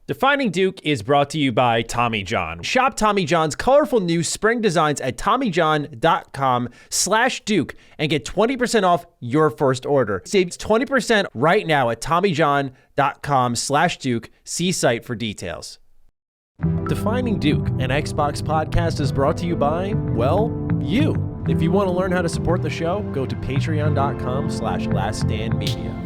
Defining Duke is brought to you by Tommy John. Shop Tommy John's colorful new spring designs at TommyJohn.com/Duke and get 20% off your first order. Save 20% right now at TommyJohn.com/Duke. See site for details. Defining Duke, an Xbox podcast, is brought to you by, well, you. If you want to learn how to support the show, go to patreon.com/laststandmedia.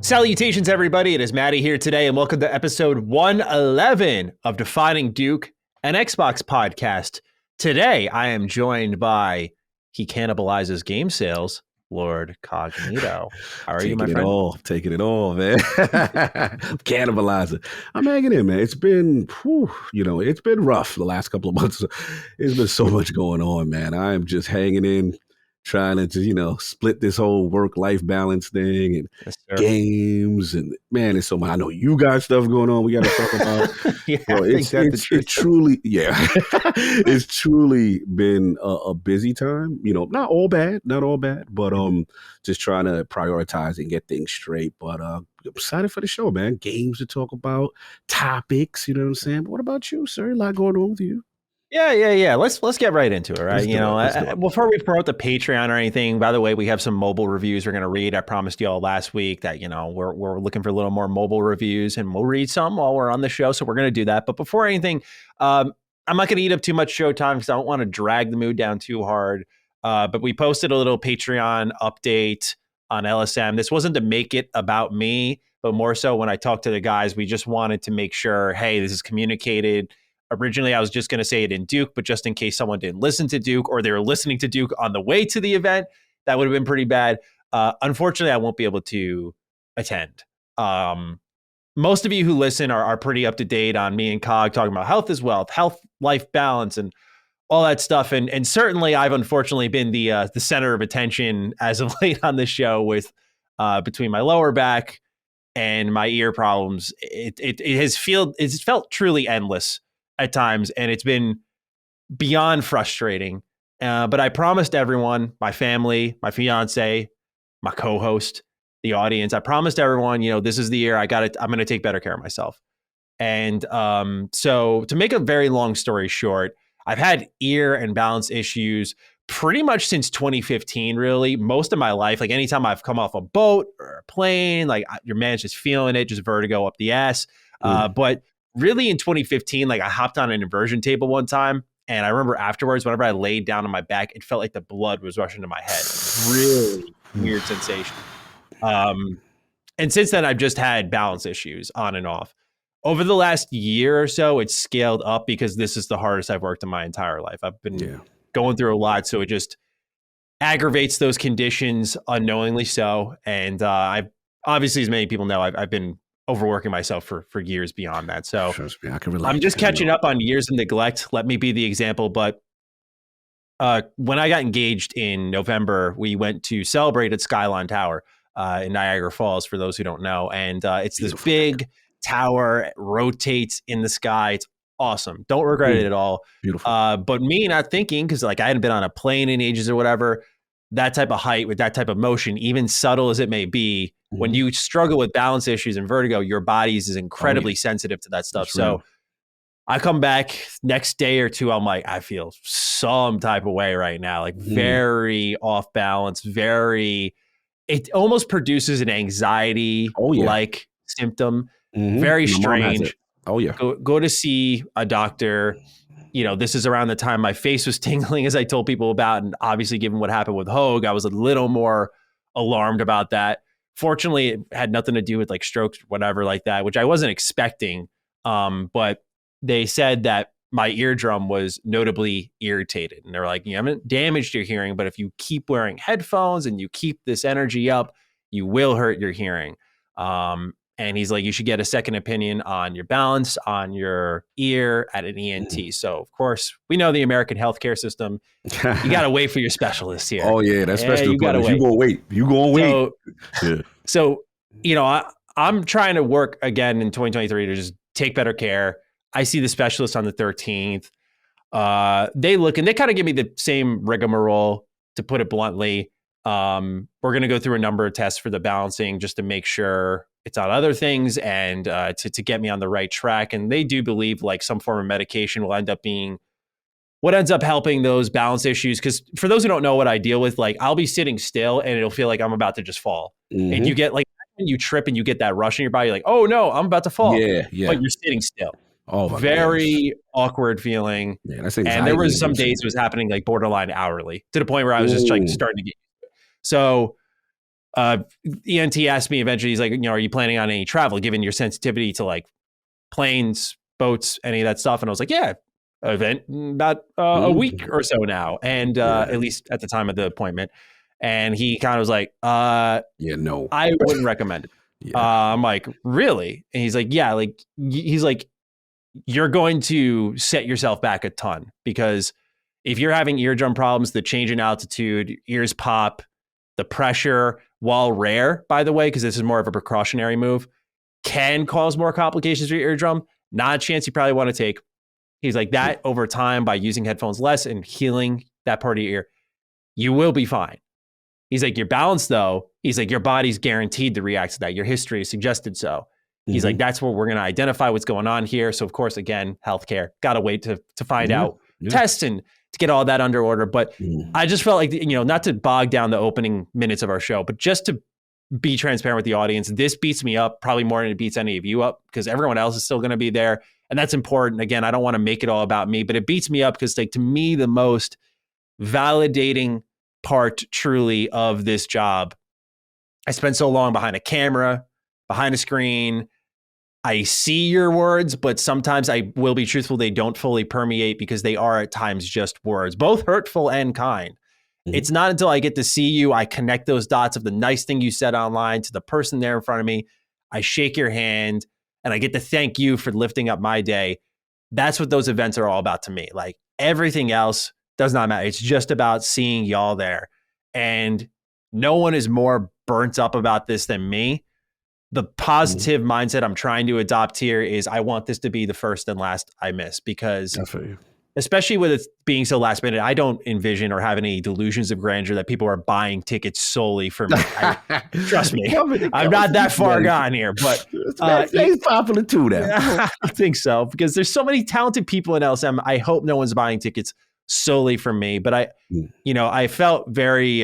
Salutations, everybody. It is Maddie here today, and welcome to episode 111 of Defining Duke, an Xbox podcast. Today, I am joined by He Cannibalizes Game Sales, Lord Cognito. How are you, my friend? Taking it all, man. Cannibalizing. I'm hanging in, man. It's been, it's been rough the last couple of months. There's been so much going on, man. I'm just hanging in, trying to, split this whole work-life balance thing and games. And, man, it's so much. I know you got stuff going on we got to talk about. It's truly, it's truly been a busy time. Not all bad, but just trying to prioritize and get things straight. But I'm excited for the show, man. Games to talk about, topics, you know what I'm saying? But what about you, sir? A lot going on with you. Yeah. Let's get right into it, right? Before we promote the Patreon or anything, by the way, we have some mobile reviews we're going to read. I promised you all last week that, we're looking for a little more mobile reviews, and we'll read some while we're on the show. So we're going to do that. But before anything, I'm not going to eat up too much show time because I don't want to drag the mood down too hard. But we posted a little Patreon update on LSM. This wasn't to make it about me, but more so when I talked to the guys, we just wanted to make sure, hey, this is communicated. Originally, I was just going to say it in Duke, but just in case someone didn't listen to Duke or they were listening to Duke on the way to the event, that would have been pretty bad. Unfortunately, I won't be able to attend. Most of you who listen are pretty up to date on me and Cog talking about health is wealth, health, life balance, and all that stuff. And certainly, I've unfortunately been the center of attention as of late on this show with between my lower back and my ear problems. It's felt truly endless at times, and it's been beyond frustrating. But I promised everyone, my family, my fiance, my co-host, the audience, I promised everyone, this is the year I'm going to take better care of myself. And so to make a very long story short, I've had ear and balance issues pretty much since 2015, really. Most of my life, like anytime I've come off a boat or a plane, like your man's just feeling it, just vertigo up the ass. But really in 2015, like I hopped on an inversion table one time, and I remember afterwards, whenever I laid down on my back, it felt like the blood was rushing to my head. Really weird sensation. And since then, I've just had balance issues on and off. Over the last year or so, it's scaled up because this is the hardest I've worked in my entire life. I've been going through a lot, so it just aggravates those conditions unknowingly so. And I've obviously, as many people know, I've been overworking myself for years beyond that. So trust me, I can relate. I'm just catching up on years of neglect. Let me be the example. But when I got engaged in November, we went to celebrate at Skyline Tower in Niagara Falls, for those who don't know. And it's this big tower, it rotates in the sky. It's awesome. Don't regret it at all. Beautiful. But me not thinking, because like I hadn't been on a plane in ages or whatever, that type of height with that type of motion, even subtle as it may be, when you struggle with balance issues and vertigo, your body is incredibly sensitive to that stuff. That's so real. I come back next day or two, I'm like, I feel some type of way right now, like very off balance, it almost produces an anxiety like symptom. Very strange. Oh yeah. Go to see a doctor. This is around the time my face was tingling, as I told people about. And obviously, given what happened with Hogue, I was a little more alarmed about that. Fortunately, it had nothing to do with like strokes, whatever like that, which I wasn't expecting. But they said that my eardrum was notably irritated. And they're like, you haven't damaged your hearing, but if you keep wearing headphones and you keep this energy up, you will hurt your hearing. And he's like, you should get a second opinion on your balance, on your ear at an ENT. So, of course, we know the American healthcare system. You got to wait for your specialist here. Oh, yeah, that specialist you got to appointment. wait. You gonna wait. You gonna wait. Yeah. So, I'm trying to work again in 2023 to just take better care. I see the specialist on the 13th. They look and they kind of give me the same rigmarole, to put it bluntly. We're going to go through a number of tests for the balancing just to make sure it's on other things and to get me on the right track. And they do believe like some form of medication will end up being what ends up helping those balance issues. Because for those who don't know what I deal with, like I'll be sitting still and it'll feel like I'm about to just fall. Mm-hmm. And you get like, when you trip and you get that rush in your body, like, oh no, I'm about to fall. Yeah. But you're sitting still. Oh, my very awkward feeling. Yeah, that's and there was some days it was happening like borderline hourly, to the point where I was just like starting to get. So ENT asked me eventually, he's like, are you planning on any travel given your sensitivity to like planes, boats, any of that stuff? And I was like, yeah, event about a week or so now. And at least at the time of the appointment. And he kind of was like, no, I wouldn't recommend it. Yeah. I'm like, really? And he's like, yeah, like he's like, you're going to set yourself back a ton, because if you're having eardrum problems, the change in altitude, ears pop, the pressure, while rare, by the way, because this is more of a precautionary move, can cause more complications for your eardrum. Not a chance you probably want to take. He's like, that over time, by using headphones less and healing that part of your ear, you will be fine. He's like, your balance though, he's like, your body's guaranteed to react to that. Your history suggested so. He's like, that's where we're going to identify what's going on here. So of course, again, healthcare, got to wait to find out, test and to get all that under order. But I just felt like, not to bog down the opening minutes of our show, but just to be transparent with the audience, this beats me up probably more than it beats any of you up, because everyone else is still going to be there. And that's important. Again, I don't want to make it all about me, but it beats me up because like, to me, the most validating part truly of this job, I spent so long behind a camera, behind a screen. I see your words, but sometimes I will be truthful, they don't fully permeate because they are at times just words, both hurtful and kind. It's not until I get to see you, I connect those dots of the nice thing you said online to the person there in front of me. I shake your hand and I get to thank you for lifting up my day. That's what those events are all about to me. Like everything else does not matter. It's just about seeing y'all there. And no one is more burnt up about this than me. The positive mindset I'm trying to adopt here is I want this to be the first and last I miss, because especially with it being so last minute, I don't envision or have any delusions of grandeur that people are buying tickets solely for me. Trust me, I'm not that far gone here, but it's popular too now. I think so, because there's so many talented people in LSM. I hope no one's buying tickets solely for me, but I felt very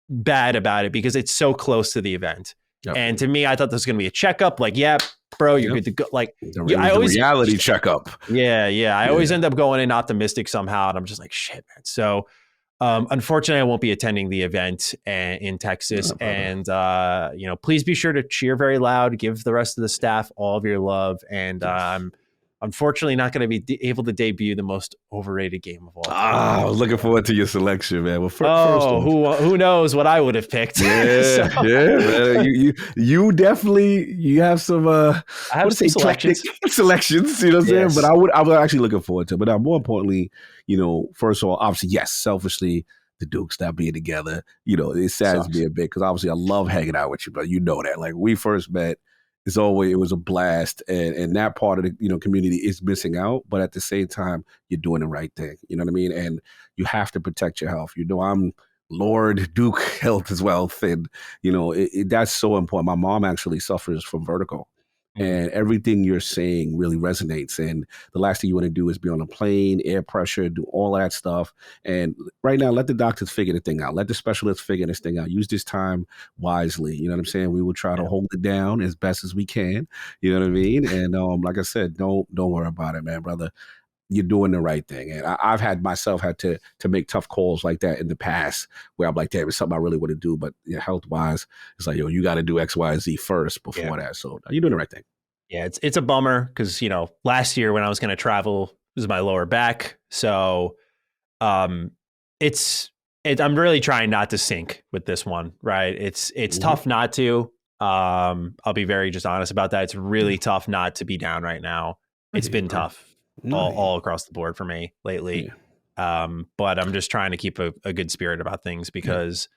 bad about it because it's so close to the event. Yep. And to me, I thought this was going to be a checkup. Like, yeah, bro, you're good to go. Like, I always reality checkup. Yeah. I always end up going in optimistic somehow, and I'm just like, shit, man. So, unfortunately, I won't be attending the event in Texas. And please be sure to cheer very loud. Give the rest of the staff all of your love. And I'm unfortunately not going to be able to debut the most overrated game of all time. I was looking forward to your selection, man. Well, who knows what I would have picked? Yeah, man. You definitely have some. I have some selections. You know what I'm saying? But I was actually looking forward to it. But more importantly, first of all, obviously, yes, selfishly, the Dukes not being together, it saddens me a bit because obviously I love hanging out with you, but you know that. Like we first met. It was a blast, and that part of the community is missing out. But at the same time, you're doing the right thing. You know what I mean? And you have to protect your health. I'm Lord Duke Health is Wealth, and that's so important. My mom actually suffers from vertigo, and everything you're saying really resonates. And the last thing you want to do is be on a plane, air pressure, do all that stuff. And right now, let the doctors figure the thing out. Let the specialists figure this thing out. Use this time wisely. You know what I'm saying? We will try to hold it down as best as we can. You know what I mean? And like I said, don't worry about it, man, brother. You're doing the right thing. And I've had to make tough calls like that in the past where I'm like, damn, it's something I really want to do. But health wise, it's like, you got to do X, Y, Z first before that. So you're doing the right thing. Yeah, it's a bummer because, last year when I was going to travel, it was my lower back. So I'm really trying not to sink with this one, right? It's tough not to. I'll be very just honest about that. It's really tough not to be down right now. It's been tough all across the board for me lately. But I'm just trying to keep a good spirit about things because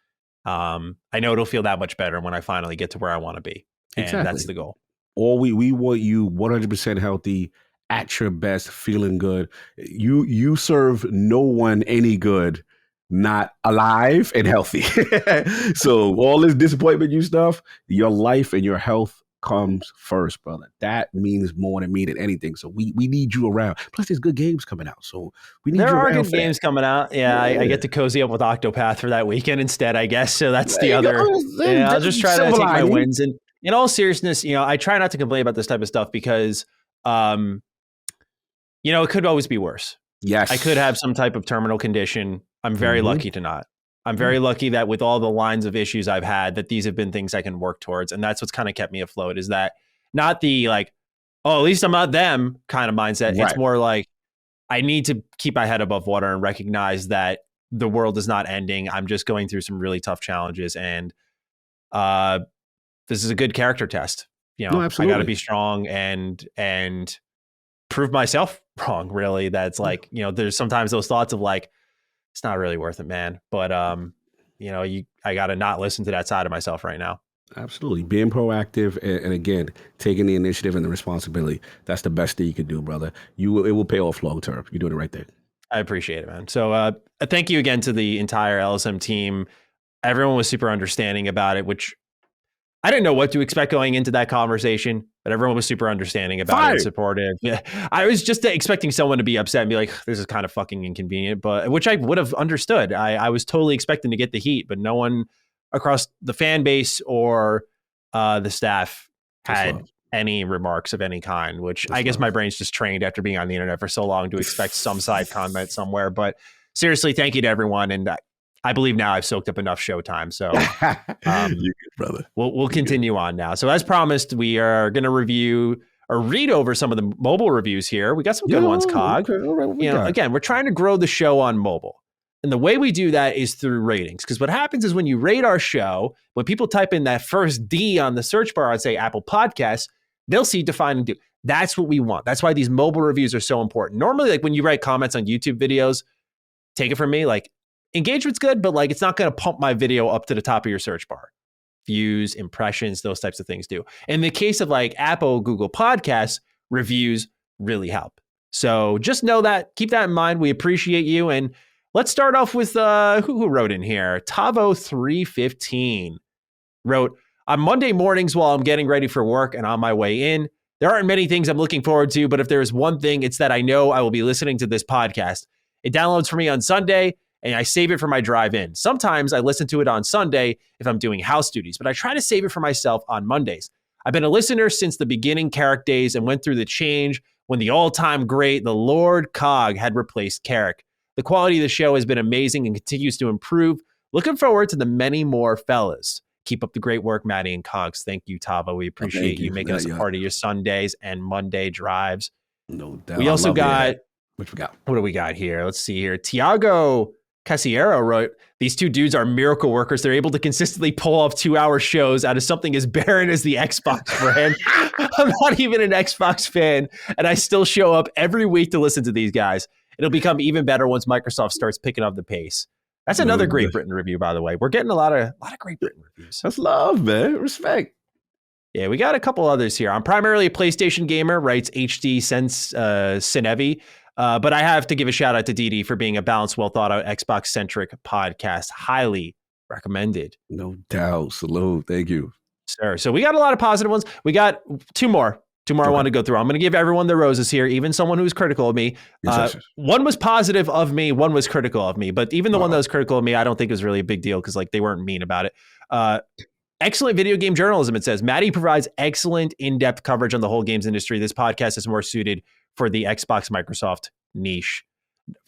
I know it'll feel that much better when I finally get to where I want to be. And that's the goal. We want you 100% healthy, at your best, feeling good. You serve no one any good not alive and healthy. So all this disappointment stuff, your life and your health comes first, brother. That means more to me than anything. So we need you around. Plus, there's good games coming out. So we need you around. There are good games coming out. Yeah, I get to cozy up with Octopath for that weekend instead, I guess. So that's the other. I'll just try to take my wins. And in all seriousness, I try not to complain about this type of stuff because, it could always be worse. Yes. I could have some type of terminal condition. I'm very lucky to not. I'm very lucky that with all the lines of issues I've had, that these have been things I can work towards. And that's what's kind of kept me afloat, is that not the at least I'm not them kind of mindset. Right. It's more like I need to keep my head above water and recognize that the world is not ending. I'm just going through some really tough challenges. And this is a good character test. I got to be strong and prove myself wrong, really. That's there's sometimes those thoughts of it's not really worth it, man. But I got to not listen to that side of myself right now. Absolutely. Being proactive and again, taking the initiative and the responsibility. That's the best thing you can do, brother. It will pay off long term. You're doing the right thing. I appreciate it, man. So thank you again to the entire LSM team. Everyone was super understanding about it, which I didn't know what to expect going into that conversation, but everyone was super understanding about it and supportive. Yeah, I was just expecting someone to be upset and be like, this is kind of fucking inconvenient, but which I would have understood. I was totally expecting to get the heat, but no one across the fan base or the staff had any remarks of any kind, which I guess my brain's just trained after being on the internet for so long to expect some side comment somewhere. But seriously, thank you to everyone. And I believe now I've soaked up enough showtime. So you're good, brother. We'll continue on now. So as promised, we are going to review or read over some of the mobile reviews here. We got some good ones, Cog. Okay, all right, again, we're trying to grow the show on mobile. And the way we do that is through ratings. Because what happens is when you rate our show, when people type in that first D on the search bar on, say, Apple Podcasts, they'll see define and do. That's what we want. That's why these mobile reviews are so important. Normally, when you write comments on YouTube videos, take it from me, engagement's good, but it's not going to pump my video up to the top of your search bar. Views, impressions, those types of things do. In the case of Apple, Google Podcasts, reviews really help. So just know that. Keep that in mind. We appreciate you. And let's start off with who wrote in here. Tavo315 wrote, on Monday mornings while I'm getting ready for work and on my way in, there aren't many things I'm looking forward to, but if there's one thing, it's that I know I will be listening to this podcast. It downloads for me on Sunday, and I save it for my drive in. Sometimes I listen to it on Sunday if I'm doing house duties, but I try to save it for myself on Mondays. I've been a listener since the beginning Carrick days and went through the change when the all-time great, the Lord Cog, had replaced Carrick. The quality of the show has been amazing and continues to improve. Looking forward to the many more fellas. Keep up the great work, Maddie and Cogs. Thank you, Tavo. We appreciate you making us a part of your Sundays and Monday drives. No doubt. We also got, what we got? What do we got here? Let's see here. Tiago Casiero wrote, these two dudes are miracle workers. They're able to consistently pull off 2-hour shows out of something as barren as the Xbox brand. I'm not even an Xbox fan, and I still show up every week to listen to these guys. It'll become even better once Microsoft starts picking up the pace. That's another Great Britain review, by the way. We're getting a lot of Great Britain reviews. That's love, man. Respect. Yeah, we got a couple others here. I'm primarily a PlayStation gamer, writes HD Cinevi. But I have to give a shout out to Didi for being a balanced, well thought out Xbox centric podcast. Highly recommended. No doubt. Salute. Thank you, sir. So we got a lot of positive ones. We got two more I want to go through. I'm going to give everyone the roses here, even someone who's critical of me. One was positive of me. One was critical of me. But even the one that was critical of me, I don't think is really a big deal because they weren't mean about it. Excellent video game journalism, it says. Maddie provides excellent in-depth coverage on the whole games industry. This podcast is more suited for the Xbox Microsoft niche.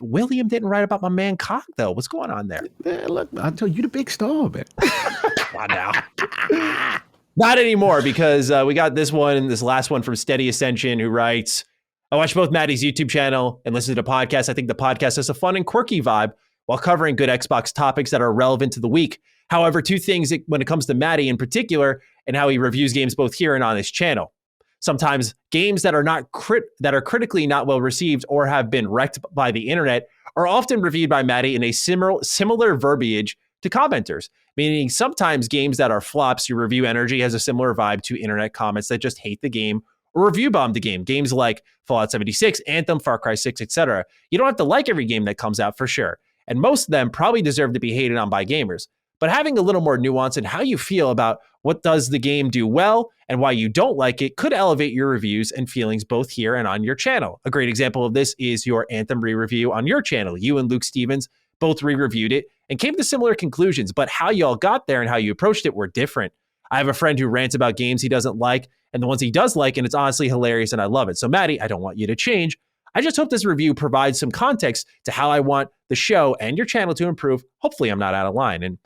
William didn't write about my man Cock, though. What's going on there? Man, look, I'll tell you the big star, man. Come on now. Not anymore, because we got this last one from Steady Ascension, who writes, I watch both Maddie's YouTube channel and listen to the podcast. I think the podcast has a fun and quirky vibe while covering good Xbox topics that are relevant to the week. However, two things when it comes to Matty in particular and how he reviews games both here and on his channel. Sometimes games that are critically not well received or have been wrecked by the internet are often reviewed by Matty in a similar verbiage to commenters, meaning sometimes games that are flops, your review energy has a similar vibe to internet comments that just hate the game or review bomb the game. Games like Fallout 76, Anthem, Far Cry 6, etc. You don't have to like every game that comes out for sure, and most of them probably deserve to be hated on by gamers. But having a little more nuance in how you feel about what does the game do well and why you don't like it could elevate your reviews and feelings both here and on your channel. A great example of this is your Anthem re-review on your channel. You and Luke Stevens both re-reviewed it and came to similar conclusions, but how y'all got there and how you approached it were different. I have a friend who rants about games he doesn't like and the ones he does like, and it's honestly hilarious and I love it. So Matty, I don't want you to change. I just hope this review provides some context to how I want the show and your channel to improve. Hopefully I'm not out of line, and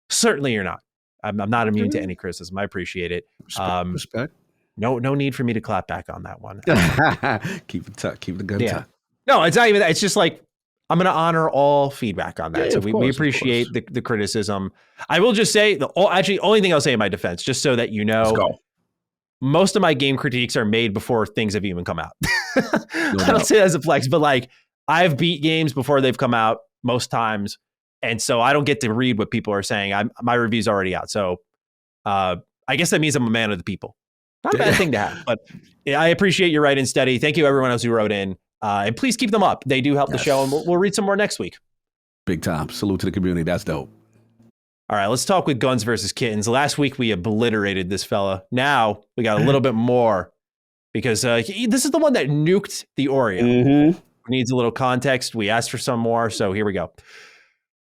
certainly you're not. I'm not immune to any criticism. I appreciate it. Respect. No need for me to clap back on that one. Keep it tucked. Keep the gun tucked. No, it's not even that. It's just like, I'm going to honor all feedback on that. Yeah, so we appreciate the criticism. I will just say only thing I'll say in my defense, just so that you know, let's go. Most of my game critiques are made before things have even come out. I don't say that as a flex, but like I've beat games before they've come out most times. And so I don't get to read what people are saying. My review's already out. So I guess that means I'm a man of the people. Not a bad thing to have, but I appreciate your write in steady. Thank you everyone else who wrote in. And please keep them up. They do help the show, and we'll read some more next week. Big time. Salute to the community. That's dope. All right, let's talk with Guns versus Kittens. Last week we obliterated this fella. Now we got a little bit more because this is the one that nuked the Oreo. Mm-hmm. Needs a little context. We asked for some more, so here we go.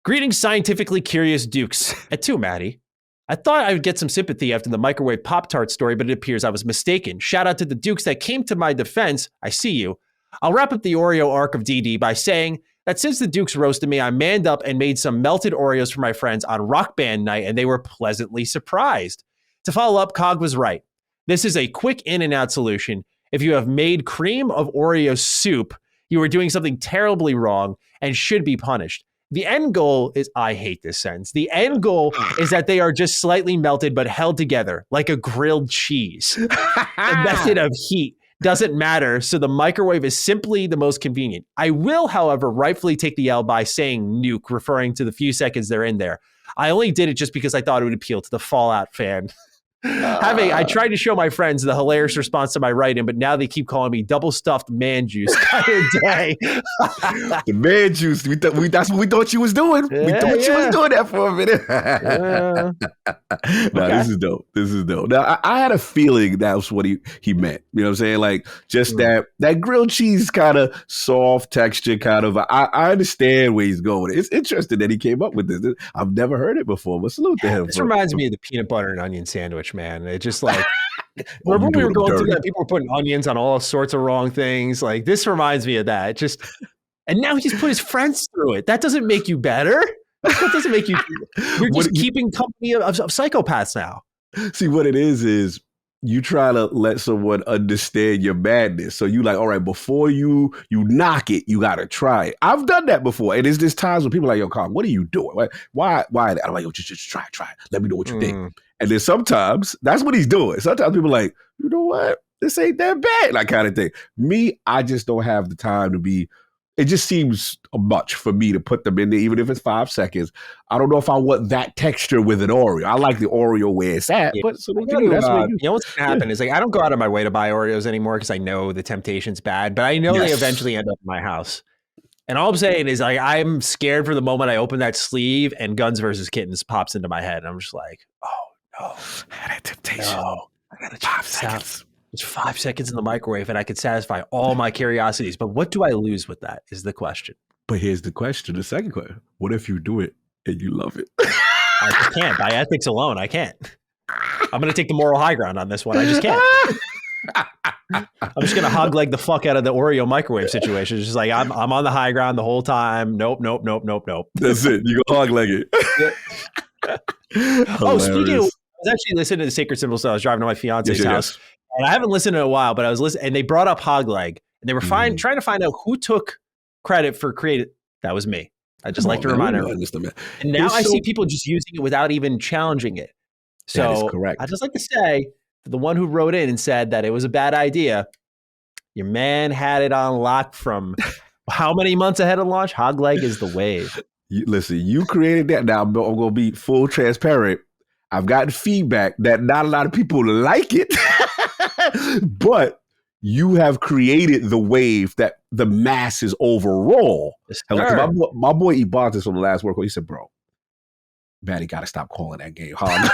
Greetings, scientifically curious Dukes. At 2, Maddie. I thought I would get some sympathy after the microwave Pop-Tart story, but it appears I was mistaken. Shout out to the Dukes that came to my defense. I see you. I'll wrap up the Oreo arc of DD by saying that since the Dukes roasted me, I manned up and made some melted Oreos for my friends on Rock Band night, and they were pleasantly surprised. To follow up, Cog was right. This is a quick in and out solution. If you have made cream of Oreo soup, you are doing something terribly wrong and should be punished. The end goal is, I hate this sentence. The end goal is that they are just slightly melted but held together like a grilled cheese. The method of heat doesn't matter, so the microwave is simply the most convenient. I will, however, rightfully take the L by saying nuke, referring to the few seconds they're in there. I only did it just because I thought it would appeal to the Fallout fan. I tried to show my friends the hilarious response to my writing, but now they keep calling me double stuffed man juice kind of day. The man juice. That's what we thought you was doing. We thought you was doing that for a minute. No, okay. This is dope. This is dope. Now, I had a feeling that was what he meant. You know what I'm saying? Like just that grilled cheese kind of soft texture kind of. I understand where he's going. It's interesting that he came up with this. I've never heard it before, but salute to him. This reminds me of the peanut butter and onion sandwich, man. It just like remember we were going through that, people were putting onions on all sorts of wrong things. Like this reminds me of that. Just and now he just put his friends through it. That doesn't make you better. That doesn't make you. You're just keeping company of psychopaths now. See what it is you try to let someone understand your madness. So you like, all right, before you knock it, you got to try it. I've done that before. And there's times when people are like, yo, Colin, what are you doing? Like, why? I'm like, yo, just try it. Let me know what you think. And then sometimes that's what he's doing. Sometimes people are like, you know what? This ain't that bad. That kind of thing. Me, I just don't have the time to be. It just seems much for me to put them in there, even if it's 5 seconds. I don't know if I want that texture with an Oreo. I like the Oreo where it's at. Yeah. But so you know what's going to happen is like I don't go out of my way to buy Oreos anymore because I know the temptation's bad, but I know they eventually end up in my house. And all I'm saying is like I'm scared for the moment I open that sleeve and Guns versus Kittens pops into my head. And I'm just like, oh no, I had that temptation. No, I got to 5 seconds. It's 5 seconds in the microwave and I could satisfy all my curiosities. But what do I lose with that is the question. But here's the question, the second question. What if you do it and you love it? I just can't. By ethics alone, I can't. I'm going to take the moral high ground on this one. I just can't. I'm just going to hog leg the fuck out of the Oreo microwave situation. It's just like, I'm on the high ground the whole time. Nope. That's it. You go hog leg it. Oh, speaking of, I was actually listening to Sacred Symbol, so I was driving to my fiance's house. And I haven't listened in a while, but I was listening, and they brought up hog leg, and they were trying to find out who took credit for creating. That was me. I just Come like on, to man. remind We everyone. understand, man. And now I see people just using it without even challenging it. That is So I correct. just like to say to the one who wrote in and said that it was a bad idea, your man had it on lock from how many months ahead of launch? Hogleg is the wave. Listen, you created that. Now I'm going to be full transparent. I've gotten feedback that not a lot of people like it, but you have created the wave that the masses overall. Yes, And like sir. my boy Ibanez from the last work, he said, bro, Batty got to stop calling that game hard.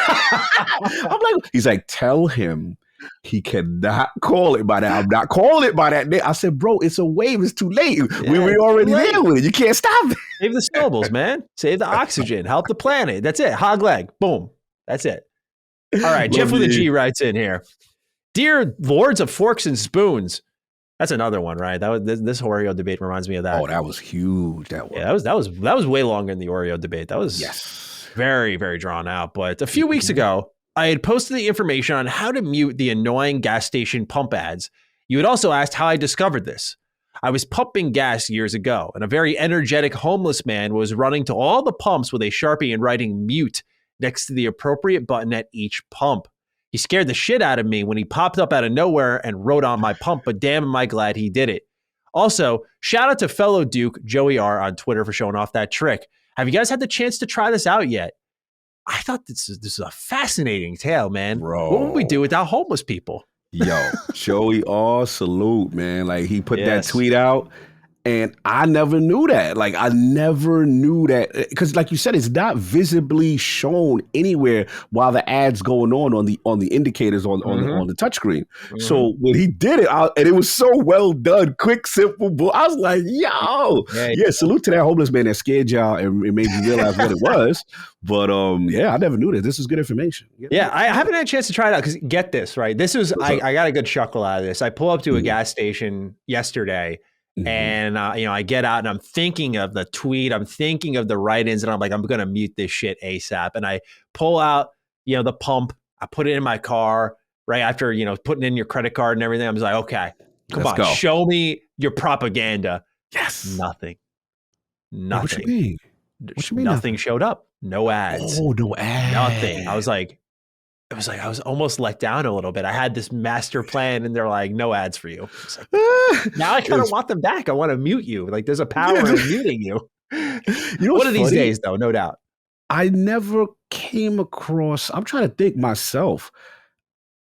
I'm like, he's like, tell him he cannot call it by that. I'm not calling it by that name. I said, bro, it's a wave. It's too late. Yeah, we were already there with it. You can't stop it. Save the syllables, man. Save the oxygen. Help the planet. That's it. Hogleg. Boom. That's it. All right. Jeff with a G writes in here. Dear Lords of Forks and Spoons. That's another one, right? That was this Oreo debate reminds me of that. Oh, that was huge. That one. Yeah, that was way longer than the Oreo debate. That was very, very drawn out. But a few weeks ago, I had posted the information on how to mute the annoying gas station pump ads. You had also asked how I discovered this. I was pumping gas years ago, and a very energetic homeless man was running to all the pumps with a Sharpie and writing mute next to the appropriate button at each pump. He scared the shit out of me when he popped up out of nowhere and wrote on my pump, but damn am I glad he did it. Also, shout out to fellow Duke, Joey R, on Twitter for showing off that trick. Have you guys had the chance to try this out yet? I thought this is a fascinating tale, man. Bro. What would we do without homeless people? Yo, Joey R, salute, man. Like he put that tweet out. And I never knew that. Like, I never knew that. Because like you said, it's not visibly shown anywhere while the ad's going on the indicators on the touchscreen. Mm-hmm. So when he did it, and it was so well done, quick, simple. I was like, yo. Yeah, salute to that homeless man that scared y'all and it made you realize what it was. But yeah, I never knew that. This is good information. Yeah, I haven't had a chance to try it out because get this, right? This was, I got a good chuckle out of this. I pull up to a gas station yesterday. Mm-hmm. And, I get out and I'm thinking of the tweet. I'm thinking of the write-ins and I'm like, I'm going to mute this shit ASAP. And I pull out, the pump. I put it in my car right after, putting in your credit card and everything. I'm just like, okay, come on, show me your propaganda. Yes. Nothing. What you mean? What you mean? Nothing showed up. No ads. Oh, no ads. Nothing. I was almost let down a little bit. I had this master plan and they're like, no ads for you. Like, now I kind of want them back. I want to mute you. Like there's a power in muting you. One of these days though, no doubt. I never came across, I'm trying to think myself.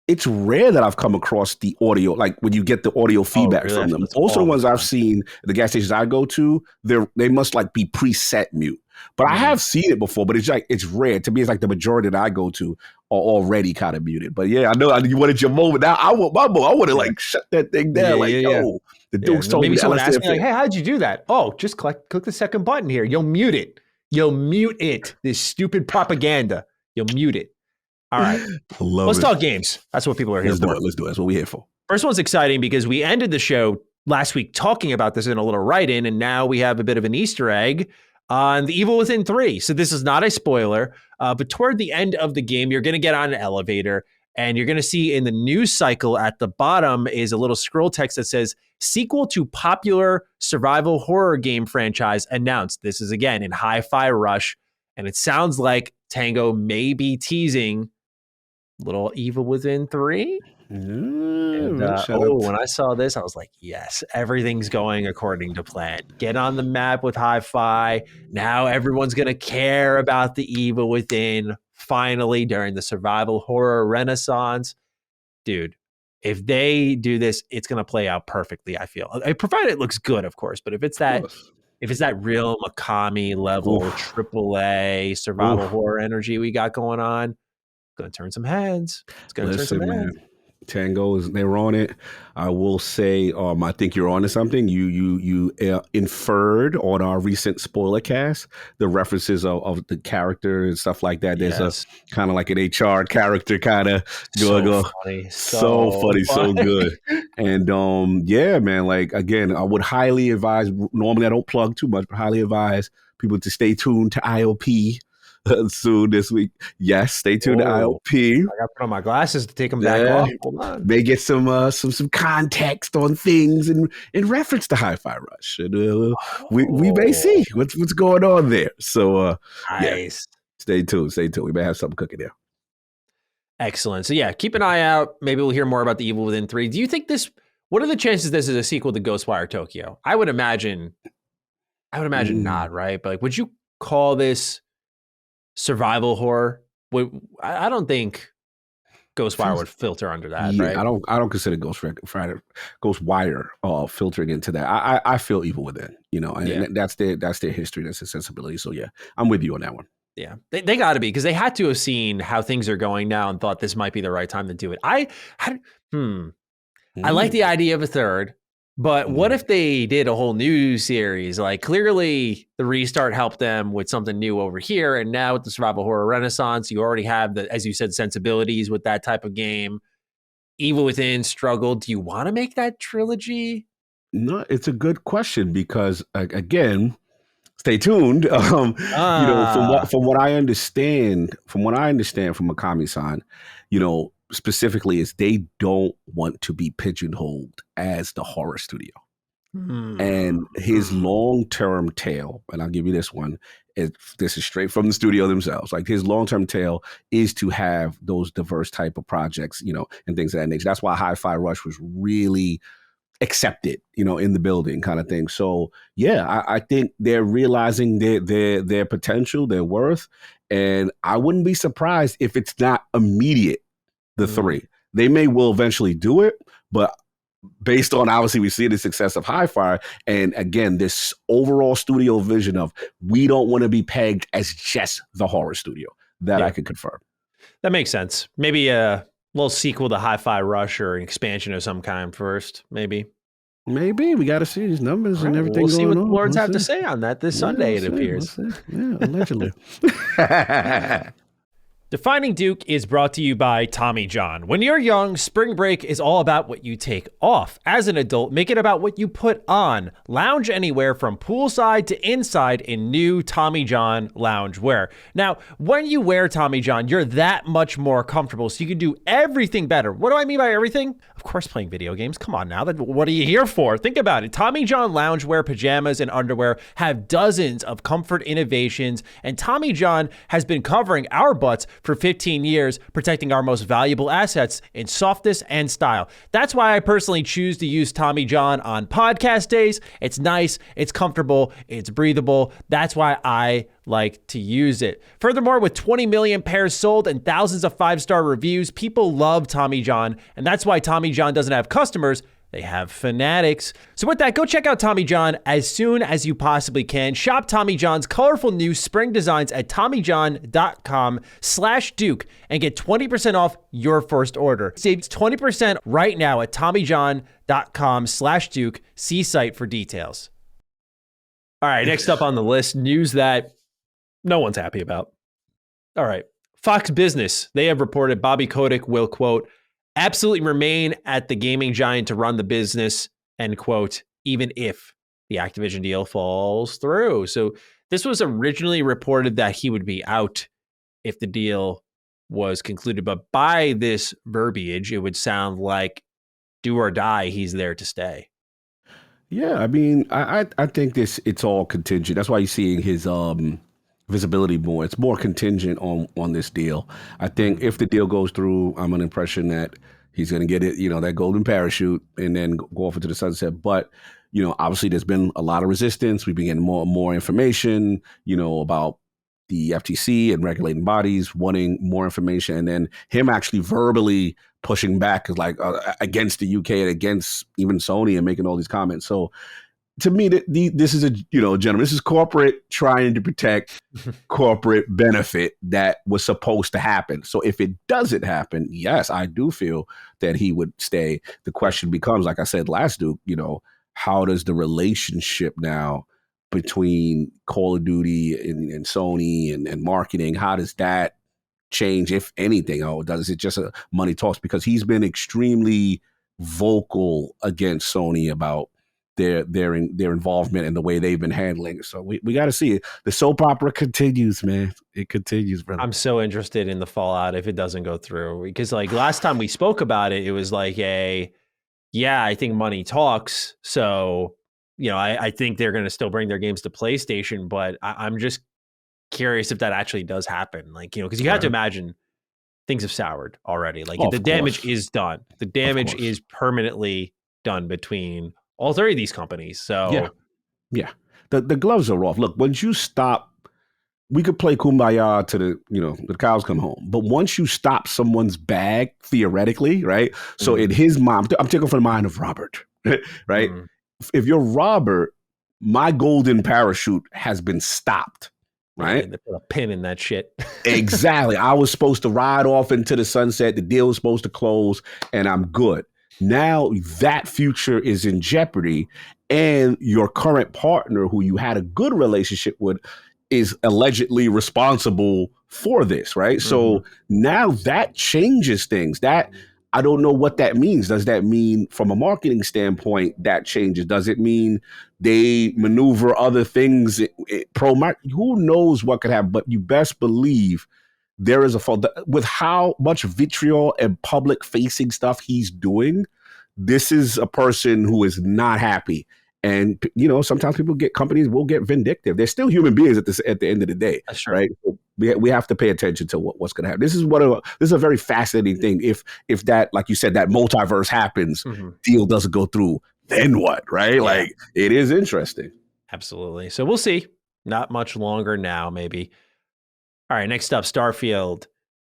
It's rare that I've come across the audio, like when you get the audio feedback from them. Most of the ones I've seen, the gas stations I go to, they must like be preset mute. But I have seen it before, but it's rare. To me, it's like the majority that I go to are already kind of muted. But yeah, I know you wanted your moment. Now I want my moment. I want to like shut that thing down. The Duke's told maybe me. Someone asked me like, "Hey, how'd you do that?" Oh, just click the second button here. You'll mute it. You'll mute it. This stupid propaganda. You'll mute it. All right. Let's talk games. That's what people are here for. Let's do it. That's what we're here for. First one's exciting because we ended the show last week talking about this in a little write-in, and now we have a bit of an Easter egg on The Evil Within 3. So this is not a spoiler, but toward the end of the game, you're going to get on an elevator and you're going to see in the news cycle at the bottom is a little scroll text that says, sequel to popular survival horror game franchise announced. This is again in Hi-Fi Rush. And it sounds like Tango may be teasing little Evil Within 3. When I saw this, I was like, yes, everything's going according to plan. Get on the map with Hi-Fi. Now everyone's going to care about the Evil Within finally during the survival horror renaissance. Dude, if they do this, it's going to play out perfectly, I feel. Provided it looks good, of course. But if it's that real Mikami level, AAA survival horror energy we got going on, it's going to turn some heads. It's going to turn some heads. Tango they're on it. I will say, I think you're onto something. You inferred on our recent spoiler cast the references of the character and stuff like that. There's a kind of like an HR character kind of funny. So funny, so good. And yeah, man. Like again, I would highly advise. Normally, I don't plug too much, but highly advise people to stay tuned to IOP. soon this week. Yes, stay tuned to Oh, IOP. I got to put on my glasses to take them back Yeah, off. Hold on. may get some context on things in reference to Hi-Fi Rush, and we may Oh, see what's going on there. So yeah, nice. stay tuned. Stay tuned. We may have something cooking there. Excellent. So yeah, keep an eye out. Maybe we'll hear more about The Evil Within 3. Do you think this, what are the chances this is a sequel to Ghostwire Tokyo? I would imagine Mm, not, right? But like, would you call this survival horror? I don't think Ghostwire feels would filter under that, Yeah, right? I don't consider Ghostwire filtering into that. I feel Evil Within, Yeah. and that's their history, that's their sensibility. So yeah, I'm with you on that one. Yeah. They got to be, because they had to have seen how things are going now and thought this might be the right time to do it. Hmm. I like the Mm, idea of a third, but what mm. if they did a whole new series? Like, clearly the restart helped them with something new over here, and now with the survival horror renaissance, you already have the, as you said, sensibilities with that type of game. Evil Within struggled. Do you want to make that trilogy? No, it's a good question because again, stay tuned. From what Ah, from what I understand, from Akami-san, specifically is they don't want to be pigeonholed as the horror studio. hmm, And his hmm. long-term tale, and I'll give you this one, this is straight from the studio themselves. Like his long-term tale is to have those diverse type of projects, and things of that nature. That's why Hi-Fi Rush was really accepted, in the building kind of thing. So yeah, I think they're realizing their potential, their worth. And I wouldn't be surprised if it's not immediate, the Hmm. three. They may will eventually do it, but based on obviously we see the success of Hi-Fi, and again this overall studio vision of we don't want to be pegged as just the horror studio, that I Yeah, can confirm. that makes sense. Maybe a little sequel to Hi-Fi Rush or an expansion of some kind first, maybe. Maybe we got to see these numbers All and right, well, we'll everything see going what the on. Lords Let's have to see. say on that this Yeah, Sunday, we'll it see. We'll appears. see. Yeah, allegedly. Defining Duke is brought to you by Tommy John. When you're young, spring break is all about what you take off. As an adult, make it about what you put on. Lounge anywhere from poolside to inside in new Tommy John lounge wear. Now, when you wear Tommy John, you're that much more comfortable, so you can do everything better. What do I mean by everything? Of course, playing video games. Come on now. What are you here for? Think about it. Tommy John loungewear, pajamas, and underwear have dozens of comfort innovations, and Tommy John has been covering our butts for 15 years, protecting our most valuable assets in softness and style. That's why I personally choose to use Tommy John on podcast days. It's nice, it's comfortable, it's breathable. That's why I like to use it. Furthermore, with 20 million pairs sold and thousands of 5-star reviews, people love Tommy John, and that's why Tommy John doesn't have customers. They have fanatics. So with that, go check out Tommy John as soon as you possibly can. Shop Tommy John's colorful new spring designs at TommyJohn.com/Duke and get 20% off your first order. Save 20% right now at TommyJohn.com/Duke. See site for details. All right, next up on the list, news that no one's happy about. All right. Fox Business, they have reported Bobby Kotick will, quote, absolutely remain at the gaming giant to run the business, end quote, even if the Activision deal falls through. So this was originally reported that he would be out if the deal was concluded. But by this verbiage, it would sound like do or die, he's there to stay. Yeah, I mean, I think it's all contingent. That's why you're seeing his visibility more. It's more contingent on this deal. I think if the deal goes through, I'm an impression that he's going to get it, that golden parachute, and then go off into the sunset. But obviously, there's been a lot of resistance. We've been getting more and more information, about the FTC and regulating bodies wanting more information, and then him actually verbally pushing back like against the UK and against even Sony and making all these comments. So to me, this is a gentlemen, this is corporate trying to protect corporate benefit that was supposed to happen. So if it doesn't happen, yes, I do feel that he would stay. The question becomes, like I said last Duke, how does the relationship now between Call of Duty and Sony and marketing, how does that change, if anything? Oh, does it just a money talks? Because he's been extremely vocal against Sony about their involvement and the way they've been handling it. So we got to see it. The soap opera continues, man. It continues, brother. I'm so interested in the fallout if it doesn't go through, because like last time we spoke about it, it was like I think money talks. So, I think they're going to still bring their games to PlayStation, but I'm just curious if that actually does happen. Like, because you have to imagine things have soured already. Like the damage is done. The damage is permanently done between all three of these companies. So yeah. The gloves are off. Look, once you stop, we could play kumbaya to the cows come home. But once you stop someone's bag, theoretically, right? So in his mind, I'm taking from the mind of Robert, right? If you're Robert, my golden parachute has been stopped, right? They put a pin in that shit. Exactly. I was supposed to ride off into the sunset. The deal was supposed to close, and I'm good. Now that future is in jeopardy, and your current partner, who you had a good relationship with, is allegedly responsible for this, right? So now that changes things. That I don't know what that means. Does that mean from a marketing standpoint that changes? Does it mean they maneuver other things who knows what could happen? But you best believe there is a fault with how much vitriol and public facing stuff he's doing. This is a person who is not happy. And, sometimes companies will get vindictive. They're still human beings at the end of the day. That's true. Right? We have to pay attention to what's going to happen. This is a very fascinating thing. If that, like you said, that multiverse happens, deal doesn't go through, then what, right? Yeah. Like, it is interesting. Absolutely. So we'll see. Not much longer now, maybe. All right, next up, Starfield.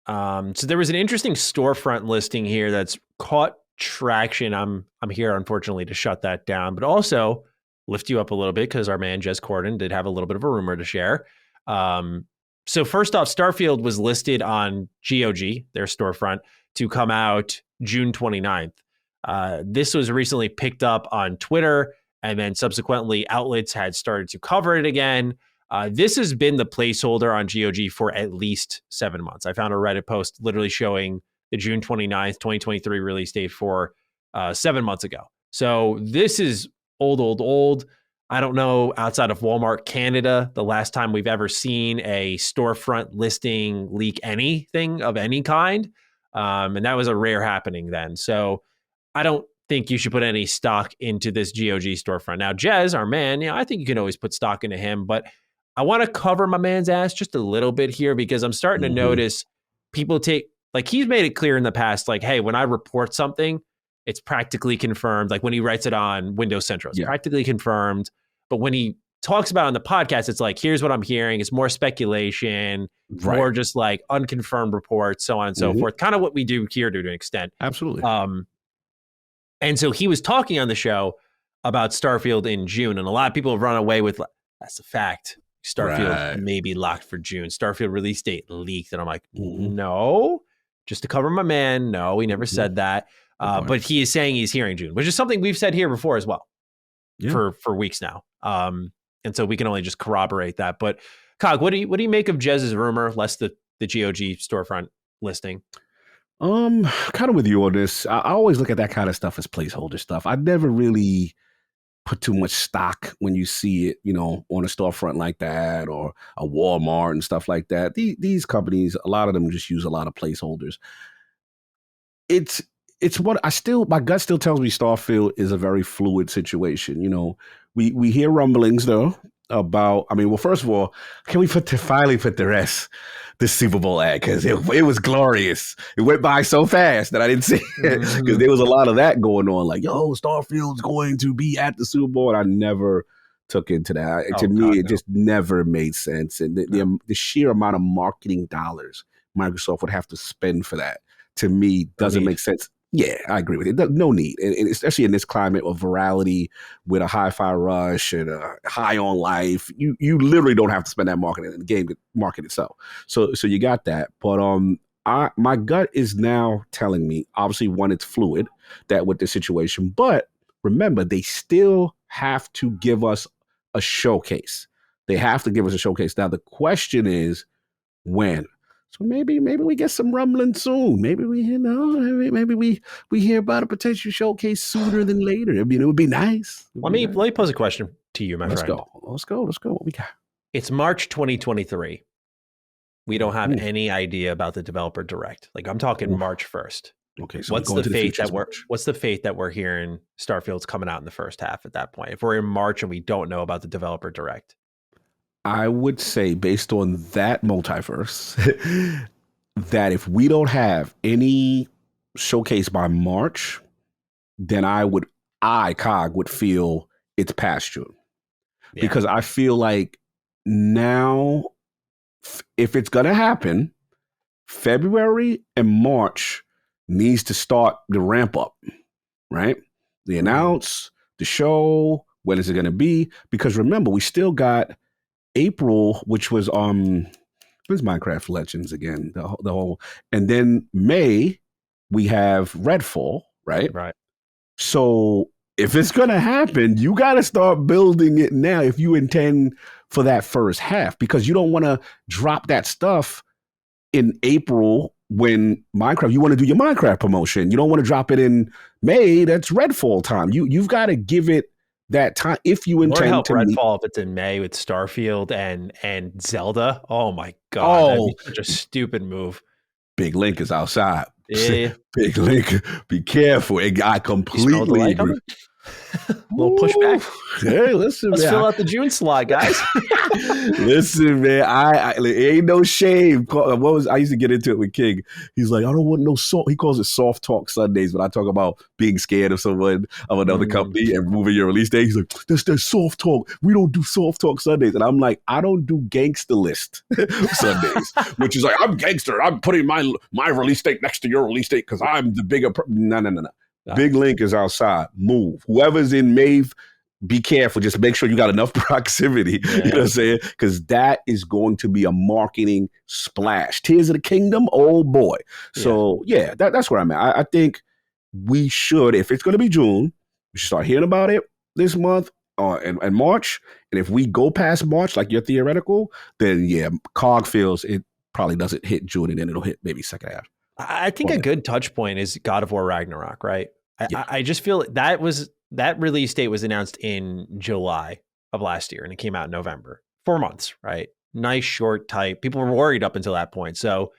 So there was an interesting storefront listing here that's caught traction. I'm here, unfortunately, to shut that down, but also lift you up a little bit because our man Jez Corden did have a little bit of a rumor to share. So first off, Starfield was listed on GOG, their storefront, to come out June 29th. This was recently picked up on Twitter, and then subsequently outlets had started to cover it again. This has been the placeholder on GOG for at least 7 months. I found a Reddit post literally showing the June 29th, 2023 release date for 7 months ago. So this is old. I don't know, outside of Walmart Canada, the last time we've ever seen a storefront listing leak anything of any kind. And that was a rare happening then. So I don't think you should put any stock into this GOG storefront. Now, Jez, our man, I think you can always put stock into him, but I want to cover my man's ass just a little bit here because I'm starting to notice people he's made it clear in the past, like, hey, when I report something, it's practically confirmed. Like when he writes it on Windows Central, it's practically confirmed. But when he talks about it on the podcast, it's like, here's what I'm hearing. It's more speculation, more just like unconfirmed reports, so on and so forth. Kind of what we do here to an extent. Absolutely. And so he was talking on the show about Starfield in June, and a lot of people have run away with, that's a fact. Starfield may be locked for June. Starfield release date leaked. And I'm like, no, just to cover my man. No, he never said that. But he is saying he's hearing June, which is something we've said here before as well for weeks now. And so we can only just corroborate that. But Cog, what do you make of Jez's rumor, less the GOG storefront listing? Kind of with you on this. I always look at that kind of stuff as placeholder stuff. I never really put too much stock when you see it, on a storefront like that or a Walmart and stuff like that. These companies, a lot of them just use a lot of placeholders. It's what my gut still tells me Starfield is a very fluid situation. We hear rumblings though about, first of all, can we finally put the rest the Super Bowl ad, because it was glorious. It went by so fast that I didn't see it because there was a lot of that going on. Like, Starfield's going to be at the Super Bowl. And I never took into that. To me, it just never made sense. And the sheer amount of marketing dollars Microsoft would have to spend for that, to me, doesn't make sense. Yeah, I agree with it. No need, and especially in this climate of virality with a hi-fi rush and a high on life, you literally don't have to spend that marketing in the game market itself. So you got that, but my gut is now telling me, obviously, one, it's fluid that with the situation, but remember, they still have to give us a showcase. They have to give us a showcase. Now the question is when. So maybe we get some rumbling soon. Maybe we hear about a potential showcase sooner than later. I mean, it would be nice. Let me pose a question to you, my friend. Let's go. What we got? It's March 2023. We don't have any idea about the developer direct. Like I'm talking March 1st. Okay, so what's the fate that we're hearing Starfield's coming out in the first half at that point? If we're in March and we don't know about the developer direct. I would say based on that multiverse that if we don't have any showcase by March, then Cog would feel it's past June. Yeah. Because I feel like now if it's going to happen, February and March needs to start the ramp up, right? The announce, the show, when is it going to be? Because remember, we still got April, which was where's Minecraft Legends again? The whole, and then May we have Redfall, right? Right. So if it's gonna happen, you got to start building it now if you intend for that first half, because you don't want to drop that stuff in April when you want to do your Minecraft promotion. You don't want to drop it in May. That's Redfall time. You've got to give it that time if you intend to Redfall if it's in May with Starfield and Zelda. Oh my god, that'd be such a stupid move. Big Link is outside. Yeah. Big Link, be careful. I completely agree. Little pushback. Hey, listen, let's fill out the June slot, guys. Listen, man, I ain't no shame. I used to get into it with King. He's like, I don't want no soft. He calls it soft talk Sundays when I talk about being scared of someone of another company and moving your release day. He's like, there's soft talk. We don't do soft talk Sundays, and I'm like, I don't do gangster list Sundays, which is like I'm gangster. I'm putting my release date next to your release date because I'm the bigger. No. Big Link is outside. Move. Whoever's in Maeve, be careful. Just make sure you got enough proximity. Yeah. You know what I'm saying? Because that is going to be a marketing splash. Tears of the Kingdom, oh boy. So yeah, that's where I'm at. I think we should, if it's going to be June, we should start hearing about it this month and March. And if we go past March, like your theoretical, then yeah, COG feels it probably doesn't hit June and then it'll hit maybe second half. I think a good touch point is God of War Ragnarok, right? I just feel that release date was announced in July of last year and it came out in November. 4 months, right? Nice, short, tight. People were worried up until that point. So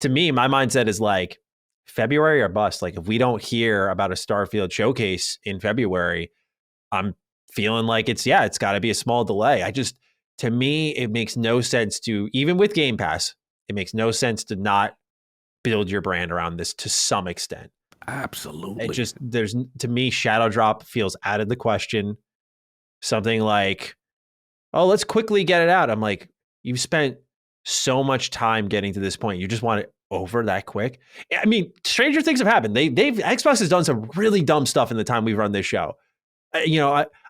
to me, my mindset is like February or bust. Like if we don't hear about a Starfield showcase in February, I'm feeling like it's got to be a small delay. To me, it makes no sense to, even with Game Pass, it makes no sense to not build your brand around this to some extent. Absolutely. To me, Shadow Drop feels out of the question. Something like, oh, let's quickly get it out. I'm like, you've spent so much time getting to this point. You just want it over that quick. I mean, stranger things have happened. Xbox has done some really dumb stuff in the time we've run this show.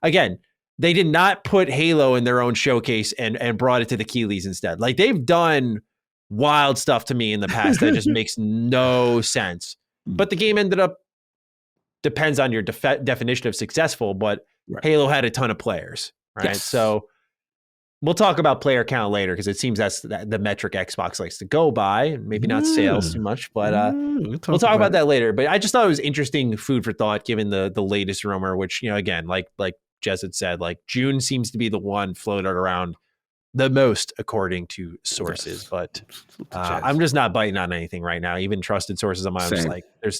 Again, they did not put Halo in their own showcase and brought it to the Keighleys instead. Like they've done wild stuff to me in the past that just makes no sense. But the game ended up, depends on your definition of successful, but Halo had a ton of players, right? Yes. So we'll talk about player count later because it seems that's the metric Xbox likes to go by, and maybe not sales too much, but we'll talk about that later. But I just thought it was interesting food for thought given the latest rumor, which, again, like Jez had said, like June seems to be the one floated around the most according to sources, but I'm just not biting on anything right now. Even trusted sources of mine, I'm just like, I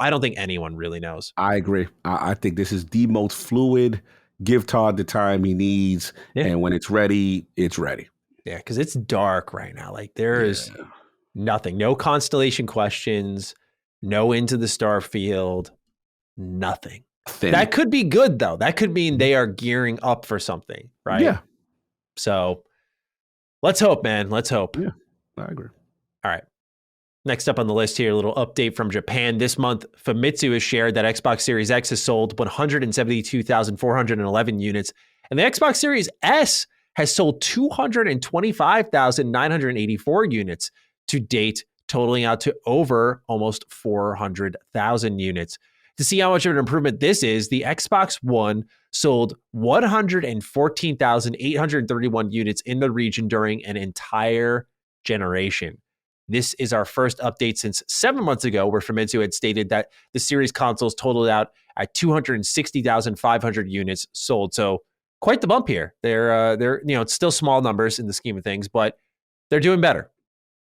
don't think anyone really knows. I agree. I think this is the most fluid. Give Todd the time he needs, and when it's ready, it's ready. Yeah, because it's dark right now. Like there is nothing, no constellation questions, no Into the Starfield, nothing. That could be good though. That could mean they are gearing up for something, right? Yeah. So let's hope, man. Let's hope. Yeah, I agree. All right. Next up on the list here, a little update from Japan. This month, Famitsu has shared that Xbox Series X has sold 172,411 units, and the Xbox Series S has sold 225,984 units to date, totaling out to over almost 400,000 units. To see how much of an improvement this is, the Xbox One sold 114,831 units in the region during an entire generation. This is our first update since 7 months ago, where Famitsu had stated that the series consoles totaled out at 260,500 units sold. So quite the bump here. They're it's still small numbers in the scheme of things, but they're doing better.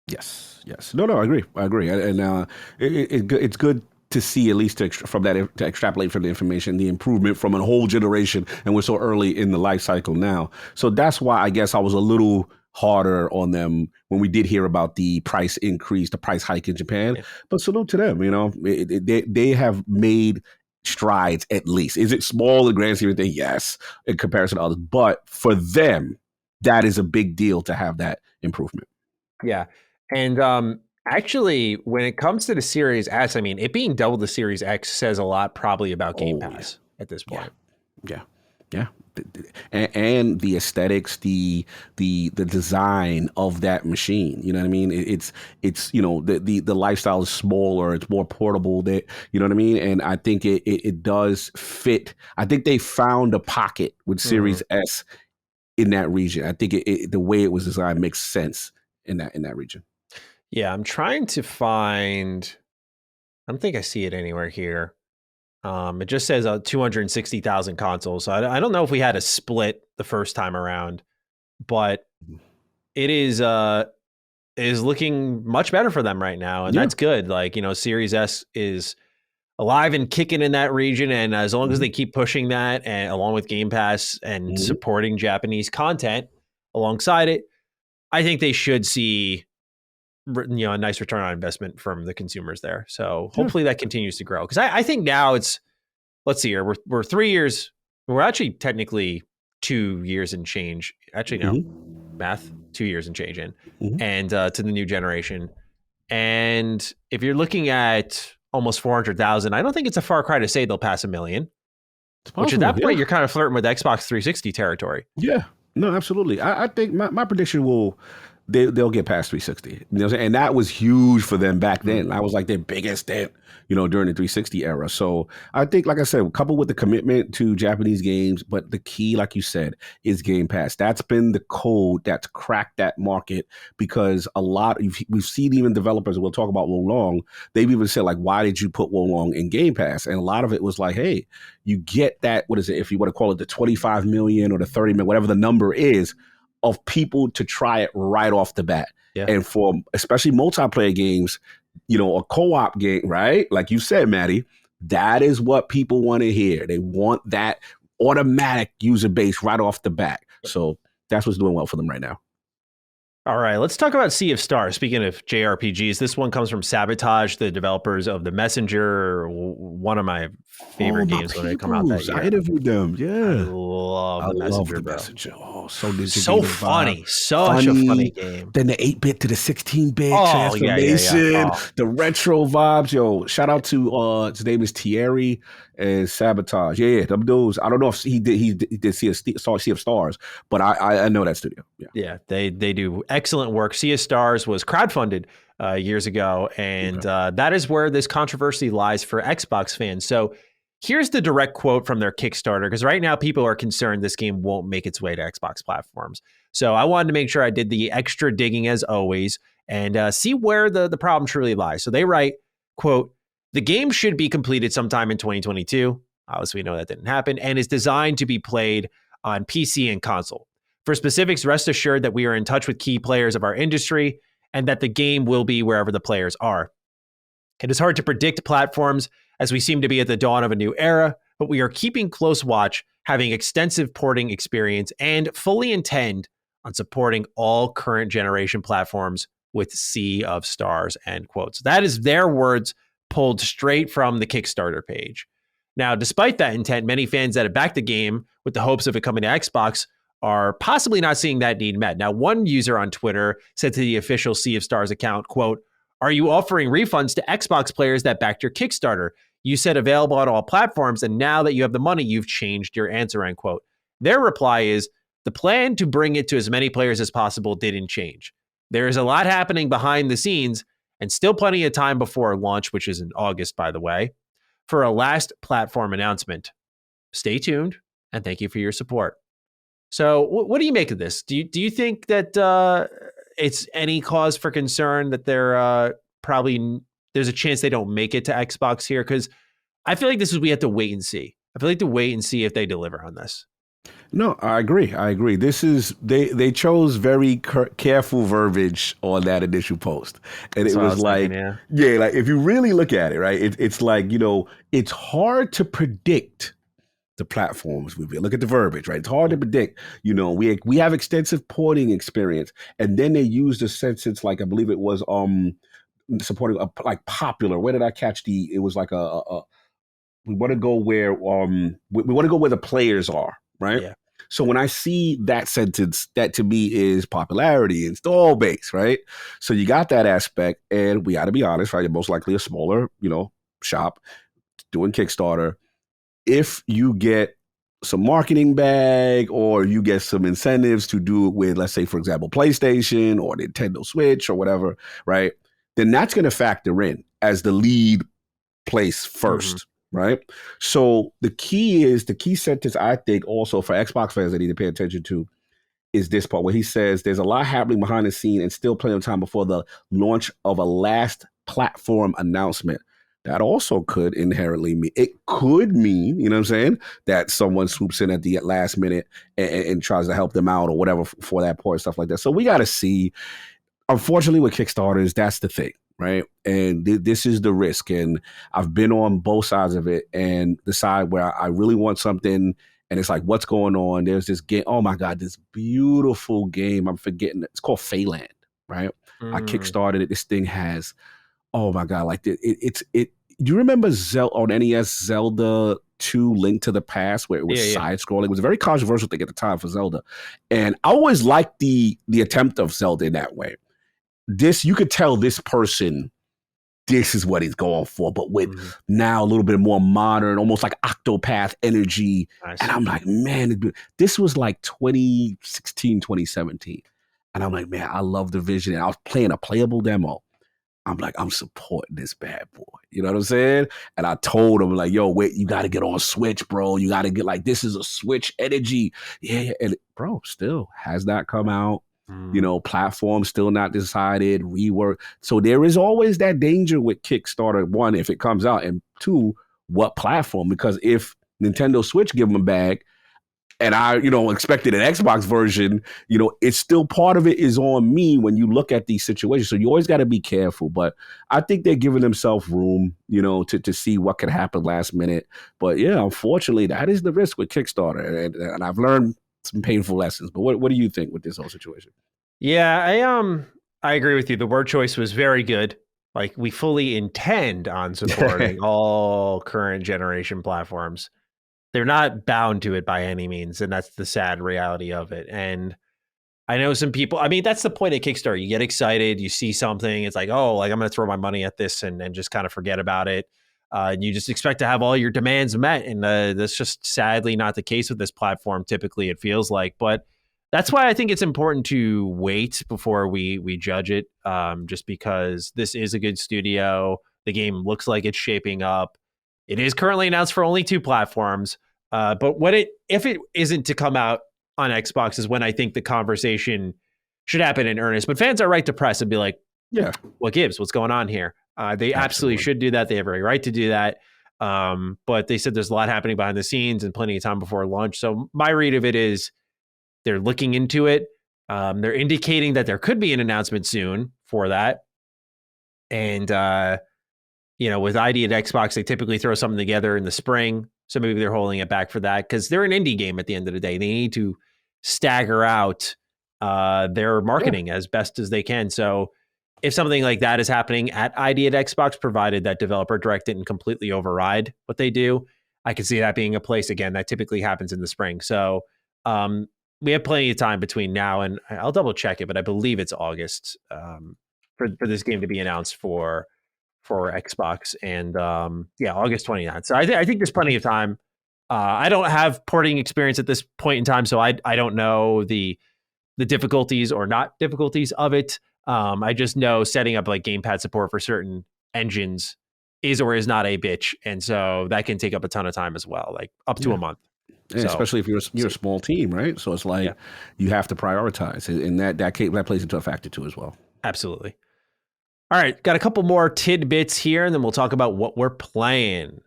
Yes. No, I agree. And it's good to see, at least to extrapolate from the information, the improvement from a whole generation, and we're so early in the life cycle now. So that's why I guess I was a little harder on them when we did hear about the price increase, the price hike in Japan. Yeah. But salute to them. They have made strides at least. Is it small in the grand scheme of things? Yes, in comparison to others. But for them, that is a big deal to have that improvement. Yeah. And actually, when it comes to the Series S, I mean, it being double the Series X says a lot probably about Game Pass at this point. Yeah. And the aesthetics, the design of that machine. You know what I mean? It's the lifestyle is smaller, it's more portable. That, you know what I mean? And I think it does fit. I think they found a pocket with Series S in that region. I think the way it was designed makes sense in that region. Yeah, I'm trying to find. I don't think I see it anywhere here. It just says 260,000 consoles. So I don't know if we had a split the first time around, but it is looking much better for them right now, and that's good. Like, Series S is alive and kicking in that region, and as long as they keep pushing that, and along with Game Pass and supporting Japanese content alongside it, I think they should see a nice return on investment from the consumers there. So hopefully that continues to grow, because I think now it's, let's see here, we're 3 years, we're actually technically 2 years and change, actually no, math, 2 years and change in, and to the new generation. And if you're looking at almost 400,000, I don't think it's a far cry to say they'll pass 1 million, which at that point you're kind of flirting with Xbox 360 territory. Yeah, no, absolutely. I think my prediction will, they'll get past 360. You know what I'm saying? And that was huge for them back then. That was like their biggest hit, during the 360 era. So I think, like I said, coupled with the commitment to Japanese games, but the key, like you said, is Game Pass. That's been the code that's cracked that market, because we've seen even developers, we'll talk about Wolong, they've even said, like, why did you put Wolong in Game Pass? And a lot of it was like, hey, you get that, what is it, if you want to call it the 25 million or the 30 million, whatever the number is, of people to try it right off the bat. Yeah. And for especially multiplayer games, a co-op game, right? Like you said, Maddie, that is what people want to hear. They want that automatic user base right off the bat. So that's what's doing well for them right now. All right, let's talk about Sea of Stars. Speaking of JRPGs, this one comes from Sabotage, the developers of The Messenger, one of my favorite games when they come out that year. I interviewed them. Yeah, I love The Messenger. Oh, so funny. Such a funny game. Then the 8-bit to the 16-bit transformation, the retro vibes. Yo, shout out to his name is Thierry and Sabotage. Yeah, them dudes. I don't know if he did Sea of Stars, but I know that studio. Yeah, they do excellent work. Sea of Stars was crowdfunded years ago, and that is where this controversy lies for Xbox fans. So here's the direct quote from their Kickstarter, because right now people are concerned this game won't make its way to Xbox platforms. So I wanted to make sure I did the extra digging as always and see where the problem truly lies. So they write, quote, "The game should be completed sometime in 2022. Obviously, we know that didn't happen, and is designed to be played on PC and console. For specifics, rest assured that we are in touch with key players of our industry and that the game will be wherever the players are. It is hard to predict platforms as we seem to be at the dawn of a new era, but we are keeping close watch, having extensive porting experience, and fully intend on supporting all current generation platforms with Sea of Stars," end quote. So that is their words pulled straight from the Kickstarter page. Now, despite that intent, many fans that have backed the game with the hopes of it coming to Xbox are possibly not seeing that need met. Now, one user on Twitter said to the official Sea of Stars account, quote, "Are you offering refunds to Xbox players that backed your Kickstarter? You said available on all platforms, and now that you have the money, you've changed your answer," end quote. Their reply is, "The plan to bring it to as many players as possible didn't change. There is a lot happening behind the scenes and still plenty of time before launch," which is in August, by the way, "for a last platform announcement. Stay tuned, and thank you for your support." So what do you make of this? Do you think that it's any cause for concern that they're probably there's a chance they don't make it to Xbox here? Because I feel like this is we have to wait and see. I feel like to wait and see if they deliver on this. No, I agree. I agree. This is they chose very careful verbiage on that initial post, and That's it what I was was like, thinking, yeah. yeah, like if you really look at it, right, it's like it's hard to predict the platforms we look at the verbiage, right? It's hard to predict. We have extensive porting experience, and then they used a sentence like I believe it was supporting like popular. Where did I catch the? It was like a we want to go where we want to go where the players are, right? Yeah. So when I see that sentence, that to me is popularity, install base, right? So you got that aspect, and we got to be honest, right? You're most likely a smaller, shop doing Kickstarter. If you get some marketing bag or you get some incentives to do it with, let's say, for example, PlayStation or Nintendo Switch or whatever, right? Then that's going to factor in as the lead place first, right? So the key sentence I think also for Xbox fans that need to pay attention to is this part where he says there's a lot happening behind the scene and still plenty of time before the launch of a last platform announcement. That also could inherently mean, it could mean, you know what I'm saying, that someone swoops in at the last minute and tries to help them out or whatever for that point, stuff like that. So we got to see. Unfortunately, with Kickstarters, that's the thing, right? And this is the risk. And I've been on both sides of it, and the side where I really want something and it's like, what's going on? There's this game. Oh my God, this beautiful game. I'm forgetting. It's called Phaland, right? I kickstarted it. This thing has, oh my God, like it's. Do you remember Zelda on NES, Zelda 2 Link to the Past, where it was side scrolling? It was a very controversial thing at the time for Zelda. And I always liked the attempt of Zelda in that way. This, you could tell this person, this is what he's going for, but with now a little bit more modern, almost like Octopath energy. Nice. And I'm like, man, this was like 2016, 2017. And I'm like, man, I love the vision. And I was playing a playable demo. I'm like, I'm supporting this bad boy. You know what I'm saying? And I told him, like, yo, wait, you got to get on Switch, bro. You got to get this is a Switch energy. Yeah. And bro, still has not come out. Platform still not decided, rework. So there is always that danger with Kickstarter. One, if it comes out, and two, what platform? Because if Nintendo Switch give them a bag, and I, expected an Xbox version, it's still part of it is on me when you look at these situations. So you always got to be careful. But I think they're giving themselves room, to see what could happen last minute. But yeah, unfortunately, that is the risk with Kickstarter. And I've learned some painful lessons. But what do you think with this whole situation? Yeah, I agree with you. The word choice was very good. Like, we fully intend on supporting all current generation platforms. They're not bound to it by any means, and that's the sad reality of it. And I know some people, I mean, that's the point of Kickstarter. You get excited, you see something, it's like, oh, like I'm going to throw my money at this and just kind of forget about it. And you just expect to have all your demands met. And that's just sadly not the case with this platform. Typically, it feels like. But that's why I think it's important to wait before we judge it, just because this is a good studio. The game looks like it's shaping up. It is currently announced for only 2 platforms. But if it isn't to come out on Xbox is when I think the conversation should happen in earnest. But fans are right to press and be like, yeah, what gives? What's going on here? They absolutely should do that. They have every right to do that. But they said there's a lot happening behind the scenes and plenty of time before launch. So my read of it is they're looking into it. They're indicating that there could be an announcement soon for that. And, with ID at Xbox, they typically throw something together in the spring. So maybe they're holding it back for that because they're an indie game at the end of the day. They need to stagger out their marketing as best as they can. So if something like that is happening at ID at Xbox, provided that developer direct didn't completely override what they do, I can see that being a place, again, that typically happens in the spring. So we have plenty of time between now and I'll double check it, but I believe it's August for this game to be announced for Xbox, and August 29th. So I think there's plenty of time. I don't have porting experience at this point in time, so I don't know the difficulties or not difficulties of it. I just know setting up like gamepad support for certain engines is or is not a bitch, and so that can take up a ton of time as well, like up to a month. Yeah, So especially if you're a small team, right? So it's yeah, like you have to prioritize, and that plays into a factor too as well. absolutely. All right, got a couple more tidbits here, and then we'll talk about what we're playing.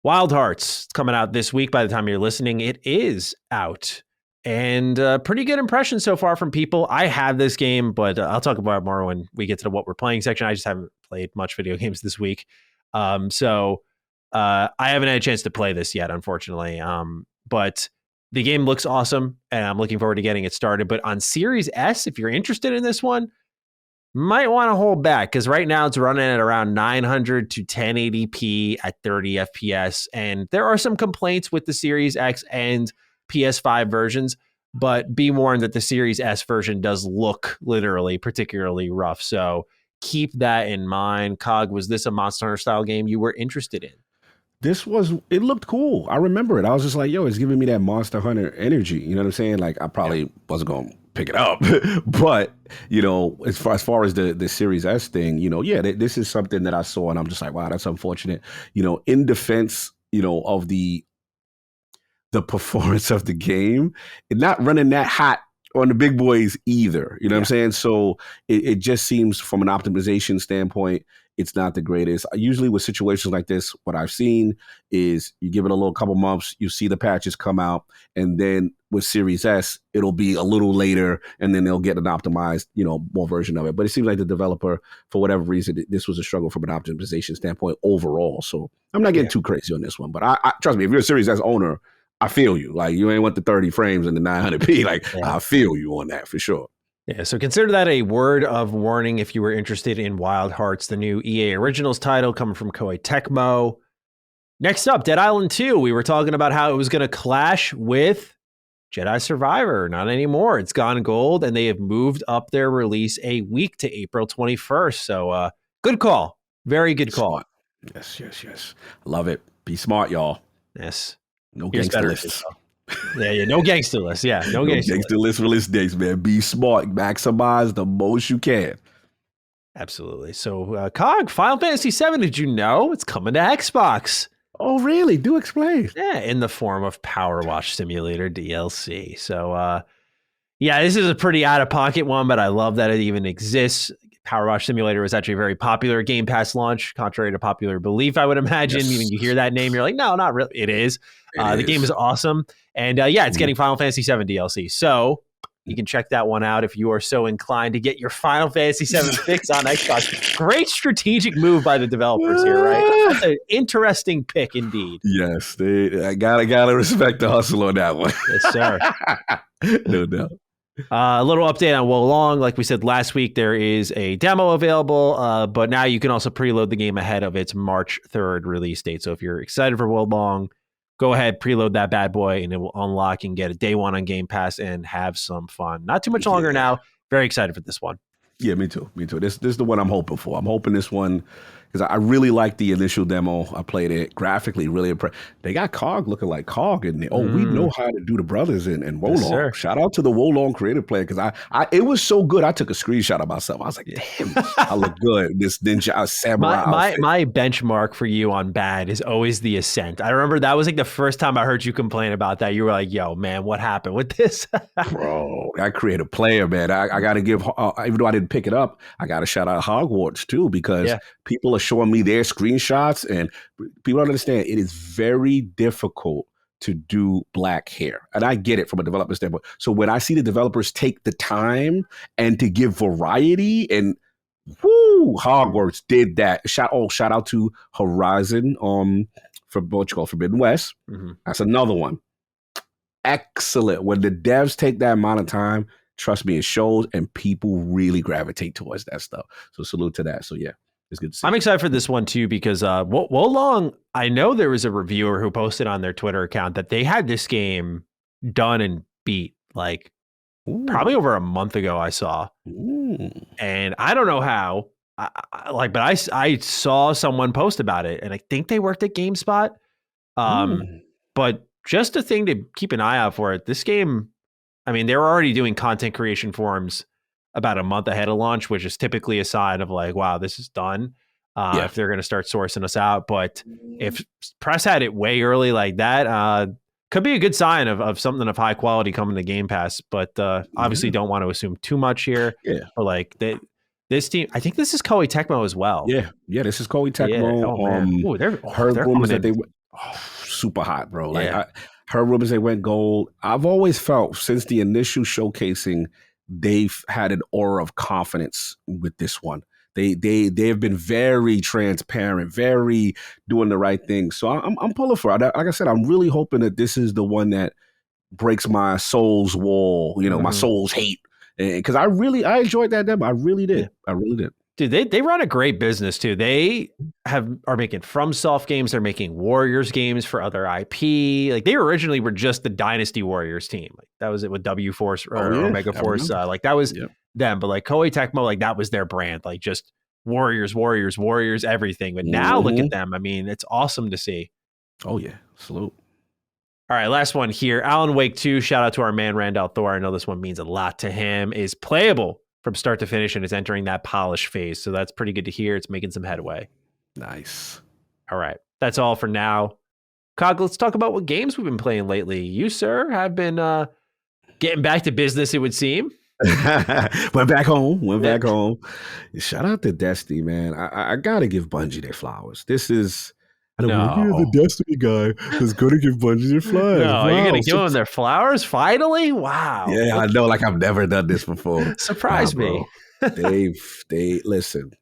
Wild Hearts coming out this week. By the time you're listening, it is out. And pretty good impression so far from people. I have this game, but I'll talk about it more when we get to the what we're playing section. I just haven't played much video games this week. So I haven't had a chance to play this yet, unfortunately. But the game looks awesome, and I'm looking forward to getting it started. But on Series S, if you're interested in this one, might want to hold back because right now it's running at around 900 to 1080p at 30 FPS. And there are some complaints with the Series X and PS5 versions, but be warned that the Series S version does look literally particularly rough. So keep that in mind. Cog, was this a Monster Hunter style game you were interested in? It looked cool. I remember it. I was just like, yo, it's giving me that Monster Hunter energy. You know what I'm saying? Like, I probably wasn't going to pick it up. But, as far as the Series S thing, this is something that I saw and I'm just like, wow, that's unfortunate. In defense, of the performance of the game, it not running that hot on the big boys either. You know what I'm saying? So it just seems from an optimization standpoint, it's not the greatest. Usually with situations like this, what I've seen is you give it a little couple months, you see the patches come out, and then with Series S, it'll be a little later, and then they'll get an optimized, more version of it. But it seems like the developer, for whatever reason, this was a struggle from an optimization standpoint overall. So I'm not getting too crazy on this one, but I trust me, if you're a Series S owner, I feel you. Like, you ain't want the 30 frames and the 900p. Like, I feel you on that for sure. Yeah, so consider that a word of warning if you were interested in Wild Hearts, the new EA Originals title coming from Koei Tecmo. Next up, Dead Island 2. We were talking about how it was going to clash with Jedi Survivor. Not anymore. It's gone gold, and they have moved up their release a week to April 21st. So good call. Very good call. Smart. Yes. Love it. Be smart, y'all. Yes. No gangster lists. Yeah, no gangster lists. Yeah, no gangster lists release dates, man. Be smart. Maximize the most you can. Absolutely. So, Cog, Final Fantasy VII, did you know it's coming to Xbox? Oh, really? Do explain. Yeah, in the form of PowerWash Simulator DLC. So, this is a pretty out-of-pocket one, but I love that it even exists. PowerWash Simulator was actually a very popular Game Pass launch, contrary to popular belief, I would imagine. Yes. Meaning you hear that name, you're like, no, not really. It is. The game is awesome. And it's getting Final Fantasy VII DLC. So you can check that one out if you are so inclined to get your Final Fantasy VII fix on Xbox. Great strategic move by the developers here, right? That's an interesting pick indeed. Yes, I gotta respect the hustle on that one. Yes, sir. No doubt. A little update on Wolong. Like we said last week, there is a demo available, but now you can also preload the game ahead of its March 3rd release date. So if you're excited for Wolong, go ahead, preload that bad boy, and it will unlock and get a day one on Game Pass and have some fun. Not too much longer now. Very excited for this one. Yeah, me too. This is the one I'm hoping for. I'm hoping this one, because I really like the initial demo. I played it graphically, really impressed. They got Cog looking like Cog in there. Oh, we know how to do the brothers and Wolong. Yes, shout out to the Wolong creative player, because I it was so good. I took a screenshot of myself. I was like, damn, I look good. This ninja samurai. My benchmark for you on bad is always the Ascent. I remember that was like the first time I heard you complain about that. You were like, yo, man, what happened with this? Bro, that creative player, man. I got to give, even though I didn't pick it up, I got to shout out Hogwarts too, because people are showing me their screenshots, and people don't understand it is very difficult to do black hair. And I get it from a developer standpoint. So when I see the developers take the time and to give variety, and Hogwarts did that. Shout out to Horizon for what you call Forbidden West. Mm-hmm. That's another one. Excellent. When the devs take that amount of time, trust me, it shows, and people really gravitate towards that stuff. So salute to that. So yeah, it's good to see. I'm excited for this one too, because Wolong, I know there was a reviewer who posted on their Twitter account that they had this game done and beat like probably over a month ago, I saw. And I don't know how, but I saw someone post about it, and I think they worked at GameSpot. But just a thing to keep an eye out for it. This game, I mean, they were already doing content creation forums about a month ahead of launch, which is typically a sign of like, wow, this is done. If they're going to start sourcing us out. But if press had it way early like that, Could be a good sign of something of high quality coming to Game Pass, but obviously don't want to assume too much here. Yeah. But like this team, I think this is Koei Tecmo as well. Yeah. This is Koei Yeah. Tecmo. Oh man. Ooh, They're they're rumors coming that in. super hot, bro. Like Yeah. heard rumors they went gold. I've always felt since the initial showcasing, they've had an aura of confidence with this one. They've been very transparent, very doing the right thing. So I'm pulling for it. Like I said, I'm really hoping that this is the one that breaks my soul's wall, my soul's hate. Because I enjoyed that demo. I really did. Yeah. I really did. Dude, they run a great business too. They are making FromSoft games. They're making Warriors games for other IP. Like they originally were just the Dynasty Warriors team. Like that was it with W Force or Omega Force. Like that was them. But like Koei Tecmo, like that was their brand. Like just Warriors, everything. But now look at them. I mean, it's awesome to see. Oh yeah, salute. All right, last one here. Alan Wake 2, shout out to our man Randall Thor. I know this one means a lot to him. Is playable from start to finish and is entering that polish phase. So that's pretty good to hear. It's making some headway. Nice. All right, that's all for now. Cog, let's talk about what games we've been playing lately. You, sir, have been getting back to business, it would seem. Went back home. Shout out to Destiny, man. I got to give Bungie their flowers. This is... You're the Destiny guy that's going to give Bungie their flowers. No, you're going to give them their flowers? Finally? Wow. Yeah, I know. Like, I've never done this before. Surprise me. They listen.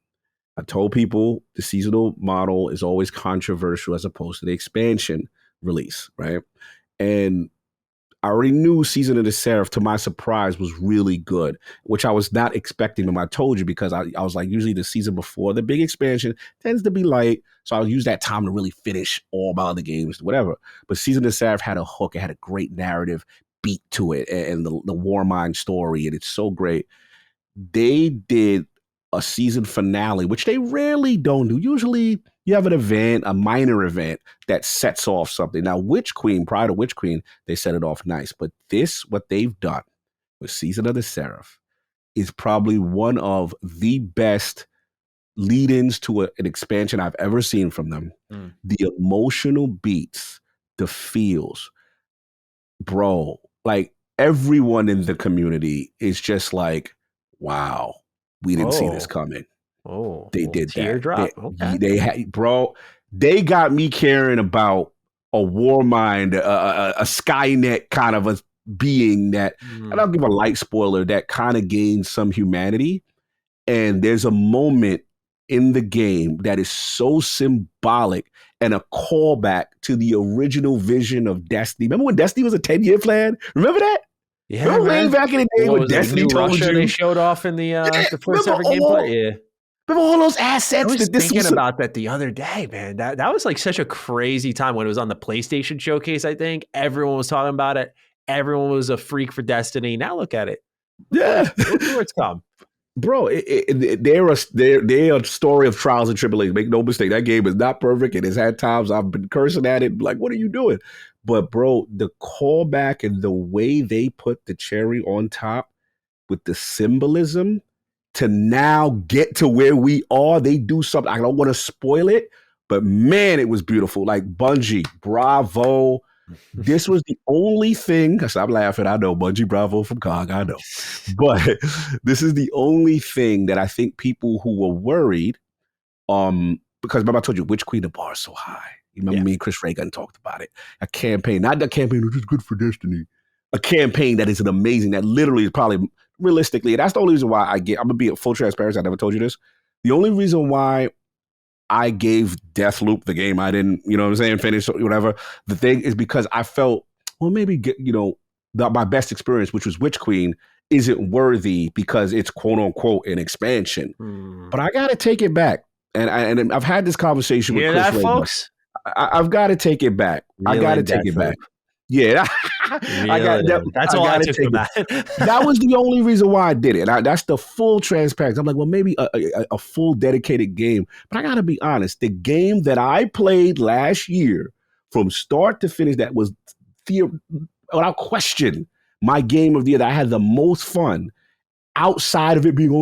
I told people the seasonal model is always controversial as opposed to the expansion release, right? And I already knew Season of the Seraph, to my surprise, was really good, which I was not expecting them. I told you because I was like, usually the season before the big expansion tends to be light. So I'll use that time to really finish all my other games, whatever. But Season of the Seraph had a hook. It had a great narrative beat to it and the Warmind story. And it's so great. They did a season finale, which they rarely don't do. Usually you have an event, a minor event that sets off something. Now, prior to Witch Queen, they set it off nice. But what they've done with Season of the Seraph is probably one of the best lead-ins to an expansion I've ever seen from them. The emotional beats, the feels, bro, like everyone in the community is just like, wow, we didn't see this coming. Oh, they did teardrop. They got me caring about a Warmind, a Skynet kind of a being that, and I'll give a light spoiler, that kind of gains some humanity. And there's a moment in the game that is so symbolic and a callback to the original vision of Destiny. Remember when Destiny was a 10-year plan? Remember that? Yeah, remember way back in the day when Destiny told Russia you they showed off in the first ever gameplay. Yeah. Remember all those assets? I was thinking about that the other day, man. That was like such a crazy time when it was on the PlayStation showcase, I think. Everyone was talking about it. Everyone was a freak for Destiny. Now look at it. Yeah. Look where it's come. Bro, they're a story of trials and tribulations. Make no mistake, that game is not perfect. It has had times I've been cursing at it, like, what are you doing? But bro, the callback and the way they put the cherry on top with the symbolism to now get to where we are, they do something. I don't want to spoil it, but man, it was beautiful. Like Bungie, bravo. This was the only thing, because I'm laughing, I know, Bungie, bravo from COG, I know. But this is the only thing that I think people who were worried, because remember I told you, Witch Queen, the bar is so high. You remember me and Chris Reagan talked about it. A campaign, not the campaign which is good for Destiny. A campaign that is an amazing, that literally is probably, realistically, and that's the only reason why I'm going to be a full transparency, I never told you this. The only reason why I gave Deathloop, the game I didn't, you know what I'm saying, finish, whatever. The thing is because I felt, well, maybe, my best experience, which was Witch Queen, isn't worthy because it's quote unquote an expansion. But I got to take it back. And I've had this conversation with Chris Reagan. Folks? I've got to take it back. I got to take it back. Yeah. That's all I took from that. That was the only reason why I did it. That's the full transparency. I'm like, well, maybe a full dedicated game. But I got to be honest. The game that I played last year from start to finish, that was, without question, my game of the year that I had the most fun outside of it being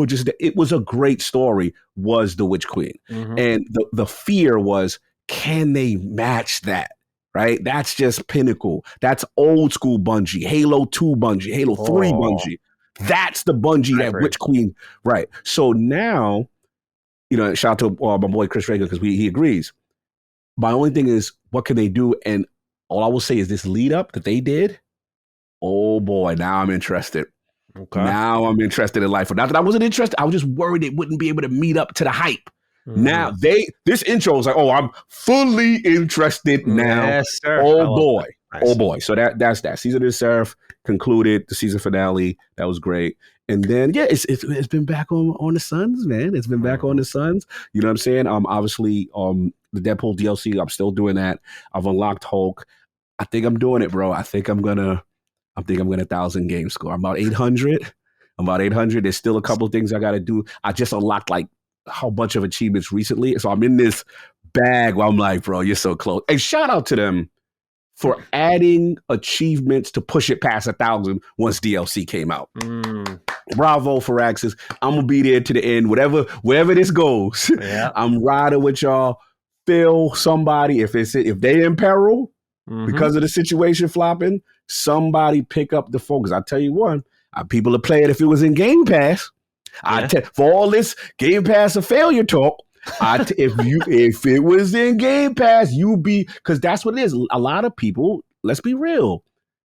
it was a great story, was The Witch Queen. And the fear was, can they match that right? That's just pinnacle. That's old school Bungie. Halo 2 Bungie, Halo 3 Bungie. That's the Bungie that Witch Queen, right? So now, shout out to my boy Chris Reagan because he agrees. My only thing is, what can they do? And all I will say is this lead up that they did. Oh boy, now I'm interested. Okay. Now I'm interested in life. Not that I wasn't interested. I was just worried it wouldn't be able to meet up to the hype. Now this intro is like, oh, I'm fully interested now. Yes, sir. Oh boy. Nice. Oh boy. So that's that. Season of the Seraph concluded, the season finale. That was great. And then it's been back on the Suns, man. It's been back on the Suns. You know what I'm saying? Obviously, the Deadpool DLC, I'm still doing that. I've unlocked Hulk. I think I'm doing it, bro. I think I'm gonna 1,000 game score. I'm about 800. There's still a couple of things I got to do. I just unlocked like a whole bunch of achievements recently. So I'm in this bag where I'm like, bro, you're so close. And shout out to them for adding achievements to push it past 1,000 once DLC came out. Bravo for Axis. I'm going to be there to the end, wherever this goes. Yeah. I'm riding with y'all. Feel somebody, if they in peril because of the situation flopping, somebody pick up the phone. Because I tell you what, people would play it if it was in Game Pass. For all this Game Pass of failure talk, if it was in Game Pass, because that's what it is. A lot of people, let's be real,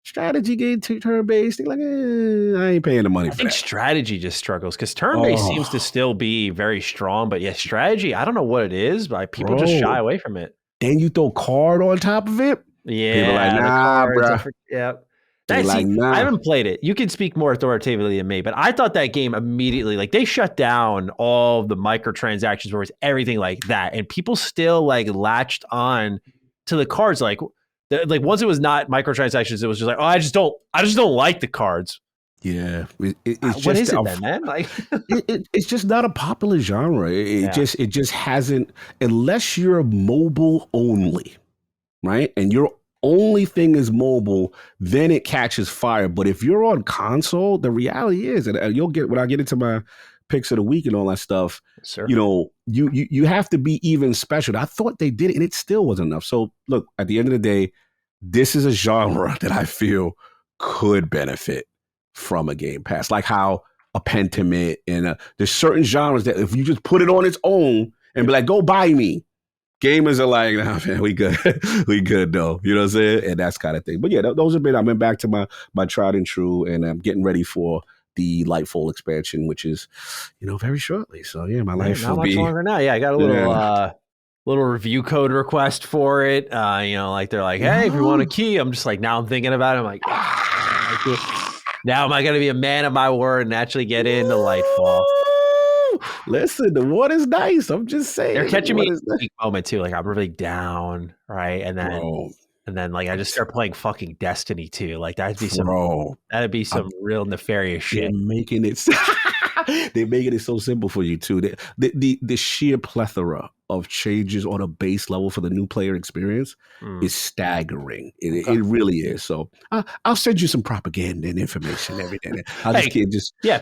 strategy game turn-based, they're like, I ain't paying the money for that. I think strategy just struggles because turn-based seems to still be very strong, but yeah, strategy, I don't know what it is, but people just shy away from it. Then you throw card on top of it. Yeah, people are like, nah, bro. Yep. Nah. I haven't played it. You can speak more authoritatively than me, but I thought that game immediately, like they shut down all the microtransactions where it's everything like that. And people still like latched on to the cards. Like once it was not microtransactions, it was just like, oh, I just don't like the cards. Yeah. It's what is it then, man? Like it's just not a popular genre. It just hasn't, unless you're mobile only, right? And your only thing is mobile, then it catches fire. But if you're on console, the reality is, and you'll get when I get into my picks of the week and all that stuff, sure. You have to be even special. I thought they did it, and it still wasn't enough. So look, at the end of the day, this is a genre that I feel could benefit from a Game Pass, like how a Pentiment and there's certain genres that if you just put it on its own and be like, go buy me. Gamers are like, nah, man, we good. We good, though. You know what I'm saying? And that's kind of thing. But yeah, those have been, I went back to my tried and true, and I'm getting ready for the Lightfall expansion, which is, very shortly. So yeah, my life will be. Not much longer now. Yeah, I got a little review code request for it. Like they're like, hey, if you want a key, I'm just like, now I'm thinking about it. I'm like, now am I going to be a man of my word and actually get into Lightfall? Listen, the water's nice. I'm just saying. They're catching me in a peak moment too. Like I'm really down, right? And then like I just start playing fucking Destiny 2. Like that'd be some real nefarious shit. They're making it so simple for you too. The sheer plethora of changes on a base level for the new player experience is staggering. It really is. So I'll send you some propaganda and information every day.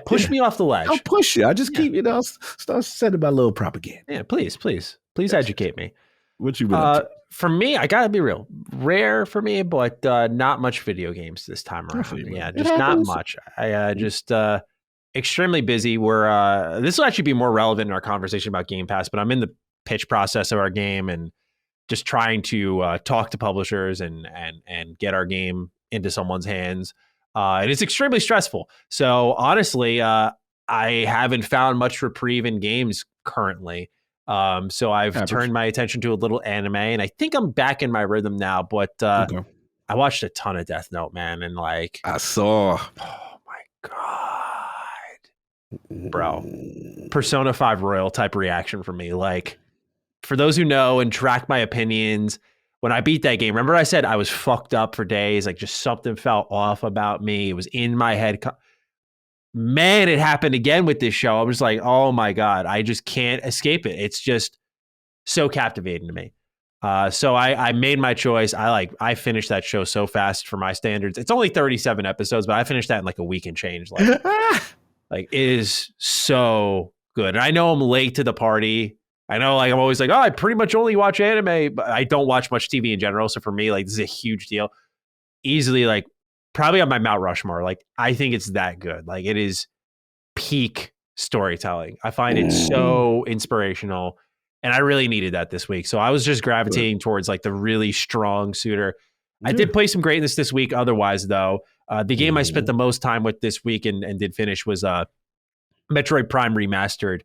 Push me off the ledge. I'll push you. I just keep I'll start sending my little propaganda. Yeah, please educate me. What you been up to? For me, I gotta be real. Rare for me, but not much video games this time around. Yeah, just not much. I just extremely busy. This will actually be more relevant in our conversation about Game Pass, but I'm in the pitch process of our game and just trying to talk to publishers and get our game into someone's hands. And it's extremely stressful. So honestly, I haven't found much reprieve in games currently. So I've turned my attention to a little anime, and I think I'm back in my rhythm now. But I watched a ton of Death Note, man, and like I saw. Oh my god, bro! Persona 5 Royal type reaction from me. Like, for those who know and track my opinions, when I beat that game, remember I said I was fucked up for days. Like, just something felt off about me. It was in my head. Man, it happened again with this show. I was like, oh my God, I just can't escape it. It's just so captivating to me. So I made my choice. I finished that show so fast for my standards. It's only 37 episodes, but I finished that in like a week and change. Like it is so good. And I know I'm late to the party. I know, like I'm always like, oh, I pretty much only watch anime, but I don't watch much TV in general. So for me, like this is a huge deal. Easily, like probably on my Mount Rushmore. Like I think it's that good. Like it is peak storytelling. I find it so inspirational, and I really needed that this week. So I was just gravitating towards like the really strong suitor. I did play some greatness this week. Otherwise, though, the game I spent the most time with this week and did finish was Metroid Prime Remastered.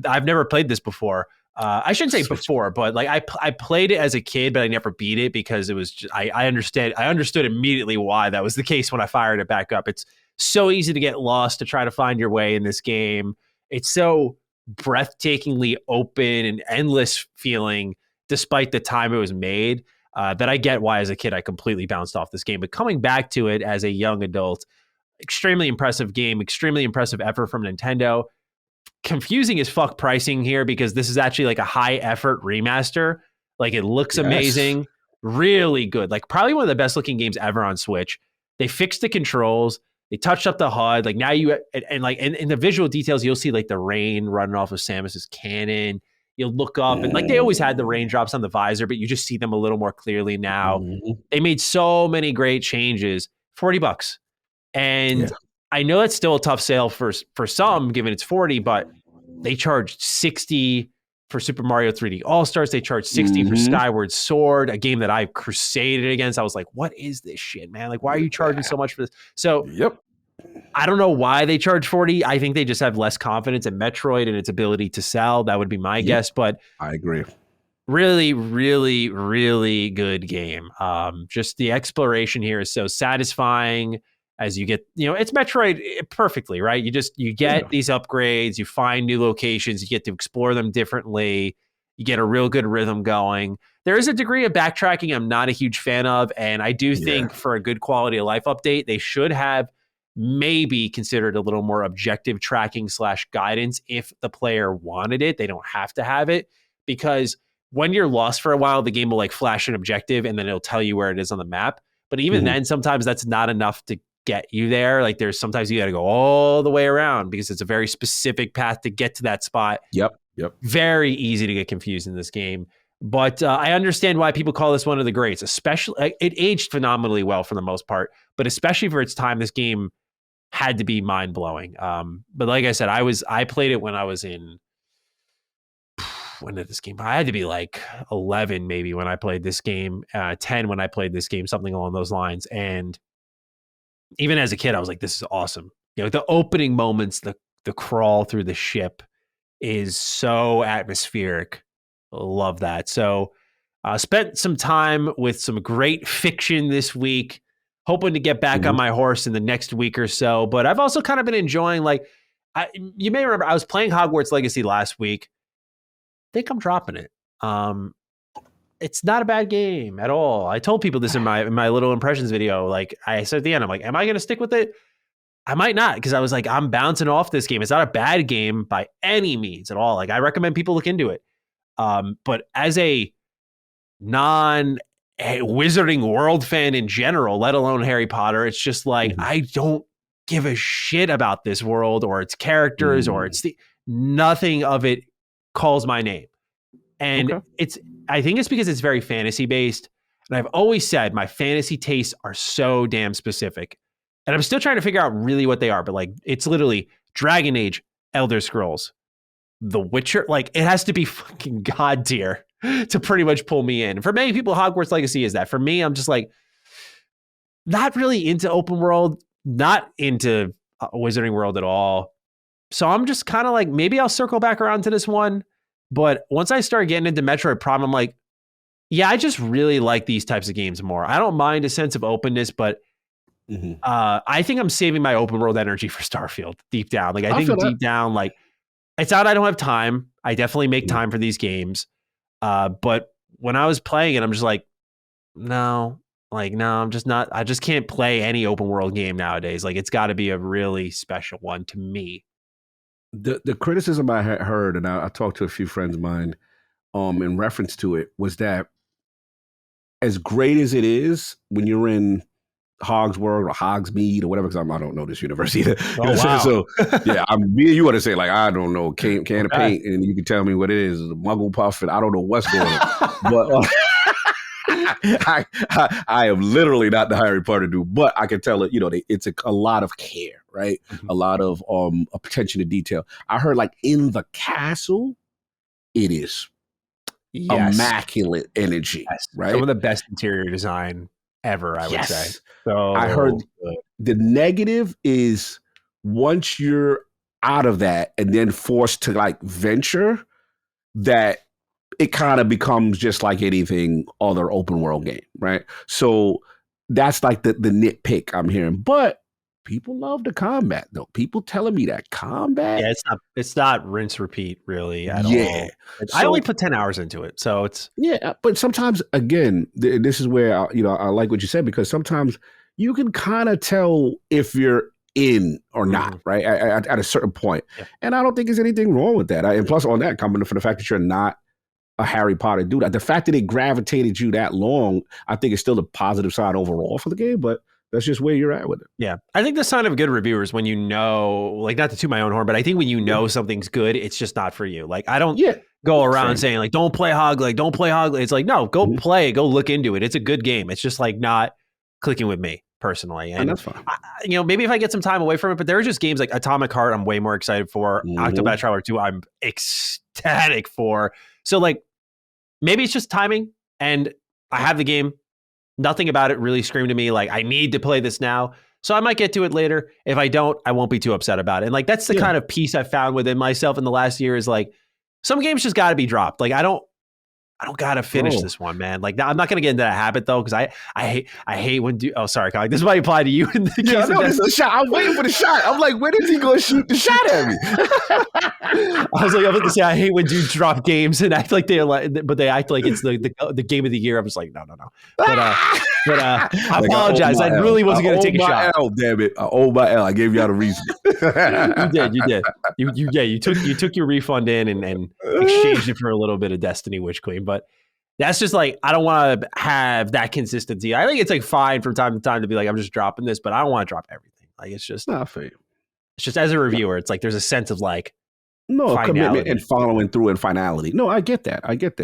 I've never played this before. I shouldn't say before, but like I played it as a kid, but I never beat it because it was just, I understood immediately why that was the case when I fired it back up. It's so easy to get lost to try to find your way in this game. It's so breathtakingly open and endless feeling, despite the time it was made. That I get why as a kid I completely bounced off this game, but coming back to it as a young adult, extremely impressive game, extremely impressive effort from Nintendo. Confusing as fuck pricing here because this is actually like a high effort remaster. Like it looks amazing, really good. Like probably one of the best looking games ever on Switch. They fixed the controls, they touched up the HUD. Like now you and like in the visual details, you'll see like the rain running off of Samus's cannon. You'll look up and like they always had the raindrops on the visor, but you just see them a little more clearly now. They made so many great changes. $40. And I know it's still a tough sale for some, given it's 40, but they charged 60 for Super Mario 3D All-Stars. They charged 60 for Skyward Sword, a game that I crusaded against. I was like, what is this shit, man? Like, why are you charging so much for this? So I don't know why they charge 40. I think they just have less confidence in Metroid and its ability to sell. That would be my guess, but I agree. Really, really, really good game. Just the exploration here is so satisfying as you get, it's Metroid perfectly, right? You get these upgrades, you find new locations, you get to explore them differently, you get a real good rhythm going. There is a degree of backtracking I'm not a huge fan of, and I do think for a good quality of life update, they should have maybe considered a little more objective tracking / guidance if the player wanted it. They don't have to have it, because when you're lost for a while, the game will like flash an objective and then it'll tell you where it is on the map. But even then, sometimes that's not enough to get you there. Like there's sometimes you got to go all the way around because it's a very specific path to get to that spot. Yep. Very easy to get confused in this game. But I understand why people call this one of the greats, especially it aged phenomenally well for the most part, but especially for its time, this game had to be mind blowing. But like I said, I played it when I was in, when did this game? I had to be like 11 maybe when I played this game, 10 when I played this game, something along those lines. And even as a kid, I was like, this is awesome. The opening moments, the crawl through the ship is so atmospheric. Love that. So spent some time with some great fiction this week, hoping to get back on my horse in the next week or so. But I've also kind of been enjoying, like, you may remember I was playing Hogwarts Legacy last week. I think I'm dropping it. It's not a bad game at all. I told people this in my little impressions video. Like I said at the end, I'm like, am I going to stick with it? I might not, because I was like, I'm bouncing off this game. It's not a bad game by any means at all. Like I recommend people look into it. But as a non-Wizarding World fan in general, let alone Harry Potter, it's just like, I don't give a shit about this world or its characters or nothing of it calls my name. And I think it's because it's very fantasy based. And I've always said my fantasy tastes are so damn specific. And I'm still trying to figure out really what they are. But like, it's literally Dragon Age, Elder Scrolls, The Witcher. Like, it has to be fucking God tier to pretty much pull me in. For many people, Hogwarts Legacy is that. For me, I'm just like, not really into open world, not into Wizarding World at all. So I'm just kind of like, maybe I'll circle back around to this one. But once I start getting into Metroid Prime, I'm like, yeah, I just really like these types of games more. I don't mind a sense of openness, but I think I'm saving my open world energy for Starfield deep down. Like, I think deep down, like, it's not I don't have time. I definitely make time for these games. But when I was playing it, I'm just like, no, I'm just not. I just can't play any open world game nowadays. Like, it's got to be a really special one to me. The criticism I heard, and I talked to a few friends of mine in reference to it, was that as great as it is when you're in Hogsworth or Hogsmeade or whatever, because I don't know this universe either. Oh, wow. So yeah, me and you want to say like I don't know can of Okay. paint, and you can tell me what it is, the Muggle puff, and I don't know what's going on, but. I am literally not the Harry Potter dude, but I can tell it. It's a lot of care, right? Mhm. A lot of attention to detail. I heard like in the castle, it is Yes. immaculate energy, Yes. right? Some of the best interior design ever, I would say. Yes. So I heard good. the negative is once you're out of that and then forced to like venture, that it kind of becomes just like anything other open world game, right? So that's like the nitpick I'm hearing. But people love the combat though. People telling me that combat. Yeah, it's not rinse repeat really at Yeah. all. I So only put 10 hours into it, so it's yeah, but sometimes again, this is where I like what you said, because sometimes you can kind of tell if you're in or not, right? At a certain point. Yeah. And I don't think there's anything wrong with that. And plus on that, coming from the fact that you're not a Harry Potter dude, the fact that it gravitated you that long, I think is still a positive side overall for the game, but that's just where you're at with it. Yeah. I think the sign of good reviewers when like not to toot my own horn, but I think when you know something's good, it's just not for you. Like I don't go around saying like, don't play Hogleg, don't play Hogleg. It's like, no, go play, go look into it. It's a good game. It's just like not clicking with me personally. And that's fine. Maybe if I get some time away from it, but there are just games like Atomic Heart I'm way more excited for. Octopath Traveler 2 I'm ecstatic for. So like maybe it's just timing, and I have the game. Nothing about it really screamed to me like I need to play this now. So I might get to it later. If I don't, I won't be too upset about it. And like that's the kind of peace I found within myself in the last year is like some games just got to be dropped. Like I don't gotta finish this one, man. Like I'm not gonna get into that habit though, because I hate when oh sorry, Colin, this might apply to you in the case no, this is a shot. I was waiting for the shot. I'm like, when is he gonna shoot the shot at me? I was like, I'm about to say I hate when dudes drop games and act like but they act like it's the game of the year. I'm just like, no. But I apologize. I really wasn't gonna take a shot. L, damn it. I owe my L. I gave you all the reason. You did. You took your refund in and exchanged it for a little bit of Destiny Witch Queen. But that's just like, I don't want to have that consistency. I think it's like fine from time to time to be like, I'm just dropping this, but I don't want to drop everything. Like it's just not fair. It's just as a reviewer, it's like there's a sense of like commitment and following through and finality. No, I get that.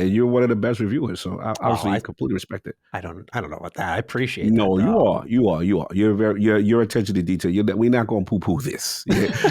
You're one of the best reviewers, so I completely respect it. I don't know about that. I appreciate no, that. No, you are. Your attention to detail. We're not going to poo-poo this.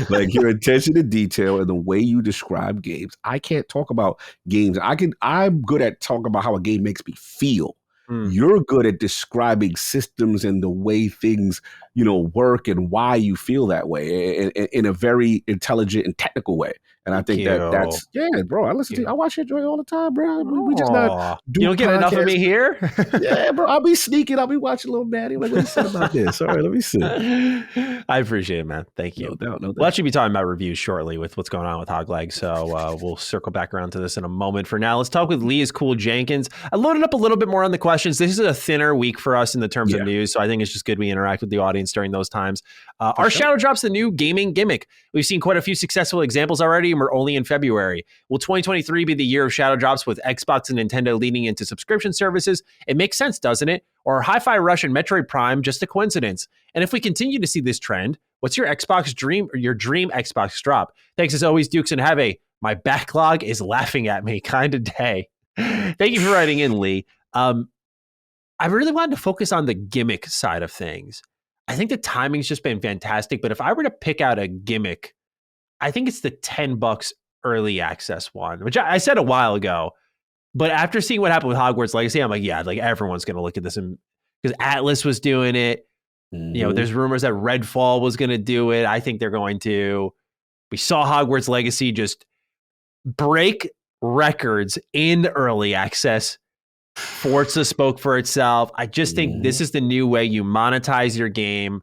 Like your attention to detail and the way you describe games. I can't talk about games. I'm good at talking about how a game makes me feel. You're good at describing systems and the way things, work and why you feel that way in a very intelligent and technical way. And I think that's bro. I listen to you. I watch your joy all the time, bro. We just not you don't get enough of me here. Yeah, bro. I'll be sneaking. I'll be watching little Maddie. Like, what you said about this? All right, let me see. I appreciate it, man. Thank you. No doubt. We'll actually be talking about reviews shortly with what's going on with Hogleg. So we'll circle back around to this in a moment. For now, let's talk with Leah's Cool Jenkins. I loaded up a little bit more on the questions. This is a thinner week for us in the terms of news. So I think it's just good we interact with the audience during those times. Our Shadow Drop's the new gaming gimmick. We've seen quite a few successful examples already, and we're only in February. Will 2023 be the year of Shadow Drops with Xbox and Nintendo leading into subscription services? It makes sense, doesn't it? Or Hi-Fi Rush and Metroid Prime just a coincidence? And if we continue to see this trend, what's your dream Xbox drop? Thanks as always, Dukes, and have a my backlog is laughing at me kind of day. Thank you for writing in, Lee. I really wanted to focus on the gimmick side of things. I think the timing's just been fantastic, but if I were to pick out a gimmick, I think it's the $10 early access one, which I said a while ago. But after seeing what happened with Hogwarts Legacy, I'm like, like everyone's going to look at this, because Atlas was doing it. There's rumors that Redfall was going to do it. I think they're going to. We saw Hogwarts Legacy just break records in early access. Forza spoke for itself. I just think this is the new way you monetize your game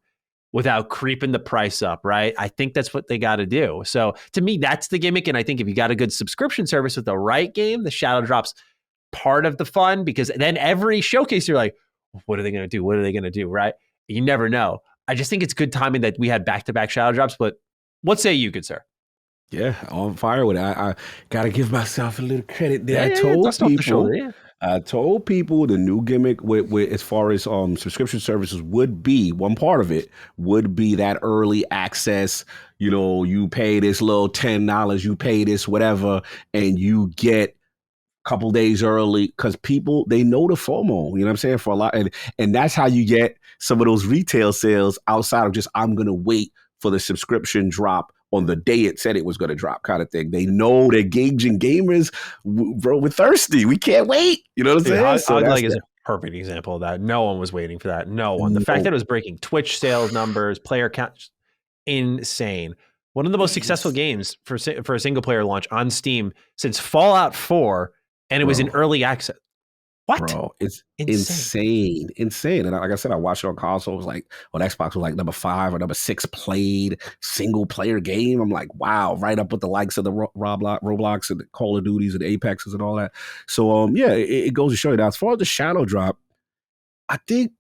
without creeping the price up, right? I think that's what they got to do. So to me, that's the gimmick. And I think if you got a good subscription service with the right game, the Shadow Drop's part of the fun, because then every showcase, you're like, what are they going to do? What are they going to do? Right? You never know. I just think it's good timing that we had back-to-back Shadow Drops. But what say you, good sir? Yeah, on fire with it. I got to give myself a little credit there. I told people I told people the new gimmick with as far as subscription services would be one part of it would be that early access. You know, you pay this little $10, you pay this whatever, and you get couple days early because people they know the FOMO, you know what I'm saying, for a lot, and that's how you get some of those retail sales outside of just I'm gonna wait for the subscription drop on the day it said it was gonna drop kind of thing. They know they're gauging gamers, bro. We're thirsty. We can't wait. You know what I'm Dude, saying? So Hog that's Leg is a perfect example of that. No one was waiting for that. No one. The fact no, that it was breaking Twitch sales numbers, player count, insane. One of the most successful games for a single player launch on Steam since Fallout 4, and it was in bro. early access. What? Bro, it's Insane. insane. And like I said, I watched it on console. It was like on Xbox was like number 5 or number 6 played single player game. I'm like, wow, right up with the likes of the Roblox and the Call of Duties and the Apexes and all that. So yeah, it goes to show you. Now, as far as the Shadow Drop, I think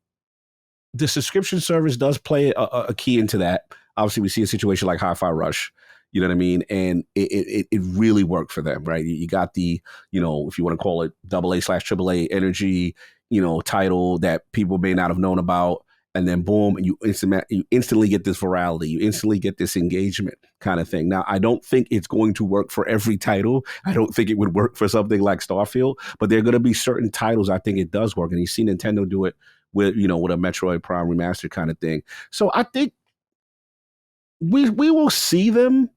the subscription service does play a key into that. Obviously, we see a situation like Hi-Fi Rush. You know what I mean? And it really worked for them, right? You got the, you know, if you want to call it AA/AAA energy, you know, title that people may not have known about. And then boom, you instantly get this virality. You instantly get this engagement kind of thing. Now, I don't think it's going to work for every title. I don't think it would work for something like Starfield, but there are going to be certain titles I think it does work. And you see Nintendo do it with, you know, with a Metroid Prime remastered kind of thing. So I think we will see them.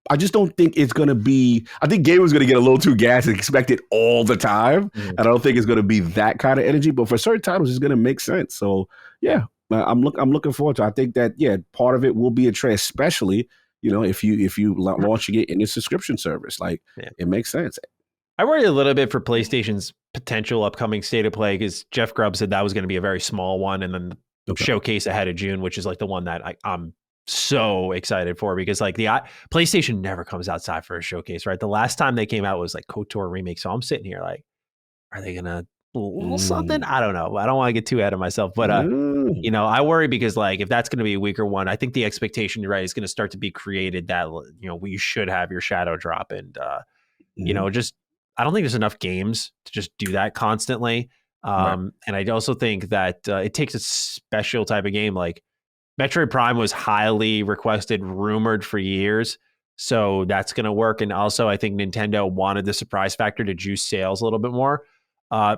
I just don't think it's going to be. I think gamers going to get a little too gassed and expect it all the time. Mhm. And I don't think it's going to be that kind of energy. But for certain titles, it's going to make sense. So yeah, I'm looking forward to it. I think that part of it will be a trend, especially you know if you launching it in a subscription service, like it makes sense. I worry a little bit for PlayStation's potential upcoming state of play because Jeff Grubb said that was going to be a very small one, and then the showcase ahead of June, which is like the one that I'm so excited for because like the PlayStation never comes outside for a showcase, right? The last time they came out was like KOTOR remake. So I'm sitting here like, are they gonna something? I don't know. I don't want to get too ahead of myself, but you know, I worry because like if that's going to be a weaker one, I think the expectation, right, is going to start to be created that you know we should have your shadow drop, and you know, just I don't think there's enough games to just do that constantly. And I also think that it takes a special type of game like. Metroid Prime was highly requested, rumored for years. So that's going to work. And also, I think Nintendo wanted the surprise factor to juice sales a little bit more.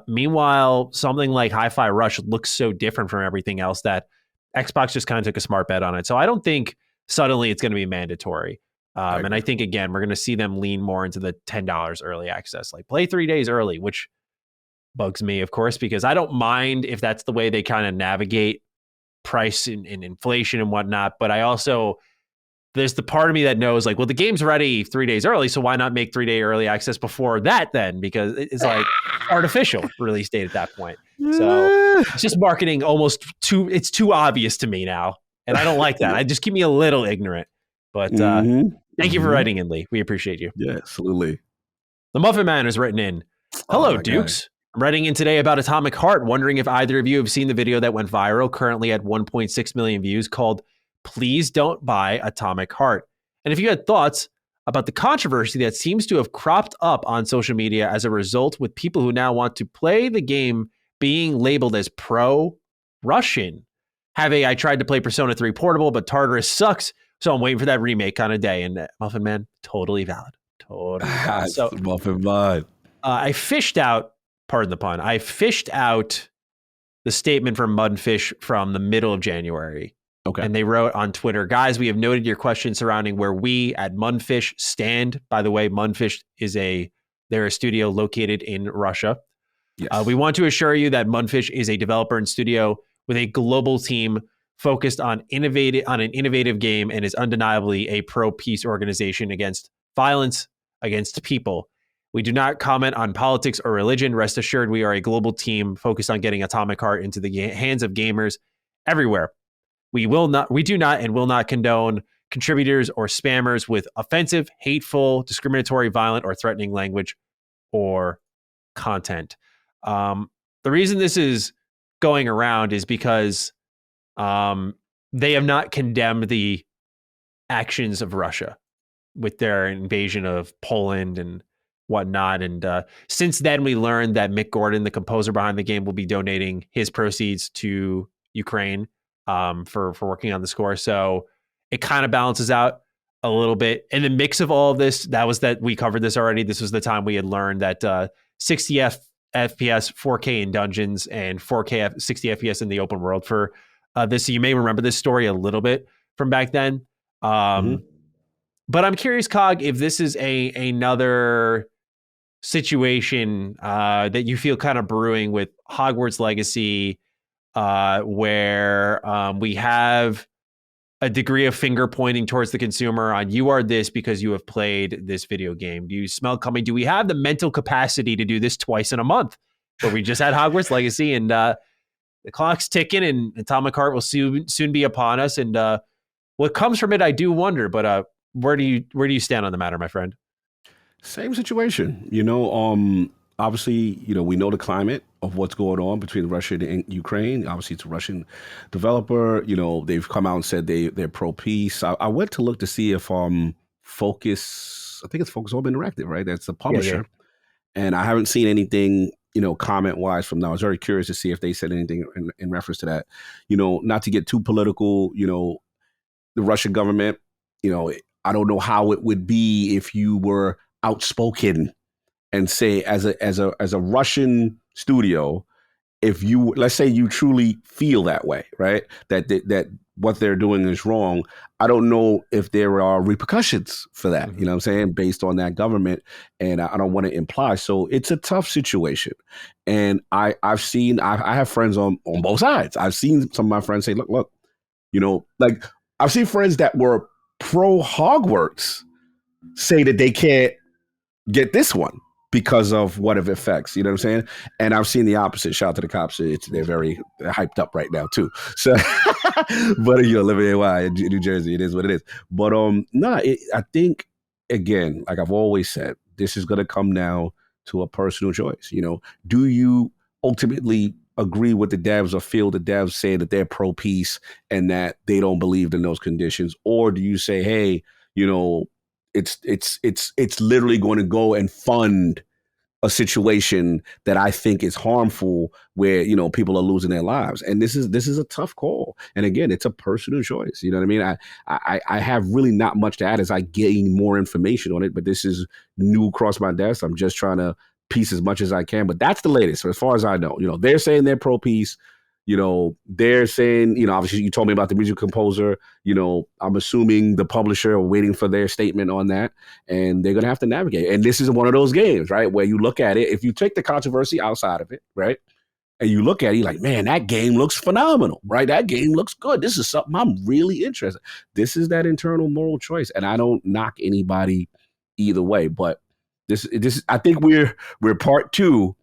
Meanwhile, something like Hi-Fi Rush looks so different from everything else that Xbox just kind of took a smart bet on it. So I don't think suddenly it's going to be mandatory. And I think, again, we're going to see them lean more into the $10 early access, like play 3 days early, which bugs me, of course, because I don't mind if that's the way they kind of navigate price and inflation and whatnot. But I also, there's the part of me that knows like, well, the game's ready 3 days early. So why not make 3 day early access before that then? Because it's like artificial release date at that point. So it's just marketing it's too obvious to me now. And I don't like that. I just keep me a little ignorant. But thank you for writing in, Lee. We appreciate you. Yeah, absolutely. The Muffin Man has written in. Hello, Dukes. I'm writing in today about Atomic Heart, wondering if either of you have seen the video that went viral, currently at 1.6 million views, called Please Don't Buy Atomic Heart. And if you had thoughts about the controversy that seems to have cropped up on social media as a result with people who now want to play the game being labeled as pro-Russian. I tried to play Persona 3 Portable, but Tartarus sucks, so I'm waiting for that remake kind of day. And Muffin Man, totally valid. Totally valid. So, Muffin Man. I fished out, pardon the pun, I fished out the statement from Mudfish from the middle of January. Okay. And they wrote on Twitter, guys, we have noted your question surrounding where we at Mudfish stand. By the way, Mudfish they're a studio located in Russia. Yes. We want to assure you that Mudfish is a developer and studio with a global team focused on an innovative game and is undeniably a pro-peace organization against violence against people. We do not comment on politics or religion. Rest assured, we are a global team focused on getting Atomic Heart into the hands of gamers everywhere. We do not and will not condone contributors or spammers with offensive, hateful, discriminatory, violent, or threatening language or content. The reason this is going around is because they have not condemned the actions of Russia with their invasion of Poland and whatnot. And since then, we learned that Mick Gordon, the composer behind the game, will be donating his proceeds to Ukraine for working on the score. So it kind of balances out a little bit. In the mix of all of this, we covered this already. This was the time we had learned that 60 FPS, 4K in dungeons, and 4K 60 FPS in the open world for this. So you may remember this story a little bit from back then. But I'm curious, Cog, if this is another situation that you feel kind of brewing with Hogwarts Legacy, where we have a degree of finger pointing towards the consumer on you are this because you have played this video game. Do you smell coming? Do we have the mental capacity to do this twice in a month? Where we just had Hogwarts Legacy and the clock's ticking and Atomic Heart will soon be upon us. And what comes from it, I do wonder. But where do you stand on the matter, my friend? Same situation. Obviously, we know the climate of what's going on between Russia and Ukraine. Obviously, it's a Russian developer. They've come out and said they're pro-peace. I went to look to see if Focus, I think it's Focus Home Interactive, right? That's the publisher. Yeah. And I haven't seen anything, comment-wise from them. I was very curious to see if they said anything in reference to that. Not to get too political, the Russian government, I don't know how it would be if you were outspoken and say as a Russian studio, if you, let's say you truly feel that way, right? That what they're doing is wrong. I don't know if there are repercussions for that, you know what I'm saying, based on that government. And I don't want to imply. So it's a tough situation. And I have friends on both sides. I've seen some of my friends say, look, like I've seen friends that were pro Hogwarts say that they can't get this one because of what it affects, you know what I'm saying? And I've seen the opposite. Shout out to the cops. They're very hyped up right now too. So, but living in New Jersey, it is what it is. But I think, again, like I've always said, this is going to come down to a personal choice. Do you ultimately agree with the devs or feel the devs saying that they're pro-peace and that they don't believe in those conditions? Or do you say, hey, it's literally going to go and fund a situation that I think is harmful where, people are losing their lives. And this is a tough call. And again, it's a personal choice. You know what I mean? I have really not much to add as I gain more information on it, but this is new across my desk. I'm just trying to piece as much as I can, but that's the latest. So as far as I know, they're saying they're pro-peace. They're saying, obviously you told me about the music composer, I'm assuming the publisher are waiting for their statement on that, and they're going to have to navigate. And this is one of those games, right, where you look at it, if you take the controversy outside of it, right, and you look at it, you're like, man, that game looks phenomenal, right? That game looks good. This is something I'm really interested in. This is that internal moral choice, and I don't knock anybody either way, but this I think we're part two,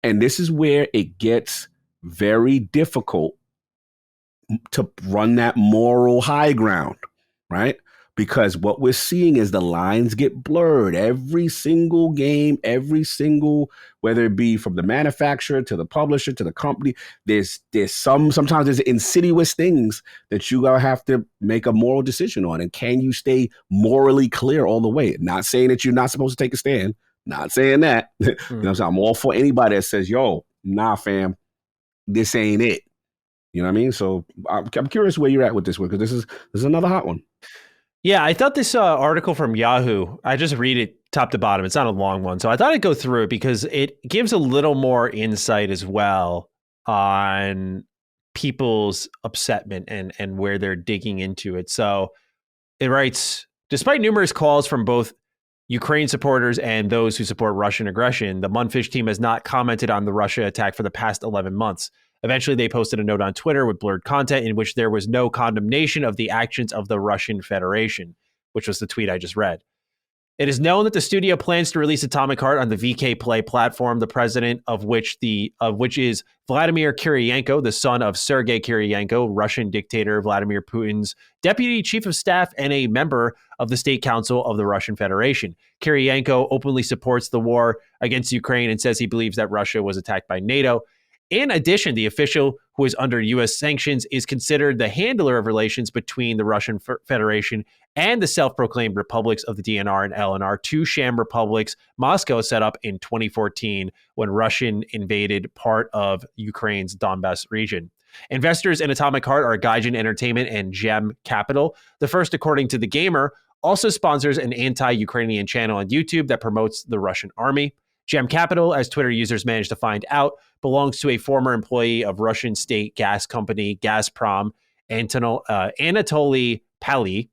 and this is where it gets very difficult to run that moral high ground, right? Because what we're seeing is the lines get blurred. Every single game, whether it be from the manufacturer to the publisher to the company, there's sometimes there's insidious things that you gotta have to make a moral decision on. And can you stay morally clear all the way? Not saying that you're not supposed to take a stand. Not saying that. You know what I'm saying? I'm all for anybody that says, yo, nah, fam, this ain't it. You know what I mean? So I'm curious where you're at with this one, because this is another hot one. Yeah, I thought this article from Yahoo, I just read it top to bottom. It's not a long one. So I thought I'd go through it because it gives a little more insight as well on people's upsetment and where they're digging into it. So it writes, despite numerous calls from both Ukraine supporters and those who support Russian aggression, the Mundfish team has not commented on the Russia attack for the past 11 months. Eventually, they posted a note on Twitter with blurred content in which there was no condemnation of the actions of the Russian Federation, which was the tweet I just read. It is known that the studio plans to release Atomic Heart on the VK Play platform, the president of which is Vladimir Kiriyenko, the son of Sergei Kiriyenko, Russian dictator Vladimir Putin's deputy chief of staff and a member of the State Council of the Russian Federation. Kiriyenko openly supports the war against Ukraine and says he believes that Russia was attacked by NATO. In addition, the official, who is under U.S. sanctions, is considered the handler of relations between the Russian Federation and the self-proclaimed republics of the DNR and LNR, two sham republics Moscow set up in 2014 when Russian invaded part of Ukraine's Donbass region. Investors in Atomic Heart are Gaijin Entertainment and Gem Capital. The first, according to The Gamer, also sponsors an anti-Ukrainian channel on YouTube that promotes the Russian army. Gem Capital, as Twitter users managed to find out, belongs to a former employee of Russian state gas company Gazprom, Anatoly Pally.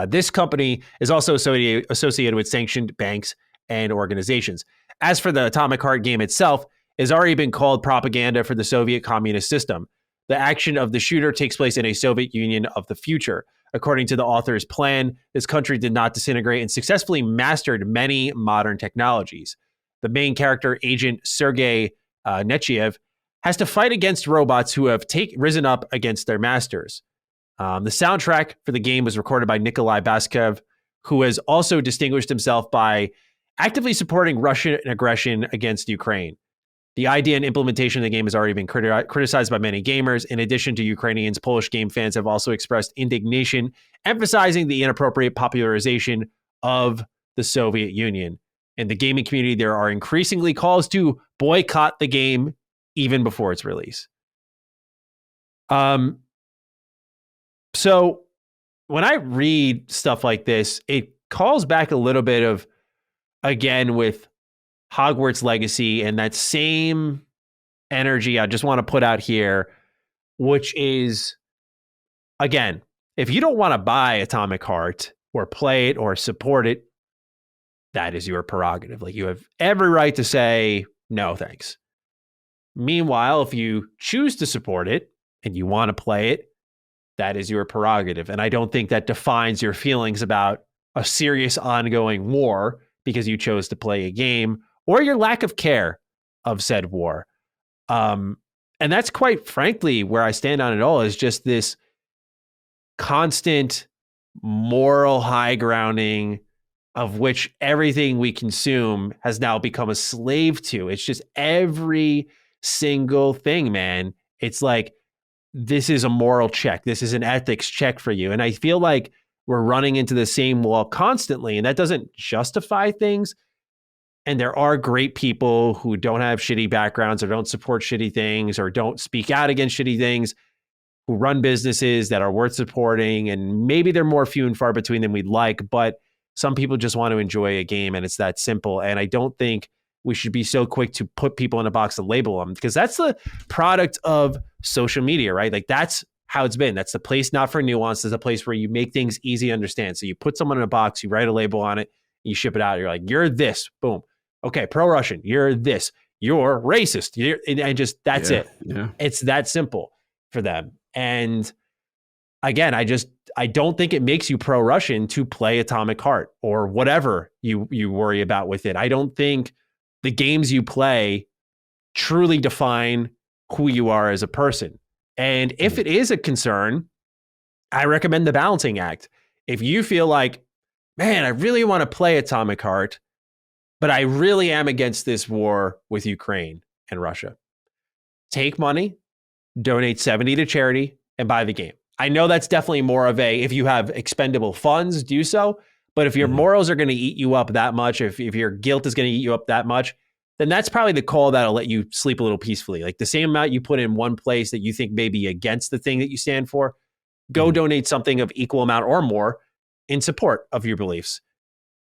This company is also associated with sanctioned banks and organizations. As for the Atomic Heart game itself, it has already been called propaganda for the Soviet communist system. The action of the shooter takes place in a Soviet Union of the future. According to the author's plan, this country did not disintegrate and successfully mastered many modern technologies. The main character, Agent Sergei Nechiev, has to fight against robots who have risen up against their masters. The soundtrack for the game was recorded by Nikolai Baskev, who has also distinguished himself by actively supporting Russian aggression against Ukraine. The idea and implementation of the game has already been criticized by many gamers. In addition to Ukrainians, Polish game fans have also expressed indignation, emphasizing the inappropriate popularization of the Soviet Union. In the gaming community, there are increasingly calls to boycott the game even before its release. So when I read stuff like this, it calls back a little bit of, again, with Hogwarts Legacy and that same energy I just want to put out here, which is, again, if you don't want to buy Atomic Heart or play it or support it, that is your prerogative. Like, you have every right to say, no, thanks. Meanwhile, if you choose to support it and you want to play it, that is your prerogative. And I don't think that defines your feelings about a serious ongoing war because you chose to play a game or your lack of care of said war. And that's quite frankly where I stand on it all, is just this constant moral high grounding of which everything we consume has now become a slave to. It's just every single thing, man. It's like, this is a moral check. This is an ethics check for you. And I feel like we're running into the same wall constantly, and that doesn't justify things. And there are great people who don't have shitty backgrounds or don't support shitty things or don't speak out against shitty things, who run businesses that are worth supporting. And maybe they're more few and far between than we'd like, but some people just want to enjoy a game, and it's that simple. And I don't think we should be so quick to put people in a box and label them, because that's the product of social media, right? Like, that's how it's been. That's the place not for nuance. It's a place where you make things easy to understand. So you put someone in a box, you write a label on it, you ship it out. You're like, you're this, boom. Okay, pro-Russian, you're this, you're racist. And just, that's it. Yeah. It's that simple for them. And again, I don't think it makes you pro-Russian to play Atomic Heart or whatever you worry about with it. I don't think the games you play truly define who you are as a person. And if it is a concern, I recommend the balancing act. If you feel like, man, I really want to play Atomic Heart, but I really am against this war with Ukraine and Russia, take money, donate 70 to charity, and buy the game. I know that's definitely more of a, if you have expendable funds, do so. But if your morals are going to eat you up that much, if your guilt is going to eat you up that much, then that's probably the call that'll let you sleep a little peacefully. Like, the same amount you put in one place that you think may be against the thing that you stand for, go donate something of equal amount or more in support of your beliefs.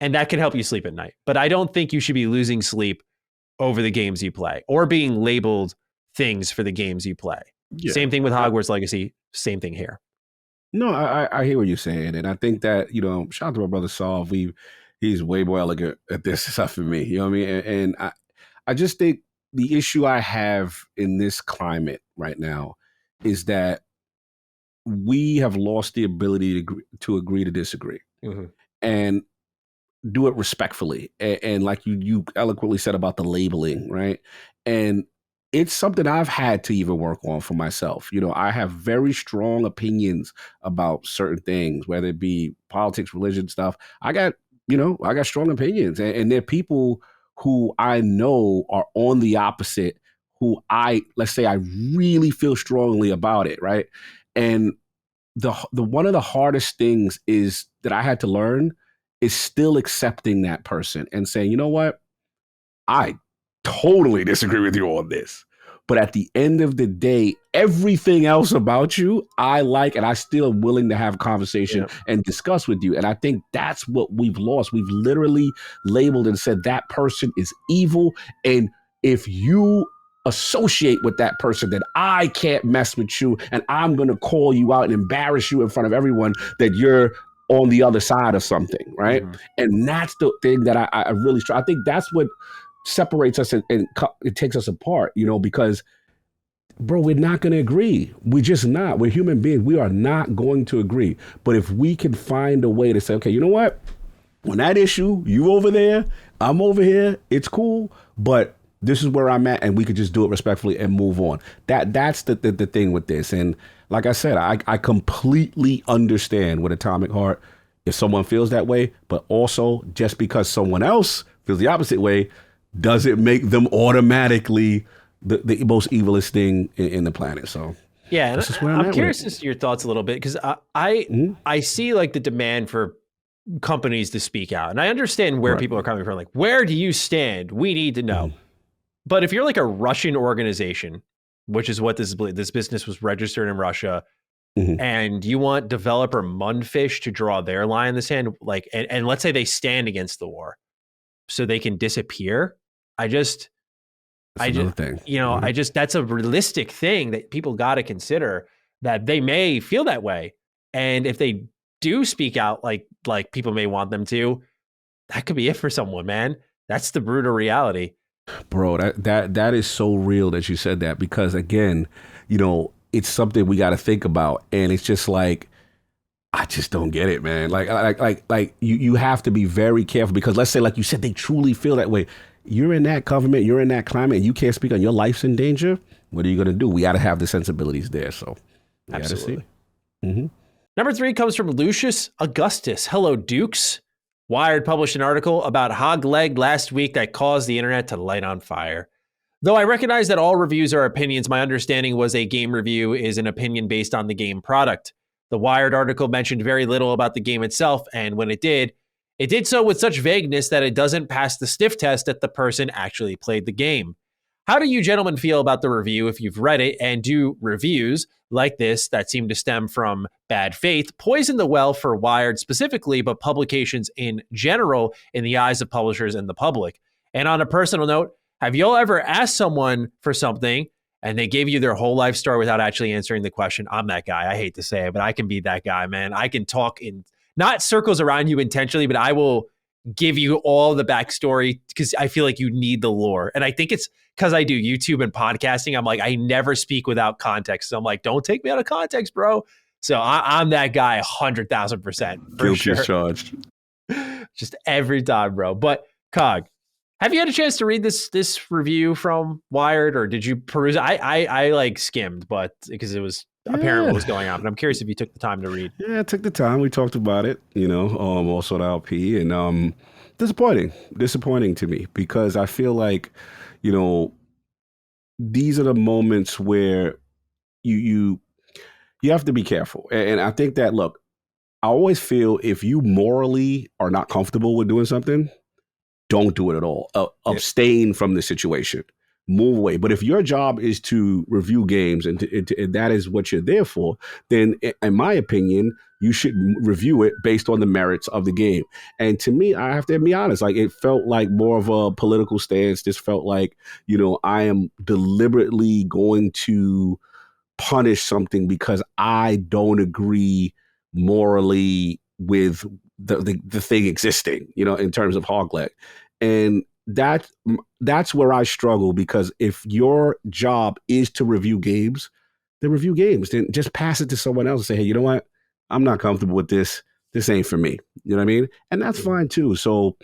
And that can help you sleep at night. But I don't think you should be losing sleep over the games you play or being labeled things for the games you play. Yeah. Same thing with Hogwarts Legacy. Same thing here. No, I hear what you're saying. And I think that, shout out to my brother Saul. He's way more elegant at this stuff than me. You know what I mean? And I just think the issue I have in this climate right now is that we have lost the ability to agree to disagree and do it respectfully. And like you eloquently said about the labeling, right? And it's something I've had to even work on for myself. I have very strong opinions about certain things, whether it be politics, religion stuff. I got strong opinions. And there are people who I know are on the opposite, who let's say I really feel strongly about it, right? And the one of the hardest things is that I had to learn is still accepting that person and saying, you know what? I totally disagree with you on this. But at the end of the day, everything else about you, I like, and I still am willing to have a conversation and discuss with you. And I think that's what we've lost. We've literally labeled and said that person is evil. And if you associate with that person, then I can't mess with you. And I'm going to call you out and embarrass you in front of everyone that you're on the other side of something, right? Mm-hmm. And that's the thing that I really try. I think that's what separates us and it takes us apart, because, bro, we're not going to agree. We're just not. We're human beings. We are not going to agree. But if we can find a way to say, okay, you know what? On that issue, you over there, I'm over here, it's cool, but this is where I'm at, and we could just do it respectfully and move on. That's the thing with this. And like I said, I completely understand with Atomic Heart if someone feels that way, but also just because someone else feels the opposite way doesn't make them automatically the most evilest thing in the planet. So yeah, and I'm curious as to your thoughts a little bit, because I see like the demand for companies to speak out, and I understand where people are coming from. Like, where do you stand? We need to know. But if you're like a Russian organization, which is what this business was registered in Russia, and you want developer Mundfish to draw their line in the sand, like, and let's say they stand against the war, so they can disappear. That's a realistic thing that people got to consider, that they may feel that way. And if they do speak out like people may want them to, that could be it for someone, man. That's the brutal reality. Bro, that is so real that you said that, because again, it's something we got to think about. And it's just like, I just don't get it, man. Like you have to be very careful, because let's say, like you said, they truly feel that way. You're in that government, you're in that climate, and you can't speak on your life's in danger. What are you going to do? We got to have the sensibilities there. So absolutely. Number 3 comes from Lucius Augustus. Hello, Dukes. Wired published an article about Hog Leg last week that caused the internet to light on fire. Though I recognize that all reviews are opinions, my understanding was a game review is an opinion based on the game product. The Wired article mentioned very little about the game itself, and when it did so with such vagueness that it doesn't pass the sniff test that the person actually played the game. How do you gentlemen feel about the review if you've read it, and do reviews like this that seem to stem from bad faith poison the well for Wired specifically, but publications in general in the eyes of publishers and the public? And on a personal note, have y'all ever asked someone for something and they gave you their whole life story without actually answering the question? I'm that guy. I hate to say it, but I can be that guy, man. I can talk in not circles around you intentionally, but I will give you all the backstory because I feel like you need the lore. And I think it's because I do YouTube and podcasting. I'm like, I never speak without context. So I'm like, don't take me out of context, bro. So I'm that guy 100,000% for sure. Guilty charged. Just every time, bro. But Cog, have you had a chance to read this review from Wired, or did you peruse? I like skimmed, but because it was apparent what was going on. But I'm curious if you took the time to read. Yeah, I took the time. We talked about it, also the LP, and disappointing to me, because I feel like, these are the moments where you have to be careful. And I think that, look, I always feel if you morally are not comfortable with doing something, don't do it at all. Abstain from the situation. Move away. But if your job is to review games and that is what you're there for, then in my opinion, you should review it based on the merits of the game. And to me, I have to be honest, like, it felt like more of a political stance. This felt like, I am deliberately going to punish something because I don't agree morally with the thing existing, in terms of Hogleg. And that's where I struggle, because if your job is to review games, then review games. Then just pass it to someone else and say, hey, you know what? I'm not comfortable with this. This ain't for me. You know what I mean? And that's fine too. So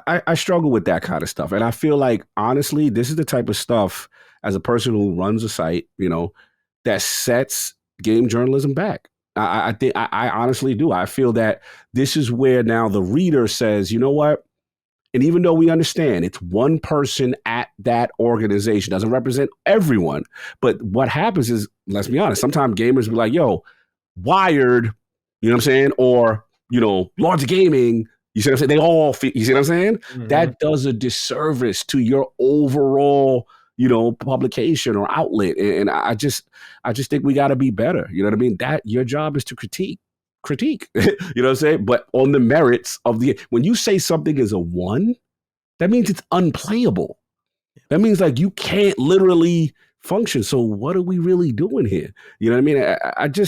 I struggle with that kind of stuff. And I feel like, honestly, this is the type of stuff, as a person who runs a site, that sets game journalism back. I think I honestly do. I feel that this is where now the reader says, you know what? And even though we understand it's one person at that organization, doesn't represent everyone. But what happens is, let's be honest, sometimes gamers be like, yo, Wired, you know what I'm saying? Or, Large Gaming, you see what I'm saying? They all, you see what I'm saying? Mm-hmm. That does a disservice to your overall, publication or outlet. And I just think we got to be better. You know what I mean? That your job is to critique, you know what I'm saying? But on the merits of when you say something is a 1, that means it's unplayable. That means like you can't literally function. So what are we really doing here? You know what I mean?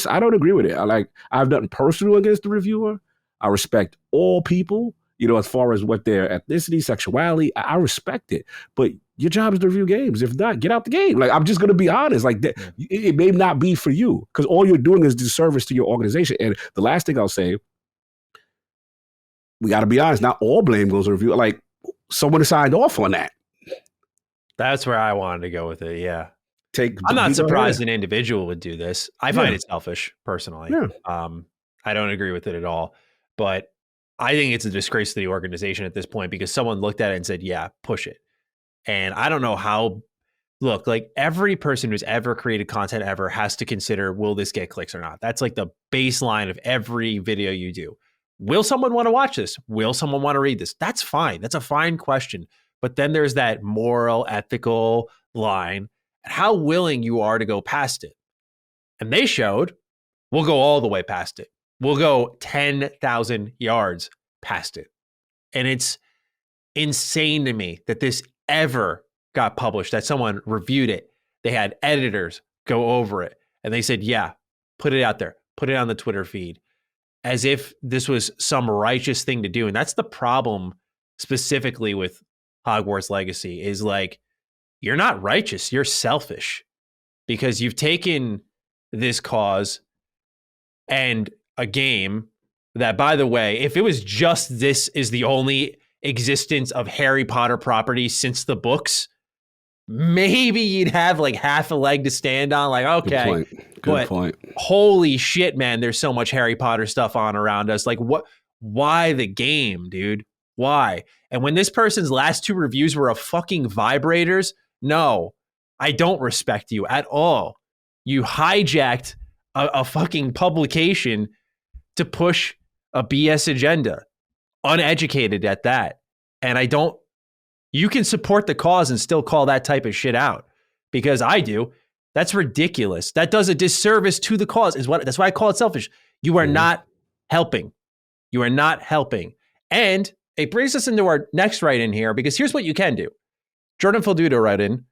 I don't agree with it. I've nothing personal against the reviewer. I respect all people, as far as what their ethnicity, sexuality, I respect it. But your job is to review games. If not, get out the game. Like, I'm just going to be honest. Like, it may not be for you because all you're doing is disservice to your organization. And the last thing I'll say, we got to be honest. Not all blame goes to review. Like, someone signed off on that. That's where I wanted to go with it. Yeah. I'm not surprised an individual would do this. I find it selfish, personally. Yeah. I don't agree with it at all. But I think it's a disgrace to the organization at this point because someone looked at it and said, yeah, push it. And I don't know how, look, like every person who's ever created content ever has to consider, will this get clicks or not? That's like the baseline of every video you do. Will someone want to watch this? Will someone want to read this? That's fine. That's a fine question. But then there's that moral, ethical line, how willing you are to go past it. And they showed, we'll go all the way past it. We'll go 10,000 yards past it. And it's insane to me that this ever got published, that someone reviewed it. They had editors go over it. And they said, yeah, put it out there. Put it on the Twitter feed. As if this was some righteous thing to do. And that's the problem specifically with Hogwarts Legacy is like, you're not righteous. You're selfish because you've taken this cause and a game that, by the way, if it was just this is the only existence of Harry Potter property since the books, maybe you'd have like half a leg to stand on. Like, okay, good point. Holy shit, man, there's so much Harry Potter stuff on around us. Like, what? Why the game, dude? Why? And when this person's last 2 reviews were of fucking vibrators, no, I don't respect you at all. You hijacked a fucking publication to push a BS agenda, uneducated at that. And you can support the cause and still call that type of shit out because I do. That's ridiculous. That does a disservice to the cause. That's why I call it selfish. You are not helping. You are not helping. And it brings us into our next write-in here because here's what you can do. Jordan Fildudo wrote in.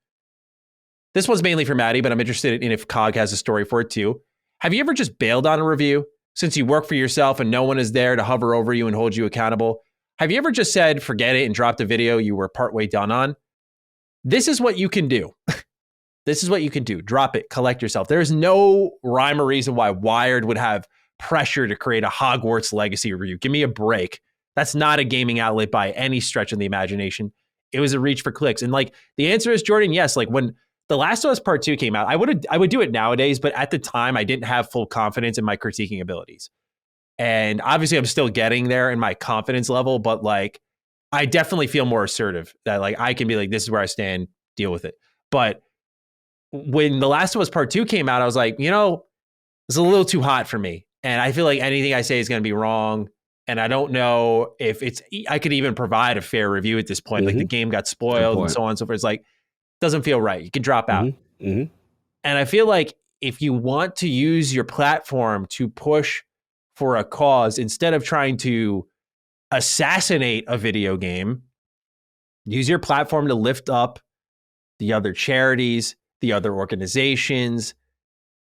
This one's mainly for Maddie, but I'm interested in if Cog has a story for it too. Have you ever just bailed on a review since you work for yourself and no one is there to hover over you and hold you accountable? Have you ever just said, forget it and dropped a video you were partway done on? This is what you can do. This is what you can do. Drop it. Collect yourself. There's no rhyme or reason why Wired would have pressure to create a Hogwarts Legacy review. Give me a break. That's not a gaming outlet by any stretch of the imagination. It was a reach for clicks. And like the answer is, Jordan, yes. Like when The Last of Us Part 2 came out, I would do it nowadays, but at the time I didn't have full confidence in my critiquing abilities. And obviously I'm still getting there in my confidence level, but like I definitely feel more assertive that like I can be like, this is where I stand, deal with it. But when The Last of Us Part 2 came out, I was like, it's a little too hot for me. And I feel like anything I say is going to be wrong. And I don't know if I could even provide a fair review at this point. Mm-hmm. Like the game got spoiled and so on and so forth. It's like, doesn't feel right. You can drop out. Mm-hmm. Mm-hmm. And I feel like if you want to use your platform to push for a cause, instead of trying to assassinate a video game, use your platform to lift up the other charities, the other organizations.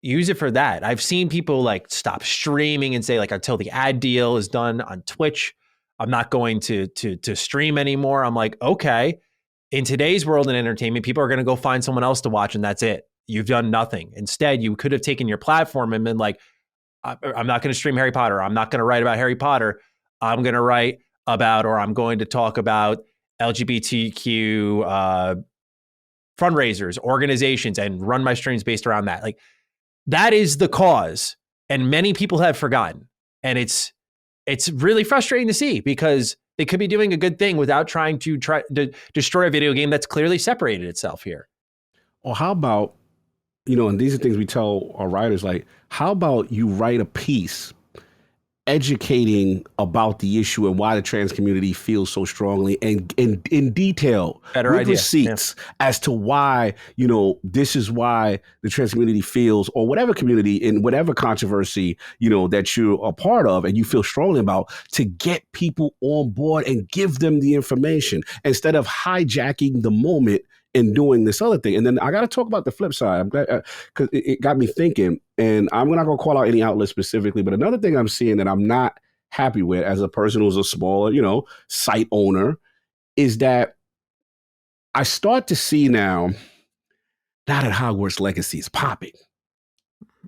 Use it for that. I've seen people like stop streaming and say like, until the ad deal is done on Twitch, I'm not going to stream anymore. I'm like, okay. In today's world in entertainment, people are going to go find someone else to watch and that's it. You've done nothing. Instead, you could have taken your platform and been like, I'm not going to stream Harry Potter. I'm not going to write about Harry Potter. I'm going to write about, or I'm going to talk about LGBTQ fundraisers, organizations, and run my streams based around that. Like that is the cause. And many people have forgotten. And it's really frustrating to see because They could be doing a good thing without trying to destroy a video game that's clearly separated itself here. Or how about, and these are things we tell our writers, like, how about you write a piece educating about the issue and why the trans community feels so strongly and in detail Better with idea. Receipts as to why, this is why the trans community feels, or whatever community in whatever controversy, that you're a part of and you feel strongly about, to get people on board and give them the information instead of hijacking the moment and doing this other thing. And then I got to talk about the flip side. I'm glad, because it got me thinking, and I'm not going to call out any outlet specifically, but another thing I'm seeing that I'm not happy with as a person who's a smaller, site owner, is that I start to see now that Hogwarts Legacy is popping.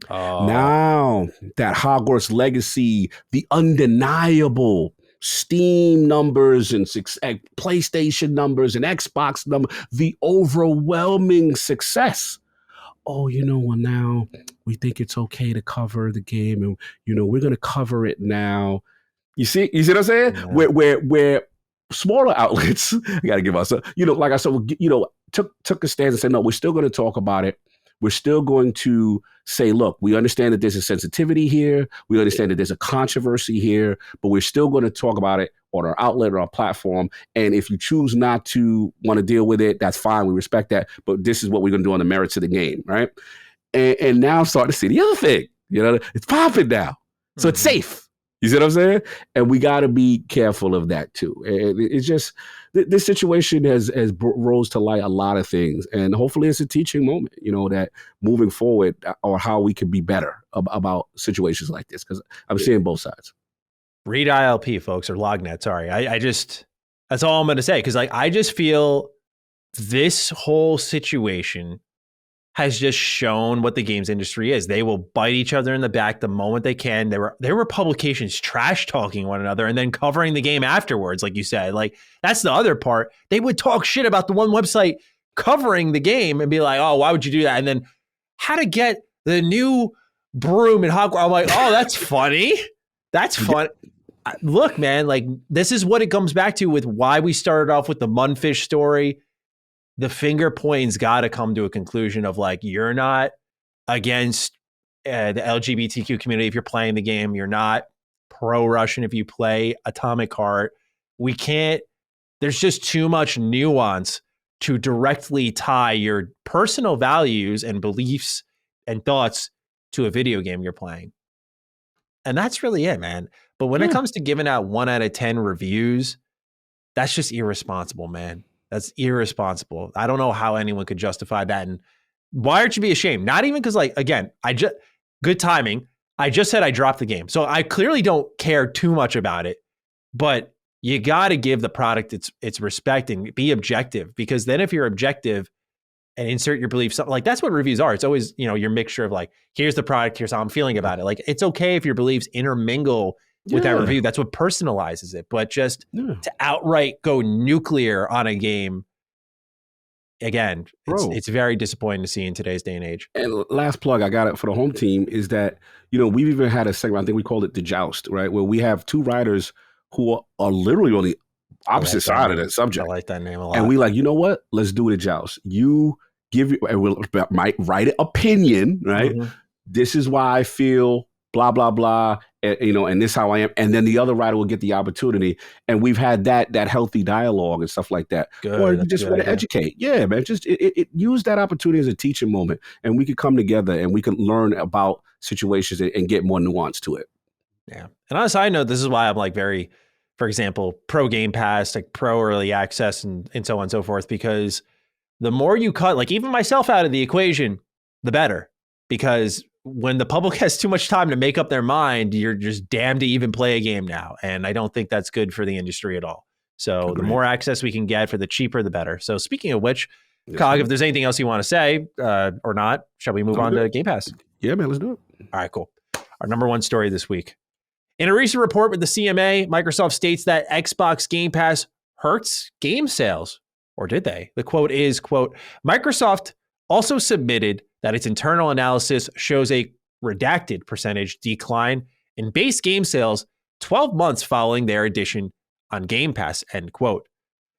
Oh. Now that Hogwarts Legacy, the undeniable Steam numbers and PlayStation numbers and Xbox numbers, the overwhelming success. Oh, well, now we think it's okay to cover the game, and we're going to cover it now. You see what I'm saying? Yeah. Where smaller outlets, I got to give myself, like I said, took a stance and said, no, we're still going to talk about it. We're still going to say, look, we understand that there's a sensitivity here. We understand that there's a controversy here, but we're still going to talk about it on our outlet or our platform. And if you choose not to want to deal with it, that's fine. We respect that. But this is what we're going to do on the merits of the game, right? And now I'm starting to see the other thing. It's popping now. So it's safe. You see what I'm saying? And we got to be careful of that too. And it's just, this situation has rose to light a lot of things. And hopefully it's a teaching moment, that moving forward, or how we can be better about situations like this. Because I'm seeing both sides. Read ILP, folks, or LogNet. Sorry. I just, that's all I'm going to say. Because I just feel this whole situation has just shown what the games industry is. They will bite each other in the back the moment they can. There were publications trash talking one another and then covering the game afterwards, like you said. Like, that's the other part. They would talk shit about the one website covering the game and be like, oh, why would you do that? And then how to get the new broom in Hogwarts. I'm like, oh, that's funny. That's fun. Look, man, like, this is what it comes back to with why we started off with the Munfish story. The finger pointing's got to come to a conclusion of, like, you're not against the LGBTQ community if you're playing the game. You're not pro-Russian if you play Atomic Heart. We can't, there's just too much nuance to directly tie your personal values and beliefs and thoughts to a video game you're playing. And that's really it, man. But when it comes to giving out 1 out of 10 reviews, that's just irresponsible, man. That's irresponsible. I don't know how anyone could justify that. And Wired should be ashamed. Not even because, like, again, good timing. I just said I dropped the game. So I clearly don't care too much about it. But you got to give the product its respect and be objective. Because then if you're objective and insert your beliefs, like, that's what reviews are. It's always, your mixture of, like, here's the product, here's how I'm feeling about it. Like, it's okay if your beliefs intermingle with that review. That's what personalizes it. But just to outright go nuclear on a game, again, it's very disappointing to see in today's day and age. And last plug, I got it for the home team, is that, we've even had a segment, I think we called it The Joust, right? Where we have 2 writers who are literally on the opposite side of that subject. I like that name a lot. And we like, you know what? Let's do The Joust. You give and we'll might write an opinion, right? Mm-hmm. This is why I feel blah, blah, blah, and, and this is how I am. And then the other writer will get the opportunity. And we've had that healthy dialogue and stuff like that. Good. Or you just want to educate. Yeah, man. Just use that opportunity as a teaching moment. And we could come together and we can learn about situations and get more nuance to it. Yeah. And on a side note, this is why I'm, like, very, for example, pro Game Pass, like pro early access and so on and so forth, because the more you cut, like, even myself out of the equation, the better. Because when the public has too much time to make up their mind, you're just damned to even play a game now. And I don't think that's good for the industry at all. So the more access we can get for the cheaper, the better. So speaking of which, Cog, if there's anything else you want to say or not, shall we move on to Game Pass? Yeah, man, let's do it. All right, cool. Our number 1 story this week. In a recent report with the CMA, Microsoft states that Xbox Game Pass hurts game sales. Or did they? The quote is, quote, Microsoft also submitted that its internal analysis shows a redacted percentage decline in base game sales 12 months following their addition on Game Pass, end quote.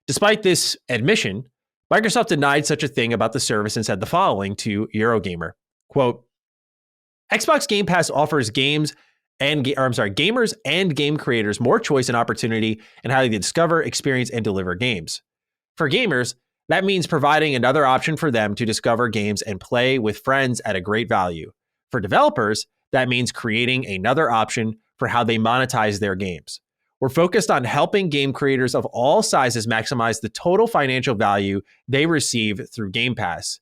Despite this admission, Microsoft denied such a thing about the service and said the following to Eurogamer, quote, Xbox Game Pass offers gamers and game creators more choice and opportunity in how they discover, experience, and deliver games. For gamers, that means providing another option for them to discover games and play with friends at a great value. For developers, that means creating another option for how they monetize their games. We're focused on helping game creators of all sizes maximize the total financial value they receive through Game Pass.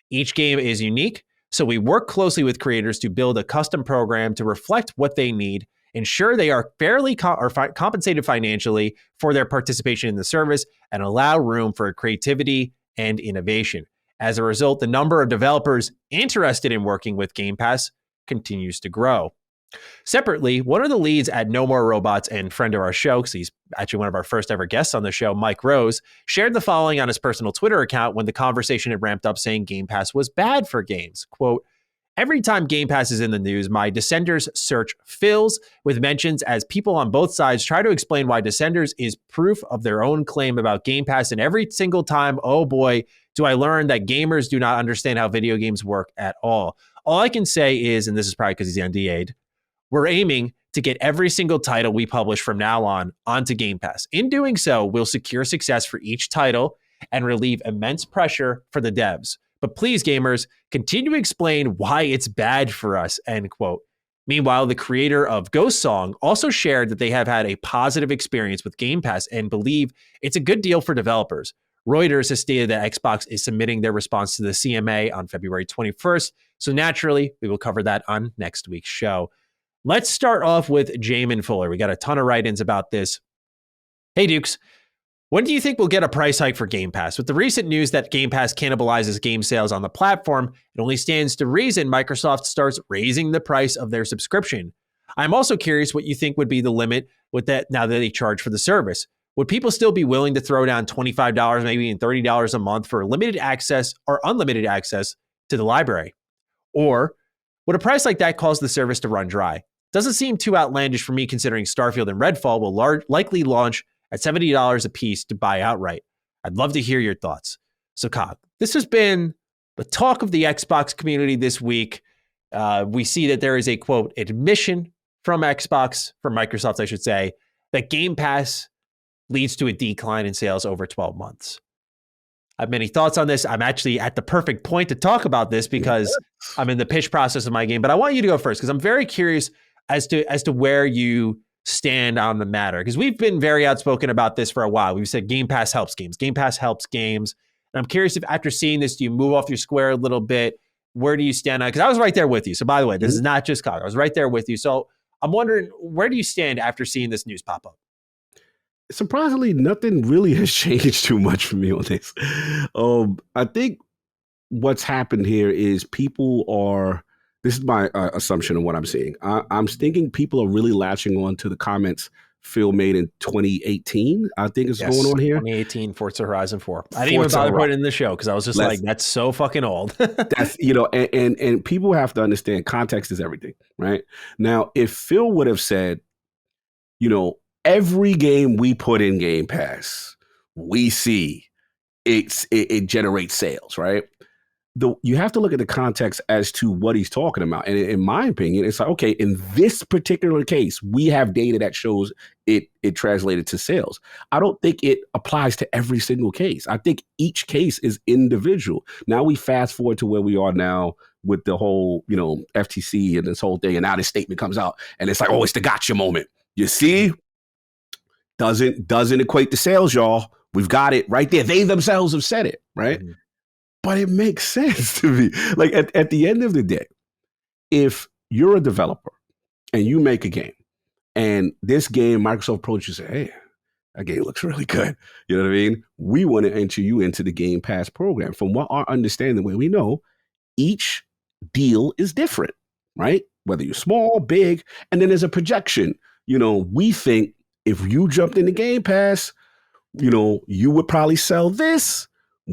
Each game is unique, so we work closely with creators to build a custom program to reflect what they need, ensure they are fairly compensated financially for their participation in the service, and allow room for creativity and innovation. As a result, the number of developers interested in working with Game Pass continues to grow. Separately, one of the leads at No More Robots and friend of our show, because he's actually one of our first ever guests on the show, Mike Rose, shared the following on his personal Twitter account when the conversation had ramped up, saying Game Pass was bad for games. Quote, every time Game Pass is in the news, my Descenders search fills with mentions as people on both sides try to explain why Descenders is proof of their own claim about Game Pass. And every single time, oh boy, do I learn that gamers do not understand how video games work at all. All I can say is, and this is probably because he's NDA'd, we're aiming to get every single title we publish from now on onto Game Pass. In doing so, we'll secure success for each title and relieve immense pressure for the devs. But please, gamers, continue to explain why it's bad for us, end quote. Meanwhile, the creator of Ghost Song also shared that they have had a positive experience with Game Pass and believe it's a good deal for developers. Reuters has stated that Xbox is submitting their response to the CMA on February 21st, so naturally, we will cover that on next week's show. Let's start off with Jamin Fuller. We got a ton of write-ins about this. Hey, Dukes. When do you think we'll get a price hike for Game Pass? With the recent news that Game Pass cannibalizes game sales on the platform, it only stands to reason Microsoft starts raising the price of their subscription. I'm also curious what you think would be the limit with that now that they charge for the service. Would people still be willing to throw down $25, maybe even $30 a month for limited access or unlimited access to the library? Or would a price like that cause the service to run dry? Doesn't seem too outlandish for me considering Starfield and Redfall will likely launch at $70 a piece to buy outright. I'd love to hear your thoughts. So, Cog, this has been the talk of the Xbox community this week. We see that there is a, quote, admission from Microsoft, I should say, that Game Pass leads to a decline in sales over 12 months. I have many thoughts on this. I'm actually at the perfect point to talk about this because I'm in the pitch process of my game. But I want you to go first because I'm very curious as to where you stand on the matter. Because we've been very outspoken about this for a while. We've said Game Pass helps games. Game Pass helps games. And I'm curious if after seeing this, do you move off your square a little bit? Where do you stand on it? Because I was right there with you. So by the way, this is not just Cog. I was right there with you. So I'm wondering, where do you stand after seeing this news pop up? Surprisingly, nothing really has changed too much for me on this. I think what's happened here is people are, this is my assumption of what I'm seeing. I'm thinking people are really latching on to the comments Phil made in 2018, I think is going on here. 2018 Forza Horizon 4. I didn't even bother putting it in the show because I was just like, that's so fucking old. That's, and people have to understand context is everything, right? Now, if Phil would have said, every game we put in Game Pass, we see it generates sales, right? You have to look at the context as to what he's talking about. And in my opinion, it's like, okay, in this particular case, we have data that shows it translated to sales. I don't think it applies to every single case. I think each case is individual. Now we fast forward to where we are now with the whole, FTC and this whole thing. And now this statement comes out and it's like, oh, it's the gotcha moment. You see? Doesn't equate to sales, y'all. We've got it right there. They themselves have said it, right? Mm-hmm. But it makes sense to me. Like at the end of the day, if you're a developer and you make a game and this game, Microsoft approaches you and say, hey, that game looks really good. You know what I mean? We want to enter you into the Game Pass program. From what our understanding, where we know each deal is different, right? Whether you're small, big, and then there's a projection. We think if you jumped into Game Pass, you would probably sell this.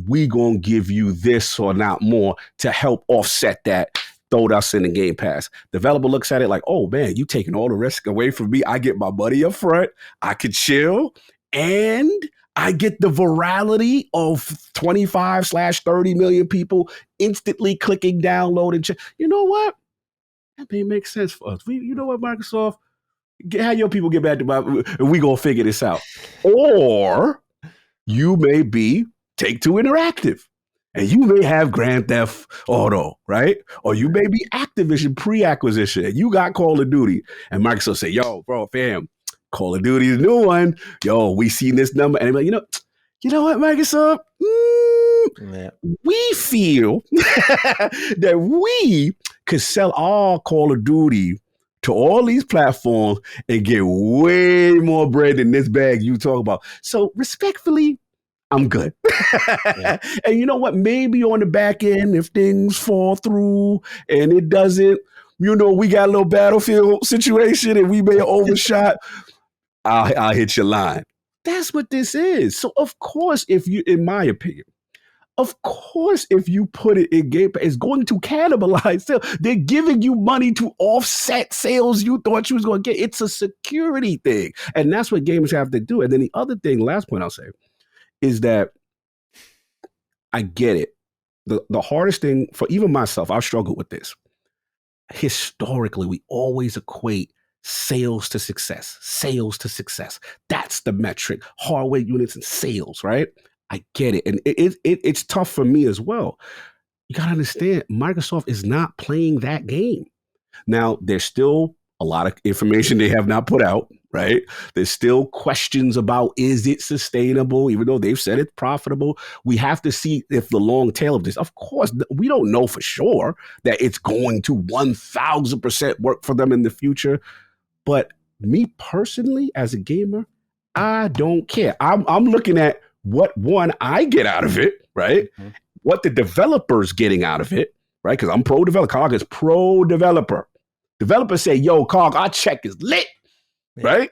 We gonna give you this or not more to help offset that. Throw us in the Game Pass. Developer looks at it like, oh man, you taking all the risk away from me. I get my money up front. I could chill. and I get the virality of 25/30 million people instantly clicking download and check. You know what? That may make sense for us. You know what, Microsoft? Have your people get back to my, and we gonna figure this out. Or you may be Take-Two Interactive, and you may have Grand Theft Auto, right? Or you may be Activision pre-acquisition, and you got Call of Duty, and Microsoft say, "Yo, bro, fam, Call of Duty is a new one. Yo, we seen this number," and they're like, you know what, Microsoft? We feel that we could sell our Call of Duty to all these platforms and get way more bread than this bag you talk about. So respectfully, I'm good. Yeah. And you know what? Maybe on the back end, if things fall through and it doesn't, we got a little Battlefield situation and we may have overshot, I'll hit your line. That's what this is. So of course, in my opinion, if you put it in Game Pass, it's going to cannibalize sales. They're giving you money to offset sales you thought you was going to get. It's a security thing. And that's what gamers have to do. And then the other thing, last point I'll say, is that I get it. The hardest thing for even myself, I've struggled with this. Historically, we always equate sales to success. That's the metric. Hardware units and sales, right? I get it. And it's tough for me as well. You got to understand, Microsoft is not playing that game. Now, there's still a lot of information they have not put out, right? There's still questions about, is it sustainable? Even though they've said it's profitable, we have to see if the long tail of this, of course, we don't know for sure that it's going to 1000% work for them in the future. But me personally, as a gamer, I don't care. I'm looking at what I get out of it, right? Mm-hmm. What the developer's getting out of it, right? Because I'm pro-developer. COG is pro-developer. Developers say, yo, COG, our check is lit, right?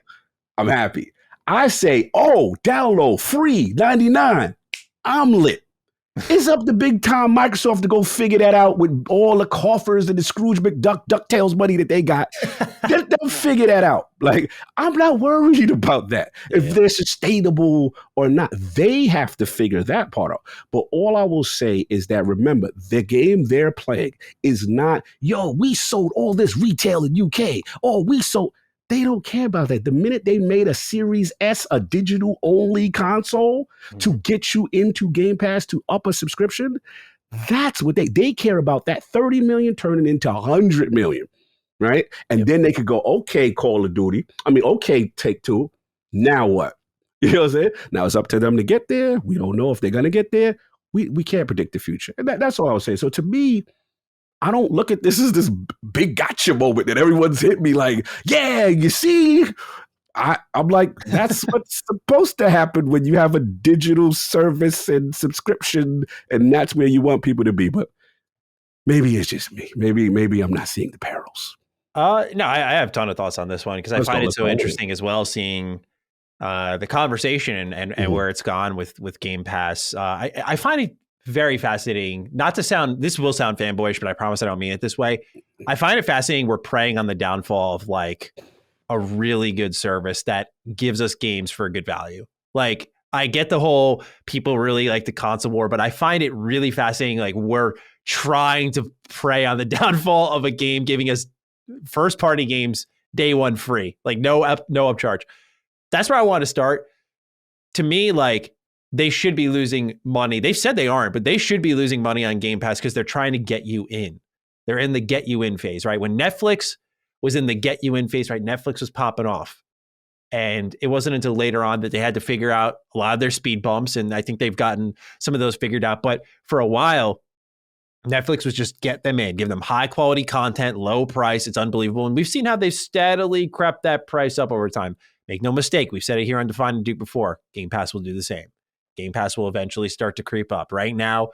I'm happy. I say, download free, 99. I'm lit. It's up to big time Microsoft to go figure that out with all the coffers and the Scrooge McDuck, DuckTales money that they got. Let them figure that out. Like, I'm not worried about that. Yeah. If they're sustainable or not, they have to figure that part out. But all I will say is that, remember, the game they're playing is not, we sold all this retail in UK. They don't care about that. The minute they made a Series S, a digital-only console, to get you into Game Pass to up a subscription, that's what they care about. That 30 million turning into 100 million, right? And then they could go, okay, Call of Duty. Okay, Take-Two. Now what? You know what I'm saying? Now it's up to them to get there. We don't know if they're going to get there. We can't predict the future. And that's all I was saying. So to me, I don't look at this as this big gotcha moment that everyone's hit me like, yeah, you see, I'm like, that's what's supposed to happen when you have a digital service and subscription, and that's where you want people to be. But maybe it's just me. Maybe I'm not seeing the perils. No, I have a ton of thoughts on this one because I find it so interesting as well, seeing the conversation and where it's gone with Game Pass. I find it very fascinating. This will sound fanboyish, but I promise I don't mean it this way. I find it fascinating we're preying on the downfall of like a really good service that gives us games for a good value. Like, I get the whole people really like the console war, but I find it really fascinating. Like, we're trying to prey on the downfall of a game giving us first party games day one free, like no upcharge. That's where I want to start. To me, like, they should be losing money. They've said they aren't, but they should be losing money on Game Pass because they're trying to get you in. They're in the get you in phase, right? When Netflix was in the get you in phase, right? Netflix was popping off. And it wasn't until later on that they had to figure out a lot of their speed bumps. And I think they've gotten some of those figured out. But for a while, Netflix was just get them in, give them high quality content, low price. It's unbelievable. And we've seen how they've steadily crept that price up over time. Make no mistake. We've said it here on Define and Duke before. Game Pass will do the same. Game Pass will eventually start to creep up. Right now,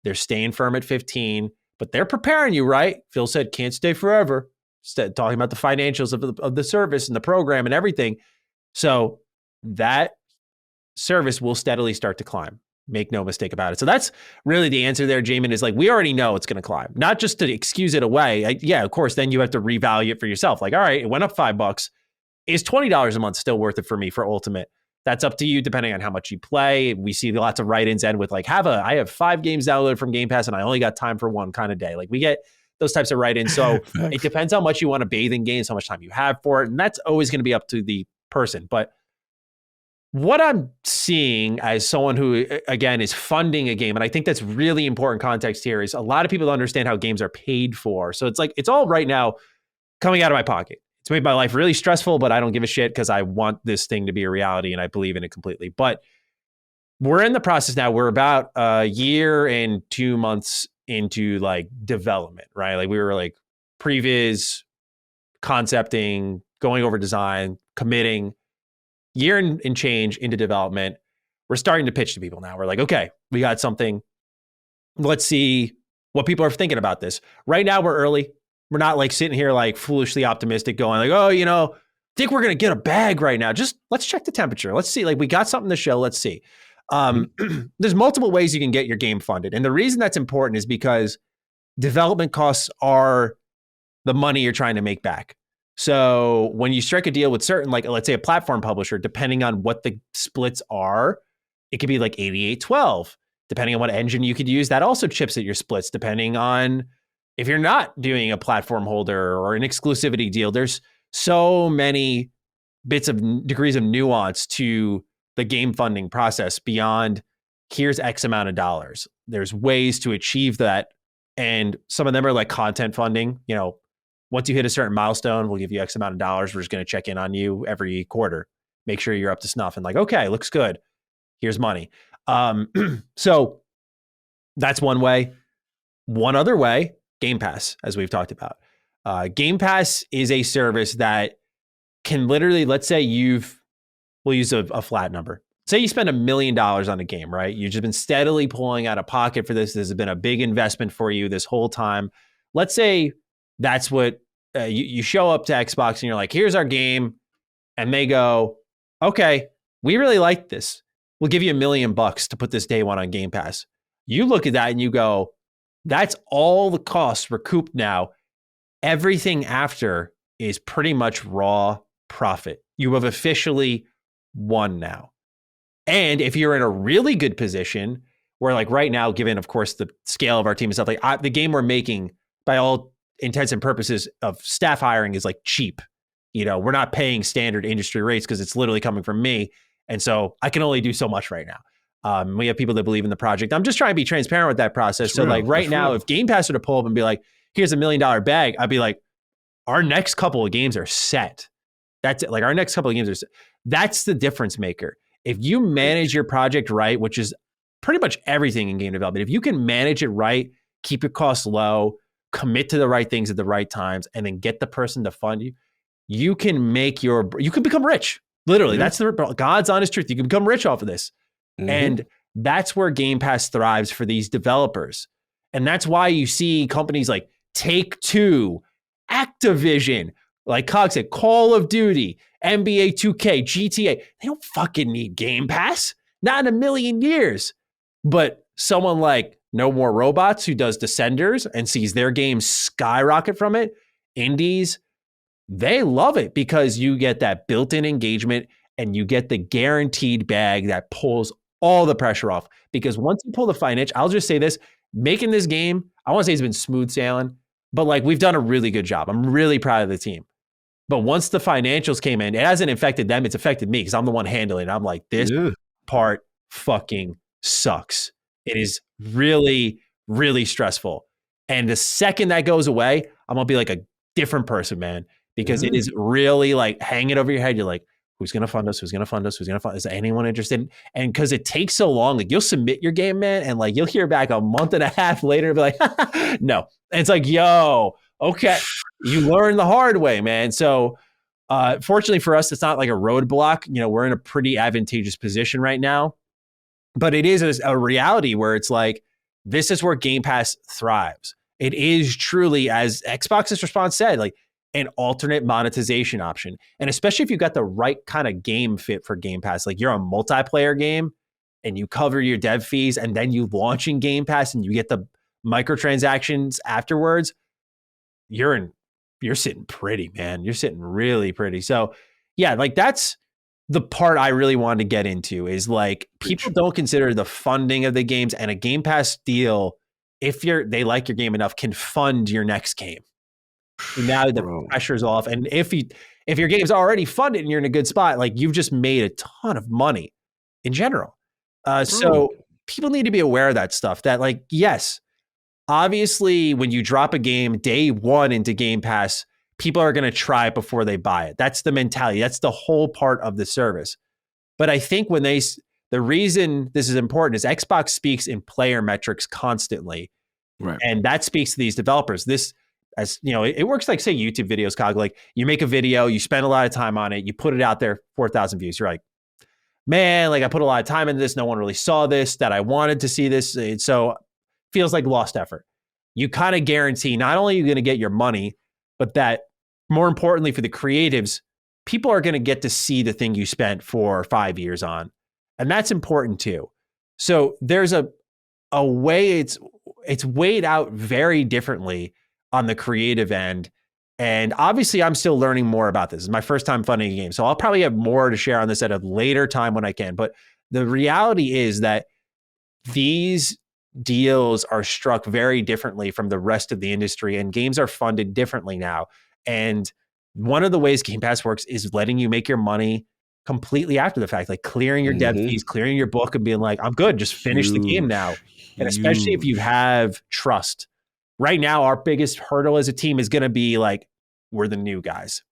they're staying firm at 15, but they're preparing you, right? Phil said, can't stay forever. Talking about the financials of the service and the program and everything. So that service will steadily start to climb. Make no mistake about it. So that's really the answer there, Jamin, is like, we already know it's going to climb. Not just to excuse it away. Of course, then you have to revalue it for yourself. Like, all right, it went up $5. Is $20 a month still worth it for me for Ultimate? That's up to you depending on how much you play. We see lots of write-ins end with like, I have 5 games downloaded from Game Pass and I only got time for one kind of day. Like we get those types of write-ins. So it depends how much you want to bathe in games, how much time you have for it. And that's always going to be up to the person. But what I'm seeing as someone who, again, is funding a game, and I think that's really important context here, is a lot of people don't understand how games are paid for. So it's like, it's all right now coming out of my pocket. It's made my life really stressful, but I don't give a shit because I want this thing to be a reality and I believe in it completely. But we're in the process now. We're about a year and 2 months into like development, right? Like we were like previs, concepting, going over design, committing, year and change into development. We're starting to pitch to people now. We're like, okay, we got something. Let's see what people are thinking about this. Right now, we're early. We're not like sitting here like foolishly optimistic going like, oh, think we're going to get a bag right now. Just let's check the temperature. Let's see. Like we got something to show. Let's see. There's multiple ways you can get your game funded. And the reason that's important is because development costs are the money you're trying to make back. So when you strike a deal with certain, like let's say a platform publisher, depending on what the splits are, it could be like 88-12. Depending on what engine you could use, that also chips at your splits, depending on if you're not doing a platform holder or an exclusivity deal. There's so many degrees of nuance to the game funding process beyond here's X amount of dollars. There's ways to achieve that. And some of them are like content funding. Once you hit a certain milestone, we'll give you X amount of dollars. We're just going to check in on you every quarter, make sure you're up to snuff and like, okay, looks good. Here's money. So that's one way. One other way, Game Pass, as we've talked about. Game Pass is a service that can literally, let's say we'll use a flat number. Say you spend $1 million on a game, right? You've just been steadily pulling out of pocket for this. This has been a big investment for you this whole time. Let's say that's what you show up to Xbox and you're like, here's our game. And they go, okay, we really like this. We'll give you $1 million to put this day one on Game Pass. You look at that and you go, that's all the costs recouped now. Everything after is pretty much raw profit. You have officially won now. And if you're in a really good position where like right now, given of course the scale of our team and stuff, like the game we're making by all intents and purposes of staff hiring is like cheap. We're not paying standard industry rates because it's literally coming from me. And so I can only do so much right now. We have people that believe in the project. I'm just trying to be transparent with that process. So like right now, if Game Pass were to pull up and be like, here's $1 million bag, I'd be like, our next couple of games are set. That's it. Like our next couple of games are set. That's the difference maker. If you manage your project right, which is pretty much everything in game development, if you can manage it right, keep your costs low, commit to the right things at the right times, and then get the person to fund you, you can become rich. Literally, that's the God's honest truth. You can become rich off of this. Mm-hmm. And that's where Game Pass thrives for these developers. And that's why you see companies like Take-Two, Activision, like Cog said, Call of Duty, NBA 2K, GTA. They don't fucking need Game Pass. Not in a million years. But someone like No More Robots, who does Descenders and sees their game skyrocket from it, indies, they love it because you get that built-in engagement and you get the guaranteed bag that pulls all the pressure off. Because once you pull the financial, I'll just say this, making this game, I want to say it's been smooth sailing, but like we've done a really good job. I'm really proud of the team. But once the financials came in, it hasn't affected them. It's affected me because I'm the one handling it. I'm like, this part fucking sucks. It is really, really stressful. And the second that goes away, I'm going to be like a different person, man, because it is really like hanging over your head. You're like, who's going to fund us? Who's going to fund us? Who's going to fund us? Is anyone interested? And because it takes so long, like you'll submit your game, man, and like you'll hear back a month and a half later and be like, no. And it's like, yo, okay. You learn the hard way, man. So fortunately for us, it's not like a roadblock. We're in a pretty advantageous position right now. But it is a reality where it's like, this is where Game Pass thrives. It is truly, as Xbox's response said, like an alternate monetization option. And especially if you've got the right kind of game fit for Game Pass, like you're a multiplayer game and you cover your dev fees and then you launch in Game Pass and you get the microtransactions afterwards, you're sitting pretty, man. You're sitting really pretty. So yeah, like that's the part I really wanted to get into is like people Preach. don't consider the funding of the games, and a Game Pass deal, if they like your game enough, can fund your next game. So now the Bro. pressure's off. And if your game's already funded and you're in a good spot, like you've just made a ton of money in general. Bro. So people need to be aware of that stuff. That like, yes, obviously when you drop a game day one into Game Pass, people are going to try it before they buy it. That's the mentality. That's the whole part of the service. But I think the reason this is important is Xbox speaks in player metrics constantly. Right. And that speaks to these developers. This, as you know, it works like, say, YouTube videos, Cog. Like you make a video, you spend a lot of time on it, you put it out there, 4,000 views. You're like, man, like I put a lot of time into this. No one really saw this, that I wanted to see this. So feels like lost effort. You kind of guarantee not only are you going to get your money, but that more importantly for the creatives, people are going to get to see the thing you spent 4 or 5 years on. And that's important too. So there's a way it's weighed out very differently on the creative end. And obviously I'm still learning more about this. It's my first time funding a game. So I'll probably have more to share on this at a later time when I can. But the reality is that these deals are struck very differently from the rest of the industry, and games are funded differently now. And one of the ways Game Pass works is letting you make your money completely after the fact, like clearing your dev fees, clearing your book and being like, I'm good, just finish the game now. And especially if you have trust. Right now, our biggest hurdle as a team is going to be like, we're the new guys.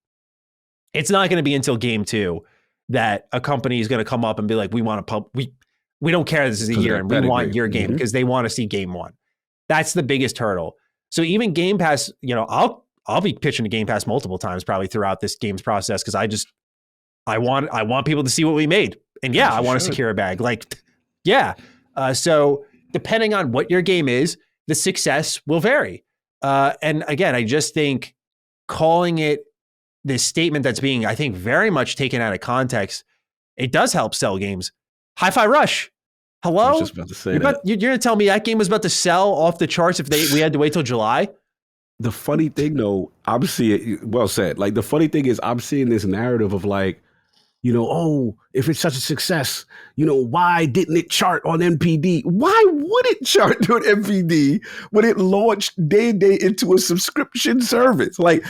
It's not going to be until game 2 that a company is going to come up and be like, we want to we don't care this is a year and we want your game, because they want to see game 1. That's the biggest hurdle. So even Game Pass, you know, I'll be pitching to Game Pass multiple times probably throughout this game's process, because I want people to see what we made. And yeah, I want to secure a bag. Like, yeah. So depending on what your game is, the success will vary. And again, I just think calling it this statement that's being, I think, very much taken out of context, it does help sell games. Hi-Fi Rush. Hello? I was just about to say that. You're going to tell me that game was about to sell off the charts if we had to wait till July? The funny thing, though, I'm seeing, well said. Like, the funny thing is, I'm seeing this narrative of like, you know, oh, if it's such a success, you know, why didn't it chart on MPD? Why would it chart on MPD when it launched day into a subscription service? Like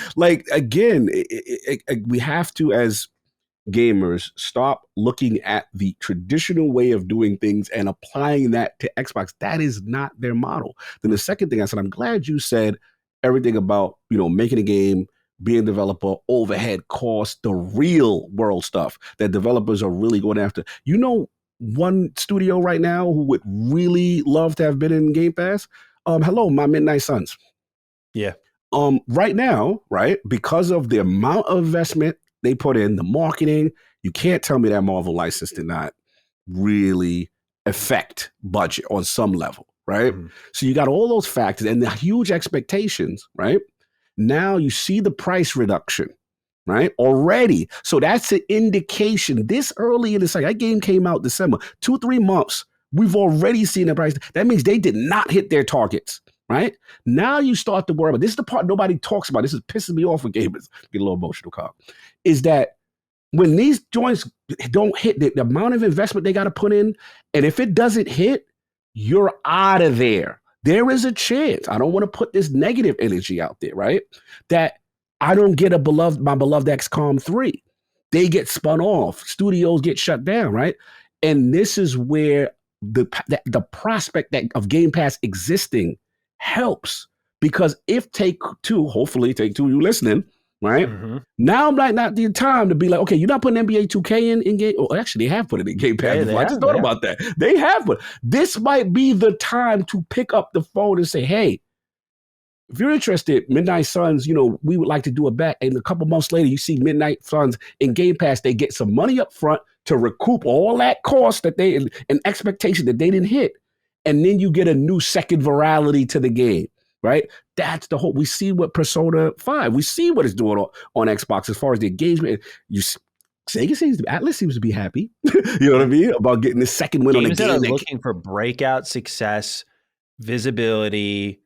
again, we have to, as gamers, stop looking at the traditional way of doing things and applying that to Xbox. That is not their model. Then the second thing I said, I'm glad you said everything about, you know, making a game, being a developer, overhead costs, the real world stuff that developers are really going after. You know, one studio right now who would really love to have been in Game Pass. Hello, my Midnight Suns. Yeah. Right now, right, because of the amount of investment they put in, the marketing, you can't tell me that Marvel license did not really affect budget on some level, right? Mm-hmm. So you got all those factors and the huge expectations, right? Now you see the price reduction, right? Already. So that's an indication this early in the cycle. That game came out December, 2-3 months. We've already seen the price. That means they did not hit their targets, right? Now you start to worry about, this is the part nobody talks about. This is pissing me off with gamers. Get a little emotional, Carl. Is that when these joints don't hit the amount of investment they got to put in, and if it doesn't hit, you're out of there. There is a chance, I don't want to put this negative energy out there, right? That I don't get my beloved XCOM 3. They get spun off. Studios get shut down, right? And this is where the prospect of Game Pass existing helps. Because if hopefully Take-Two, you listening, right? Mm-hmm. Now I'm not the time to be like, okay, you're not putting NBA 2K in game. Oh, actually, they have put it in Game Pass. I just thought about that. They have put. This might be the time to pick up the phone and say, hey, if you're interested, Midnight Suns, you know, we would like to do it back. And a couple months later, you see Midnight Suns in Game Pass. They get some money up front to recoup all that cost that they and expectation that they didn't hit. And then you get a new second virality to the game. Right? That's the whole. We see what Persona 5. We see what it's doing on Xbox as far as the engagement. Atlas seems to be happy. You know what I mean? About getting the second win on the game. Games that are looking for breakout success, visibility,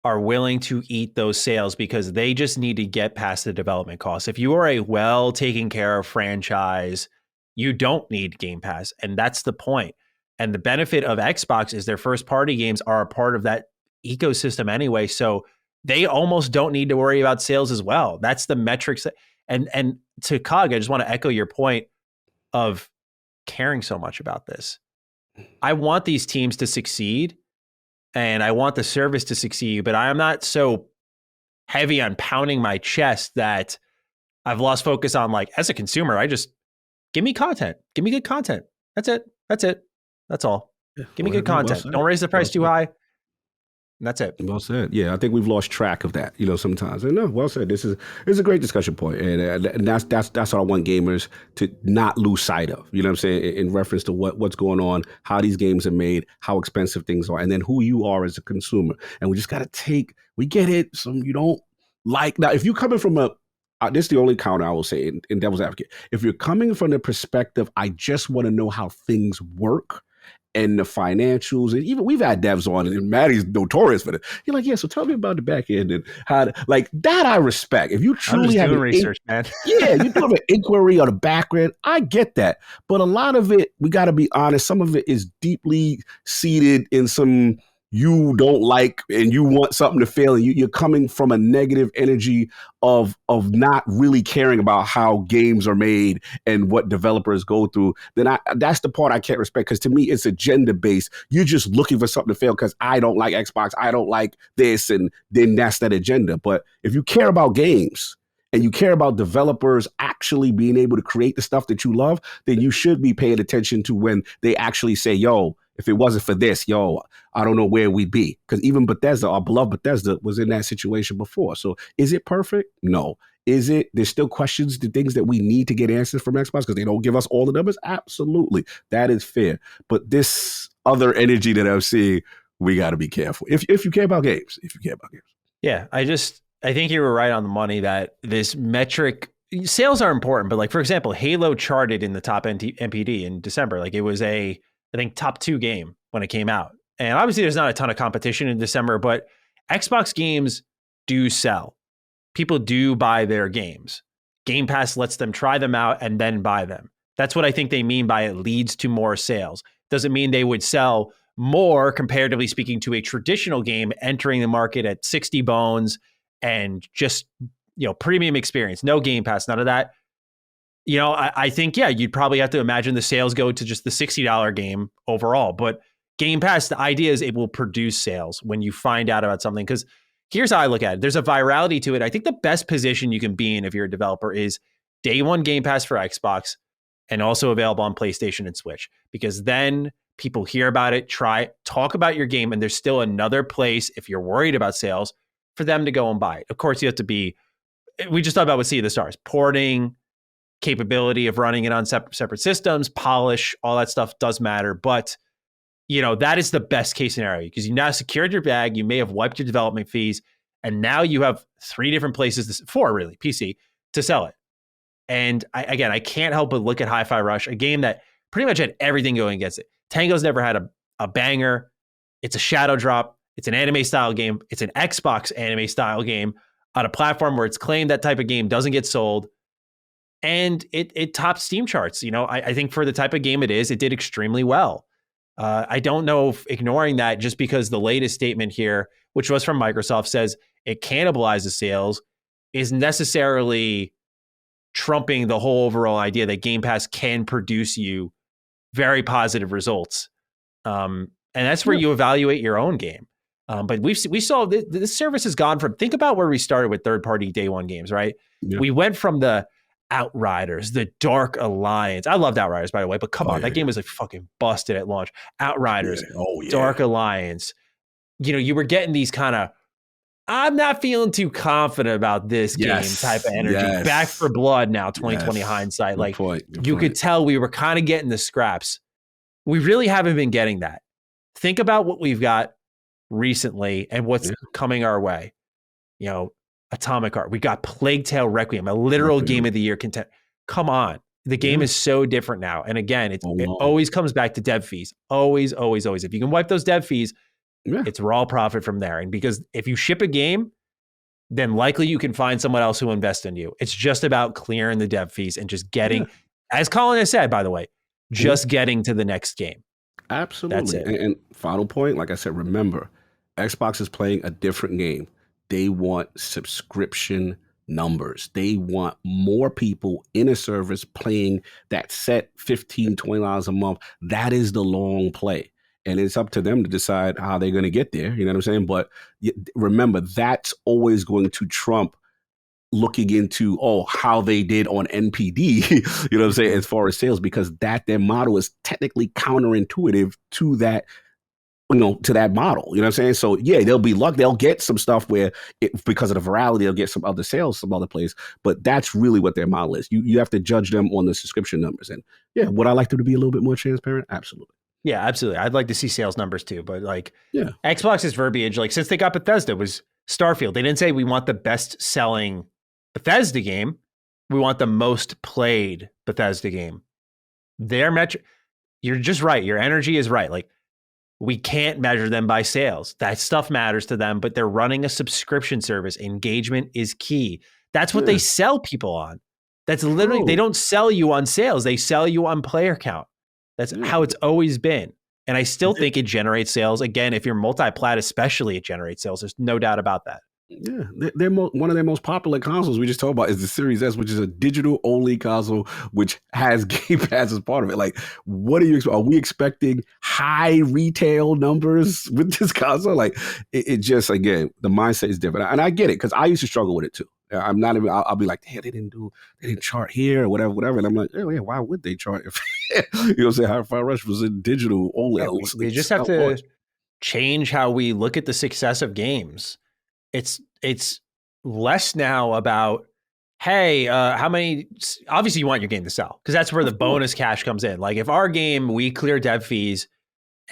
are willing to eat those sales because they just need to get past the development costs. If you are a well taken care of franchise, You don't need Game Pass. And that's the point. And the benefit of Xbox is their first party games are a part of that ecosystem anyway. So they almost don't need to worry about sales as well. That's the metrics. And to Cog, I just want to echo your point of caring so much about this. I want these teams to succeed and I want the service to succeed, but I am not so heavy on pounding my chest that I've lost focus on, like, as a consumer, I just give me content. Give me good content. That's it. That's it. That's all. Yeah, give me good content. Don't raise the price too high. And that's it. Well said. Yeah, I think we've lost track of that, sometimes. And no, well said. This is a great discussion point. And that's what I want gamers to not lose sight of. You know what I'm saying? In reference to what's going on, how these games are made, how expensive things are, and then who you are as a consumer. And we just got to we get it. Some you don't like. Now, if you're coming from this is the only counter I will say in Devil's Advocate. If you're coming from the perspective, I just want to know how things work, and the financials, and even we've had devs on, and Maddie's notorious for it. You're like, yeah, so tell me about the back end and how like that. I respect. If you truly have research, man. Yeah, you do an inquiry on the back end. I get that, but a lot of it, we got to be honest. Some of it is deeply seated in some you don't like, and you want something to fail, and you're coming from a negative energy of not really caring about how games are made and what developers go through. Then that's the part I can't respect, because to me it's agenda based. You're just looking for something to fail because I don't like Xbox, I don't like this, and then that's that agenda. But if you care about games and you care about developers actually being able to create the stuff that you love, then you should be paying attention to when they actually say, yo, if it wasn't for this, I don't know where we'd be. Because even Bethesda, our beloved Bethesda, was in that situation before. So is it perfect? No. Is it? There's still questions, the things that we need to get answers from Xbox because they don't give us all the numbers? Absolutely. That is fair. But this other energy that I'm seeing, we got to be careful. If you care about games. Yeah, I think you were right on the money that this metric, sales are important, but like, for example, Halo charted in the top NPD in December. Like, it was I think top 2 game when it came out. And obviously there's not a ton of competition in December, but Xbox games do sell. People do buy their games. Game Pass lets them try them out and then buy them. That's what I think they mean by it leads to more sales. Doesn't mean they would sell more, comparatively speaking, to a traditional game entering the market at 60 bones and just, premium experience. No Game Pass, none of that. I think, yeah, you'd probably have to imagine the sales go to just the $60 game overall. But Game Pass, the idea is it will produce sales when you find out about something. Because here's how I look at it. There's a virality to it. I think the best position you can be in if you're a developer is day one Game Pass for Xbox and also available on PlayStation and Switch. Because then people hear about it, talk about your game, and there's still another place, if you're worried about sales, for them to go and buy it. Of course, you have to be, we just talked about with Sea of the Stars, porting, capability of running it on separate systems, polish, all that stuff does matter. But, that is the best case scenario because you now secured your bag. You may have wiped your development fees. And now you have 3 different places, 4 really, PC, to sell it. And I can't help but look at Hi-Fi Rush, a game that pretty much had everything going against it. Tango's never had a banger. It's a shadow drop. It's an anime style game. It's an Xbox anime style game on a platform where it's claimed that type of game doesn't get sold. And it topped Steam charts. I think for the type of game it is, it did extremely well. I don't know if ignoring that just because the latest statement here, which was from Microsoft, says it cannibalizes sales, is necessarily trumping the whole overall idea that Game Pass can produce you very positive results. And that's where you evaluate your own game. But we saw this service has gone from, think about where we started with third-party day one games, right? Yeah. We went from the Outriders, the Dark Alliance. I loved Outriders, by the way, but come on, that game was like fucking busted at launch. Outriders, Dark Alliance. You were getting these kind of, I'm not feeling too confident about this game type of energy. Back for Blood now, 2020 hindsight. Good could tell we were kind of getting the scraps. We really haven't been getting that. Think about what we've got recently and what's coming our way. Atomic Heart. We got Plague Tale Requiem, a literal game of the year contender. Come on. The game is so different now. And again, it always comes back to dev fees. Always, always, always. If you can wipe those dev fees, it's raw profit from there. And because if you ship a game, then likely you can find someone else who will invest in you. It's just about clearing the dev fees and just getting As Colin has said, by the way, Mhm. just getting to the next game. That's Absolutely. it. And final point, like I said, remember, Xbox is playing a different game. They want subscription numbers. They want more people in a service playing that set $15, $20 a month. That is the long play. And it's up to them to decide how they're going to get there. You know what I'm saying? But remember, that's always going to trump looking into how they did on NPD, you know what I'm saying, as far as sales, because their model is technically counterintuitive to that, to that model. You know what I'm saying? So yeah, they'll be lucky. They'll get some stuff where because of the virality, they'll get some other sales, some other place. But that's really what their model is. You have to judge them on the subscription numbers. And yeah, would I like them to be a little bit more transparent? Absolutely. Yeah, absolutely. I'd like to see sales numbers too, but like Yeah. Xbox's verbiage, like since they got Bethesda, was Starfield. They didn't say we want the best selling Bethesda game. We want the most played Bethesda game. Their metric, you're just right. Your energy is right. Like we can't measure them by sales. That stuff matters to them, but they're running a subscription service. Engagement is key. That's what they sell people on. That's literally, they don't sell you on sales. They sell you on player count. That's how it's always been. And I still think it generates sales. Again, if you're multi-plat, especially, it generates sales. There's no doubt about that. Yeah, they're one of their most popular consoles we just talked about is the Series S, which is a digital-only console, which has Game Pass as part of it. Like, what are we expecting high retail numbers with this console? Like, it just, again, the mindset is different. And I get it, because I used to struggle with it too. I'm not even, I'll be like, hey, they didn't chart here or whatever. And I'm like, oh yeah, why would they chart if, you know what I'm saying, Hi-Fi Rush was in digital only. Yeah, we just have to change how we look at the success of games. It's less now about, hey, how many, obviously you want your game to sell because that's where the bonus cash comes in. Like if our game, we clear dev fees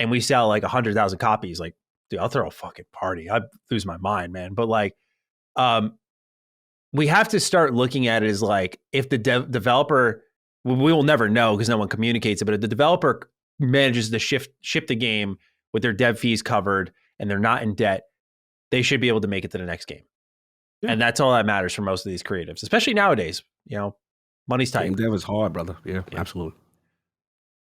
and we sell like 100,000 copies, like, dude, I'll throw a fucking party. I'd lose my mind, man. But like, we have to start looking at it as like, if the developer, we will never know because no one communicates it, but if the developer manages to ship the game with their dev fees covered and they're not in debt, they should be able to make it to the next game. Yeah. And that's all that matters for most of these creatives, especially nowadays. You know, money's tight. Game dev is hard, brother. Yeah, absolutely.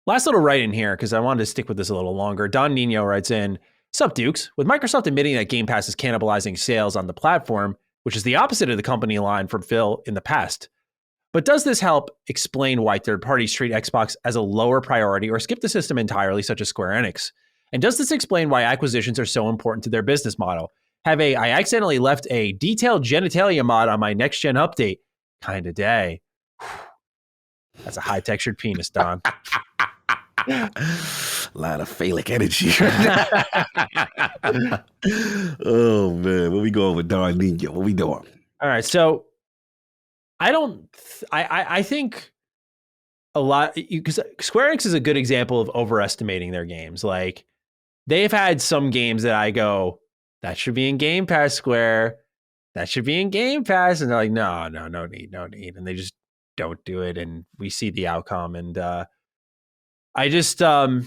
Last little write in here, because I wanted to stick with this a little longer. Don Nino writes in, "Sup, Dukes? With Microsoft admitting that Game Pass is cannibalizing sales on the platform, which is the opposite of the company line from Phil in the past. But does this help explain why third parties treat Xbox as a lower priority or skip the system entirely, such as Square Enix? And does this explain why acquisitions are so important to their business model? I accidentally left a detailed genitalia mod on my next gen update kind of day." That's a high textured penis, Don. A lot of phallic energy. Oh man, where we going with Don Nino? What we doing? All right, so I think a lot, because Square Enix is a good example of overestimating their games. Like they've had some games that I go, that should be in Game Pass, Square. That should be in Game Pass. And they're like, no need. And they just don't do it. And we see the outcome. And I just, I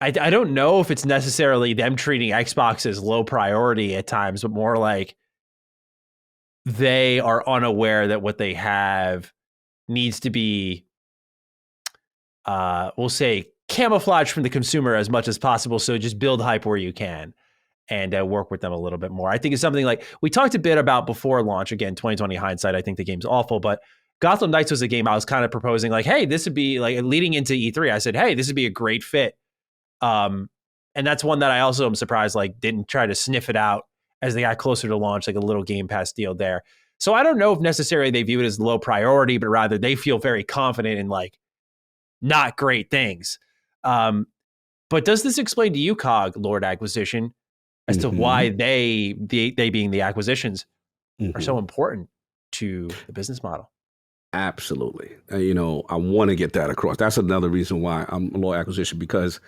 don't know if it's necessarily them treating Xbox as low priority at times, but more like they are unaware that what they have needs to be, we'll say, camouflage from the consumer as much as possible. So just build hype where you can and work with them a little bit more. I think it's something like we talked a bit about before launch. Again, 2020 hindsight, I think the game's awful, but Gotham Knights was a game I was kind of proposing like, hey, this would be like leading into E3. I said, hey, this would be a great fit. And that's one that I also am surprised, like didn't try to sniff it out as they got closer to launch, like a little Game Pass deal there. So I don't know if necessarily they view it as low priority, but rather they feel very confident in like not great things. But does this explain to you, Cog, Lord Acquisition, as to why they being the acquisitions are so important to the business model? Absolutely. I want to get that across. That's another reason why I'm a Lord Acquisition, because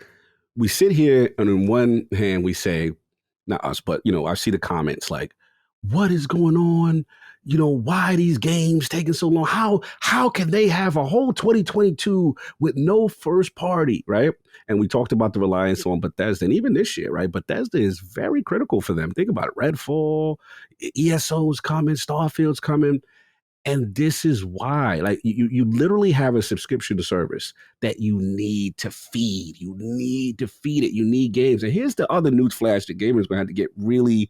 we sit here and on one hand we say, not us, but I see the comments like, what is going on? Why are these games taking so long? How can they have a whole 2022 with no first party, right? And we talked about the reliance on Bethesda, and even this year, right? Bethesda is very critical for them. Think about it. Redfall, ESO's coming, Starfield's coming. And this is why, like, you literally have a subscription service that you need to feed. You need to feed it. You need games. And here's the other news flash that gamers are going to have to get really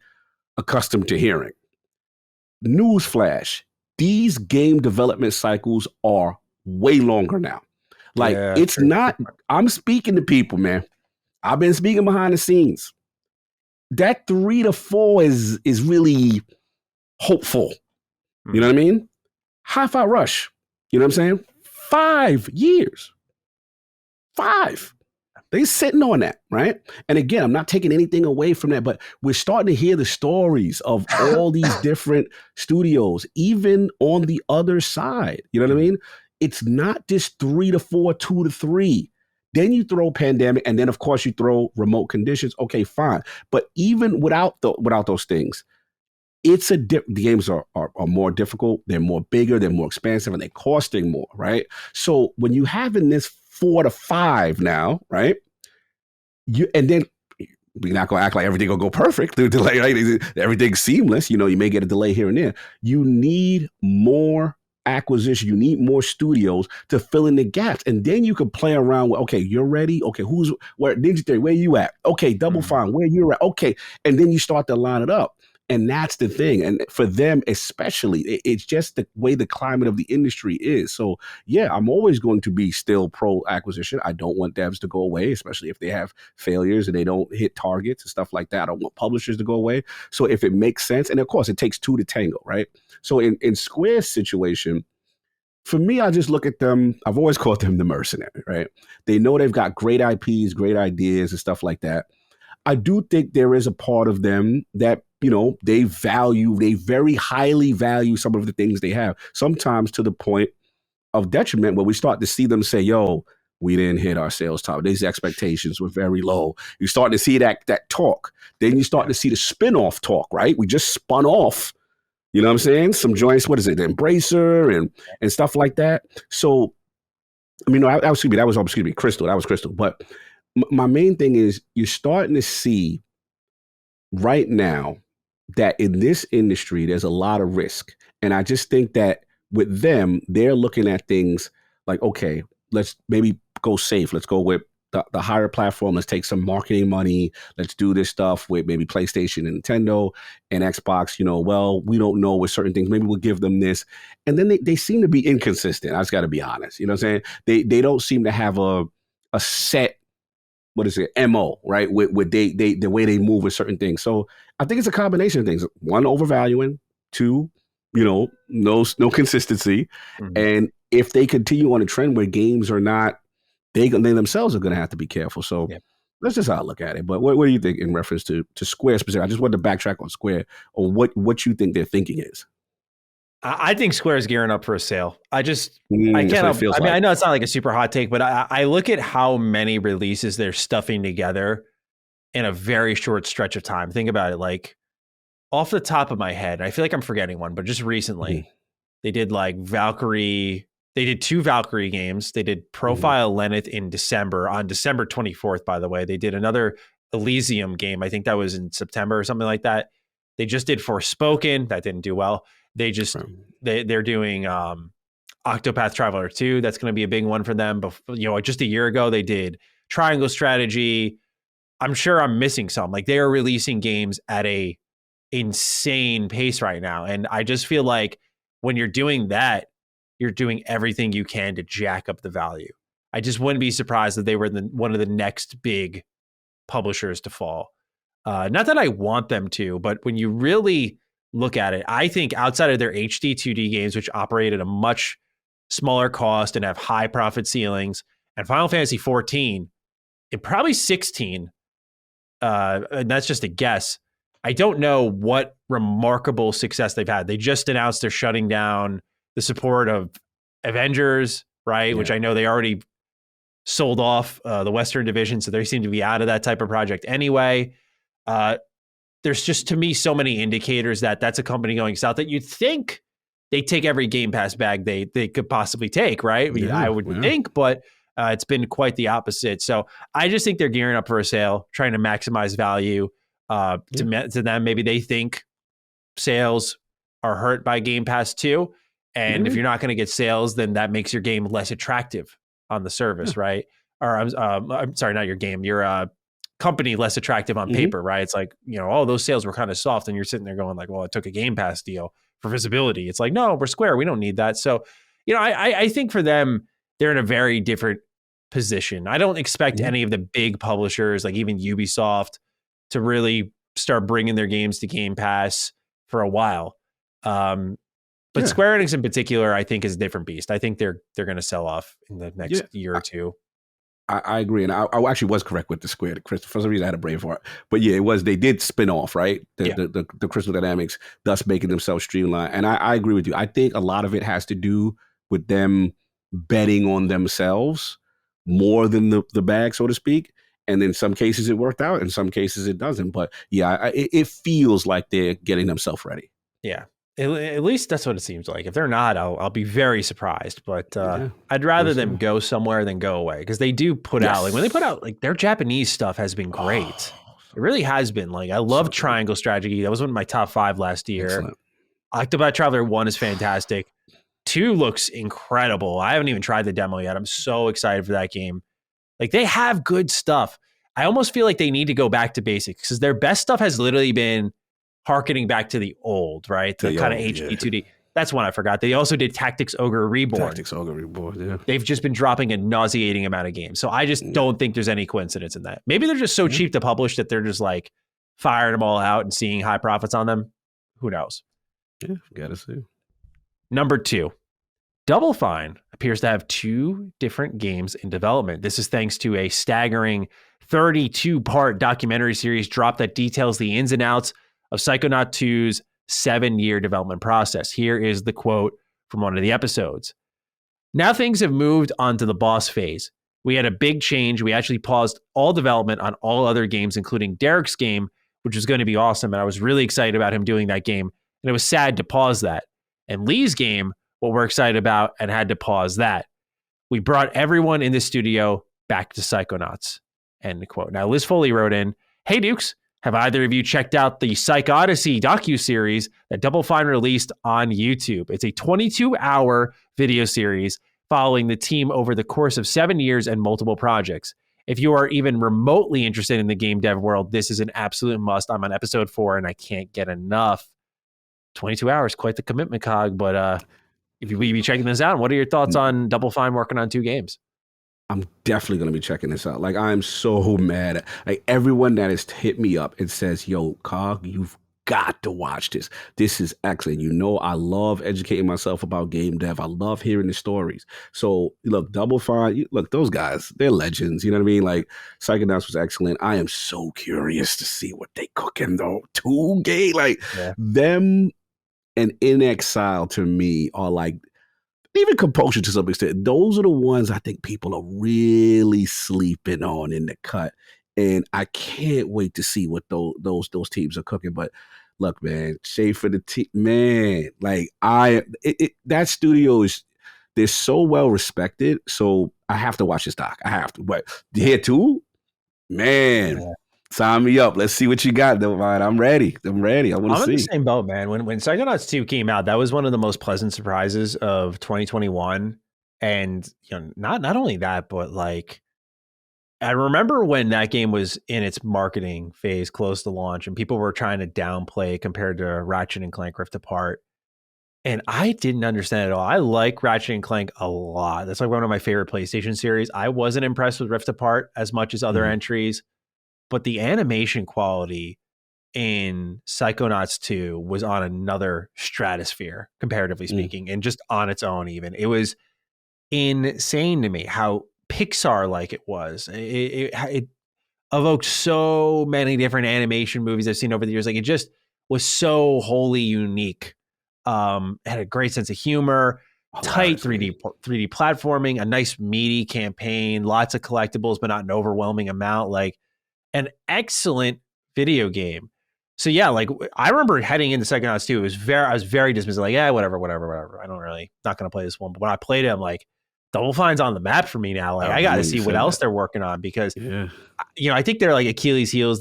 accustomed to hearing. Newsflash, these game development cycles are way longer now. Like, Yeah, it's true. not, I'm speaking to people, man. I've been speaking behind the scenes. That 3 to 4 is really hopeful. You know what I mean? Hi-Fi Rush. You know what I'm saying? 5 years. 5. They sitting on that, right? And again, I'm not taking anything away from that, but we're starting to hear the stories of all these different studios, even on the other side. You know what I mean? It's not just 3 to 4, 2 to 3. Then you throw pandemic, and then of course you throw remote conditions. Okay, fine. But even without those things, the games are more difficult. They're more bigger. They're more expansive, and they're costing more, right? So when you having this 4 to 5 now, right? And then we're not going to act like everything will go perfect through delay, right? Everything's seamless. You may get a delay here and there. You need more acquisition. You need more studios to fill in the gaps. And then you can play around with, okay, you're ready. Okay, where Ninja Theory, where you at? Okay, Double Fine, where you're at? Okay. And then you start to line it up. And that's the thing. And for them, especially, it's just the way the climate of the industry is. So, yeah, I'm always going to be still pro acquisition. I don't want devs to go away, especially if they have failures and they don't hit targets and stuff like that. I don't want publishers to go away. So if it makes sense, and of course, it takes 2 to tango, right? So in Square's situation, for me, I just look at them. I've always called them the mercenary, right? They know they've got great IPs, great ideas, and stuff like that. I do think there is a part of them that, they very highly value some of the things they have, sometimes to the point of detriment where we start to see them say, yo, we didn't hit our sales target. These expectations were very low. You start to see that talk. Then you start to see the spin-off talk, right? We just spun off, you know what I'm saying? Some joints, what is it, the Embracer and stuff like that. So, I mean, no, that was Crystal. That was Crystal. But my main thing is you're starting to see right now that in this industry, there's a lot of risk. And I just think that with them, they're looking at things like, okay, let's maybe go safe. Let's go with the higher platform. Let's take some marketing money. Let's do this stuff with maybe PlayStation and Nintendo and Xbox. Well, we don't know with certain things. Maybe we'll give them this. And then they seem to be inconsistent. I just got to be honest. You know what I'm saying? They don't seem to have a set, what is it, MO, right? With the way they move with certain things. So I think it's a combination of things. One, overvaluing. Two, no consistency. And if they continue on a trend where games are not, they themselves are going to have to be careful. So that's just how I look at it. But what do you think in reference to Square specifically? I just wanted to backtrack on Square or what you think their thinking is. I think Square is gearing up for a sale. I can't. I know it's not like a super hot take, but I look at how many releases they're stuffing together in a very short stretch of time. Think about it. Like off the top of my head, I feel like I'm forgetting one, but just recently they did like Valkyrie. They did 2 Valkyrie games. They did Profile Lenneth in December, on December 24th, by the way. They did another Elysium game. I think that was in September or something like that. They just did Forspoken. That didn't do well. They're doing Octopath Traveler 2. That's going to be a big one for them. But just a year ago they did Triangle Strategy. I'm sure I'm missing some. Like they are releasing games at a insane pace right now, and I just feel like when you're doing that, you're doing everything you can to jack up the value. I just wouldn't be surprised if they were one of the next big publishers to fall. Not that I want them to, but when you really look at it, I think outside of their HD 2D games, which operate at a much smaller cost and have high profit ceilings, and Final Fantasy 14 and probably 16, and that's just a guess. I don't know what remarkable success they've had. They just announced they're shutting down the support of Avengers, right? Yeah. Which I know they already sold off the Western division, so they seem to be out of that type of project anyway. There's just, to me, so many indicators that that's a company going south that you'd think they take every Game Pass bag they could possibly take, right? I would think, but it's been quite the opposite. So I just think they're gearing up for a sale, trying to maximize value to them. Maybe they think sales are hurt by Game Pass too, And if Maybe. you're not going to get sales, then that makes your game less attractive on the Yeah. service, right? Or I'm sorry, not your game, your company less attractive on Hmm. paper, right? It's like, oh, those sales were kind of soft. And you're sitting there going like, well, I took a Game Pass deal for visibility. It's like, no, we're Square. We don't need that. So, I think for them, they're in a very different position. I don't expect Hmm. any of the big publishers, like even Ubisoft, to really start bringing their games to Game Pass for a while. But Yeah. Square Enix in particular, I think, is a different beast. I think they're going to sell off in the Yeah. next year or two. I agree, and I actually was correct with the Square. For some reason, I had a brain fart, but yeah, it was. They did spin off, right? Yeah. The Crystal Dynamics, thus making themselves streamlined. And I agree with you. I think a lot of it has to do with them betting on themselves more than the bag, so to speak. And in some cases, it worked out. In some cases, it doesn't. But yeah, it feels like they're getting themselves ready. Yeah. At least that's what it seems like. If they're not, I'll be very surprised. But Yeah, I'd rather we'll them see. go somewhere than go away, because they do put out, like when they put Yes. out, like their Japanese stuff has been great. Oh, It really has been. Like I love so good. Triangle Strategy. That was one of my top 5 last year. Excellent. Octopath Traveler 1 is fantastic. 2 looks incredible. I haven't even tried the demo yet. I'm so excited for that game. Like they have good stuff. I almost feel like they need to go back to basics, because their best stuff has literally been harkening back to the old, right? The The kind of old, yeah. HD 2D. That's one I forgot. They also did Tactics Ogre Reborn. Tactics Ogre Reborn, yeah. They've just been dropping a nauseating amount of games. So I just Yeah. don't think there's any coincidence in that. Maybe they're just so cheap to publish that they're just like firing them all out and seeing high profits on them. Who knows? Yeah, gotta see. Number 2. Double Fine appears to have 2 different games in development. This is thanks to a staggering 32-part documentary series dropped that details the ins and outs of Psychonaut 2's 7-year development process. Here is the quote from one of the episodes. Now things have moved on to the boss phase. We had a big change. We actually paused all development on all other games, including Derek's game, which was going to be awesome. And I was really excited about him doing that game. And it was sad to pause that. And Lee's game, what we're excited about, and had to pause that. We brought everyone in the studio back to Psychonauts. End quote. Now, Liz Foley wrote in, "Hey Dukes, have either of you checked out the Psych Odyssey docuseries that Double Fine released on YouTube? It's a 22-hour video series following the team over the course of 7 years and multiple projects. If you are even remotely interested in the game dev world, this is an absolute must. I'm on episode 4 and I can't get enough." 22 hours, quite the commitment, Cog. But if you will be checking this out, what are your thoughts on Double Fine working on 2 games? I'm definitely gonna be checking this out. Like I'm so mad. Like everyone that has hit me up and says, "Yo, Cog, you've got to watch this. This is excellent." You know, I love educating myself about game dev. I love hearing the stories. So look, Double Fine. Look, those guys, they're legends. You know what I mean? Like Psychonauts was excellent. I am so curious to see what they cooking though. 2 game, like Yeah. them and In Exile to me are like, even Compulsion to some extent, those are the ones I think people are really sleeping on in the cut. And I can't wait to see what those teams are cooking. But look, man, Schaefer, the team, man, like that studio is, they're so well respected. So I have to watch this doc. I have to. But here too, man, Yeah. sign me up. Let's see what you got, though, man. I'm ready. I want to I'm in the see. same boat, man. When Psychonauts 2 came out, that was one of the most pleasant surprises of 2021. And not only that, but like I remember when that game was in its marketing phase close to launch and people were trying to downplay compared to Ratchet and Clank Rift Apart. And I didn't understand it at all. I like Ratchet and Clank a lot. That's like one of my favorite PlayStation series. I wasn't impressed with Rift Apart as much as other entries, but the animation quality in Psychonauts 2 was on another stratosphere, comparatively speaking, and just on its own even. It was insane to me how Pixar-like it was. It evoked so many different animation movies I've seen over the years. Like it just was so wholly unique. It had a great sense of humor, tight 3D platforming, a nice meaty campaign, lots of collectibles, but not an overwhelming amount. Like an excellent video game. So yeah, like I remember heading into Psychonauts 2, I was very dismissive, like, yeah, whatever. I don't really, not going to play this one. But when I played it, I'm like, Double Fine's on the map for me now. Like I got to see what else they're working on, because, I think they're like Achilles heels.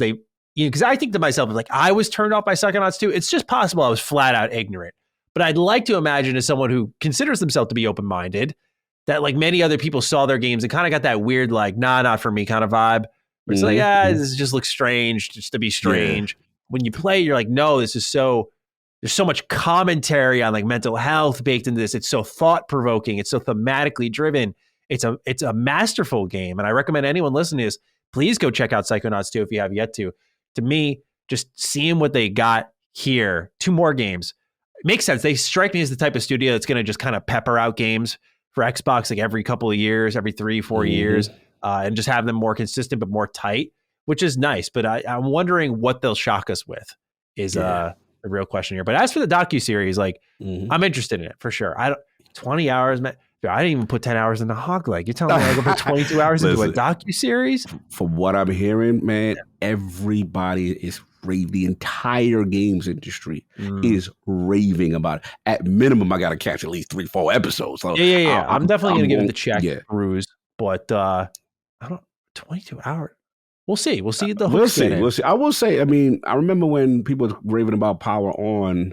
Because I think to myself, like I was turned off by Psychonauts 2. It's just possible I was flat out ignorant. But I'd like to imagine, as someone who considers themselves to be open-minded, that like many other people saw their games and kind of got that weird, like, nah, not for me kind of vibe. Where it's like, this just looks strange, just to be strange. Yeah. When you play, you're like, no, this is so, there's so much commentary on like mental health baked into this. It's so thought-provoking. It's so thematically driven. It's a masterful game. And I recommend anyone listening to this, please go check out Psychonauts 2 if you have yet to. To me, just seeing what they got here, 2 more games, it makes sense. They strike me as the type of studio that's going to just kind of pepper out games for Xbox like every couple of years, every 3-4 years, and just have them more consistent but more tight, which is nice. But I'm wondering what they'll shock us with is the real question here. But as for the docuseries, like I'm interested in it for sure. 20 hours, man. I didn't even put 10 hours in the hog leg. You're telling me I can put 22 hours into a docuseries? From what I'm hearing, man, everybody is raving. The entire games industry is raving about it. At minimum, I got to catch at least 3-4 episodes. So yeah. I'm definitely going to give it the check, Bruce. But I don't. 22 hours. We'll see. We'll see the hooks. We'll see. I will say. I mean, I remember when people were raving about Power On,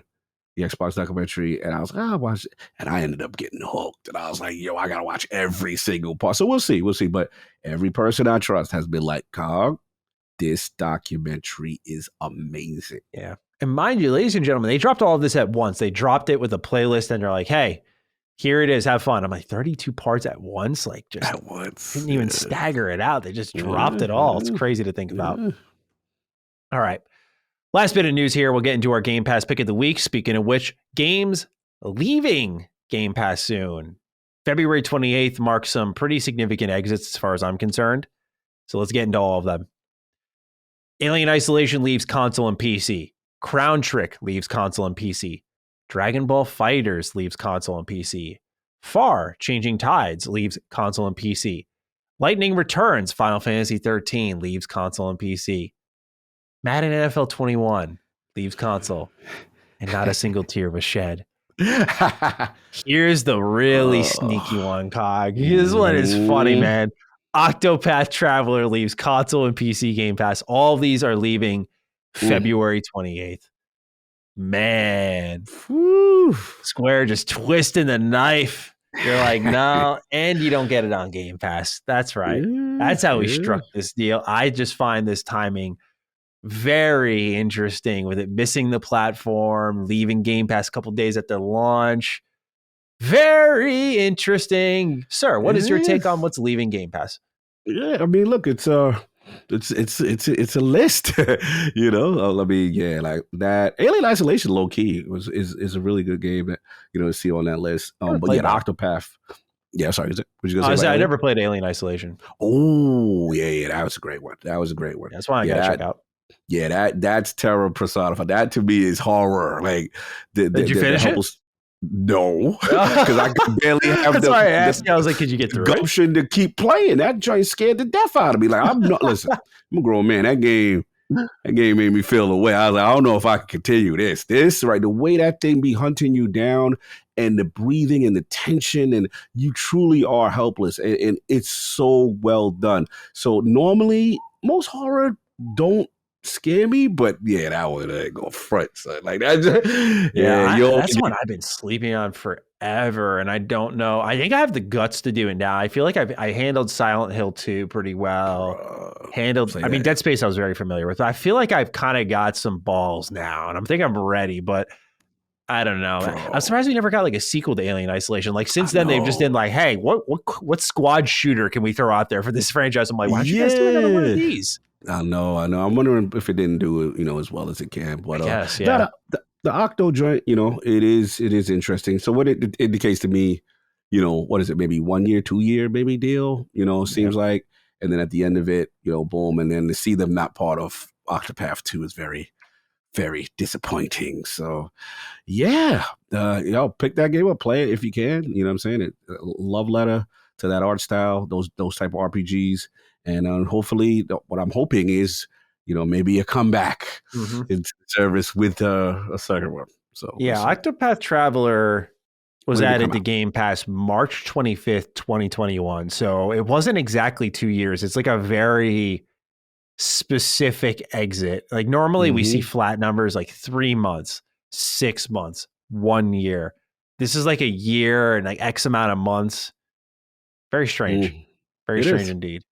the Xbox documentary, and I was like, I'll watch it. And I ended up getting hooked. And I was like, yo, I got to watch every single part. So we'll see. But every person I trust has been like, Cog, this documentary is amazing. Yeah. And mind you, ladies and gentlemen, they dropped all of this at once. They dropped it with a playlist and they're like, hey, here it is. Have fun. I'm like, 32 parts at once? Like, just at once. Didn't even stagger it out. They just dropped it all. It's crazy to think about. All right. Last bit of news here. We'll get into our Game Pass pick of the week. Speaking of which, games leaving Game Pass soon. February 28th marks some pretty significant exits as far as I'm concerned. So let's get into all of them. Alien Isolation leaves console and PC. Crown Trick leaves console and PC. Dragon Ball FighterZ leaves console and PC. Far Changing Tides leaves console and PC. Lightning Returns Final Fantasy 13 leaves console and PC. Madden NFL 21 leaves console. And not a single tear was shed. Here's the really sneaky one, Cog. This one is funny, man. Octopath Traveler leaves console and PC Game Pass. All of these are leaving February 28th. Man. Whew. Square just twisting the knife. You're like, no, and you don't get it on Game Pass. That's right. That's how we struck this deal. I just find this timing very interesting with it missing the platform, leaving Game Pass a couple days at their launch. Very interesting. Sir, what is your take on what's leaving Game Pass? Yeah, I mean, look, it's a list, you know. I mean, yeah, like that. Alien Isolation, low key, is a really good game that to see on that list. But yeah, Octopath. Yeah, sorry. What you gonna say? I never played Alien Isolation. Oh, yeah, that was a great one. That's why I gotta check out. Yeah, that's terror personified. That to me is horror. Like, did you finish it? No, because I could barely have That's why I asked you. I was like, could you get through gumption to keep playing? That joint scared the death out of me. Like, I'm not, listen, I'm a grown man. That game made me feel away. I was like, I don't know if I can continue this. Right, the way that thing be hunting you down and the breathing and the tension, and you truly are helpless. And it's so well done. So normally, most horror don't scare me, but yeah, that one ain't gonna front, son. Like that. That's one I've been sleeping on forever, and I don't know. I think I have the guts to do it now. I feel like I handled Silent Hill 2 pretty well. Dead Space I was very familiar with. I feel like I've kind of got some balls now, and I'm ready, but I don't know. I'm surprised we never got like a sequel to Alien Isolation. Like since then, they've just been like, hey, what squad shooter can we throw out there for this franchise? I'm like, why don't you guys do another one of these? I know. I'm wondering if it didn't do it, as well as it can. But I guess, yeah. The Octo joint, it is interesting. So what it indicates to me, what is it? Maybe 1 year, 2 year, maybe deal. Seems like, and then at the end of it, boom, and then to see them not part of Octopath 2 is very, very disappointing. So, yeah, pick that game up, play it if you can. You know what I'm saying? Love letter to that art style, those type of RPGs. And hopefully, what I'm hoping is, maybe a comeback into service with a second one. So yeah, Octopath Traveler was added to Game Pass March 25th, 2021. So it wasn't exactly 2 years. It's like a very specific exit. Like normally we see flat numbers like 3 months, 6 months, 1 year. This is like a year and like X amount of months. Very strange. Very It strange is. indeed.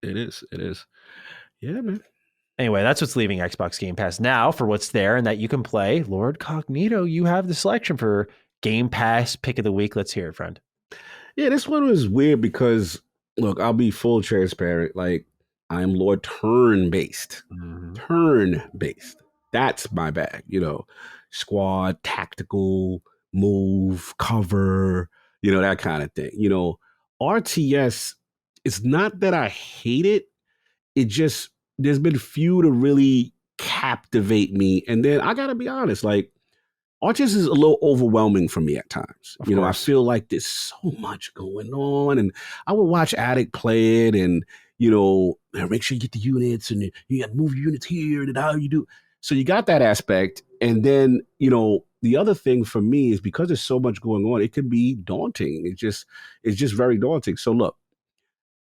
It is. It is. Yeah, man. Anyway, that's what's leaving Xbox Game Pass now for what's there and that you can play. Lord Cognito, you have the selection for Game Pass pick of the week. Let's hear it, friend. Yeah, this one was weird because, look, I'll be full transparent. Like, I am Lord turn based. Mm-hmm. Turn based. That's my bag. Squad, tactical, move, cover, that kind of thing. RTS, it's not that I hate it. It just, there's been few to really captivate me. And then I got to be honest, like, RTS is a little overwhelming for me at times. Of I course. feel like there's so much going on, and I would watch Addict play it, and make sure you get the units, and you got to move units here, and how you do. So you got that aspect, and then the other thing for me is because there's so much going on, it can be daunting. It's just very daunting. So look,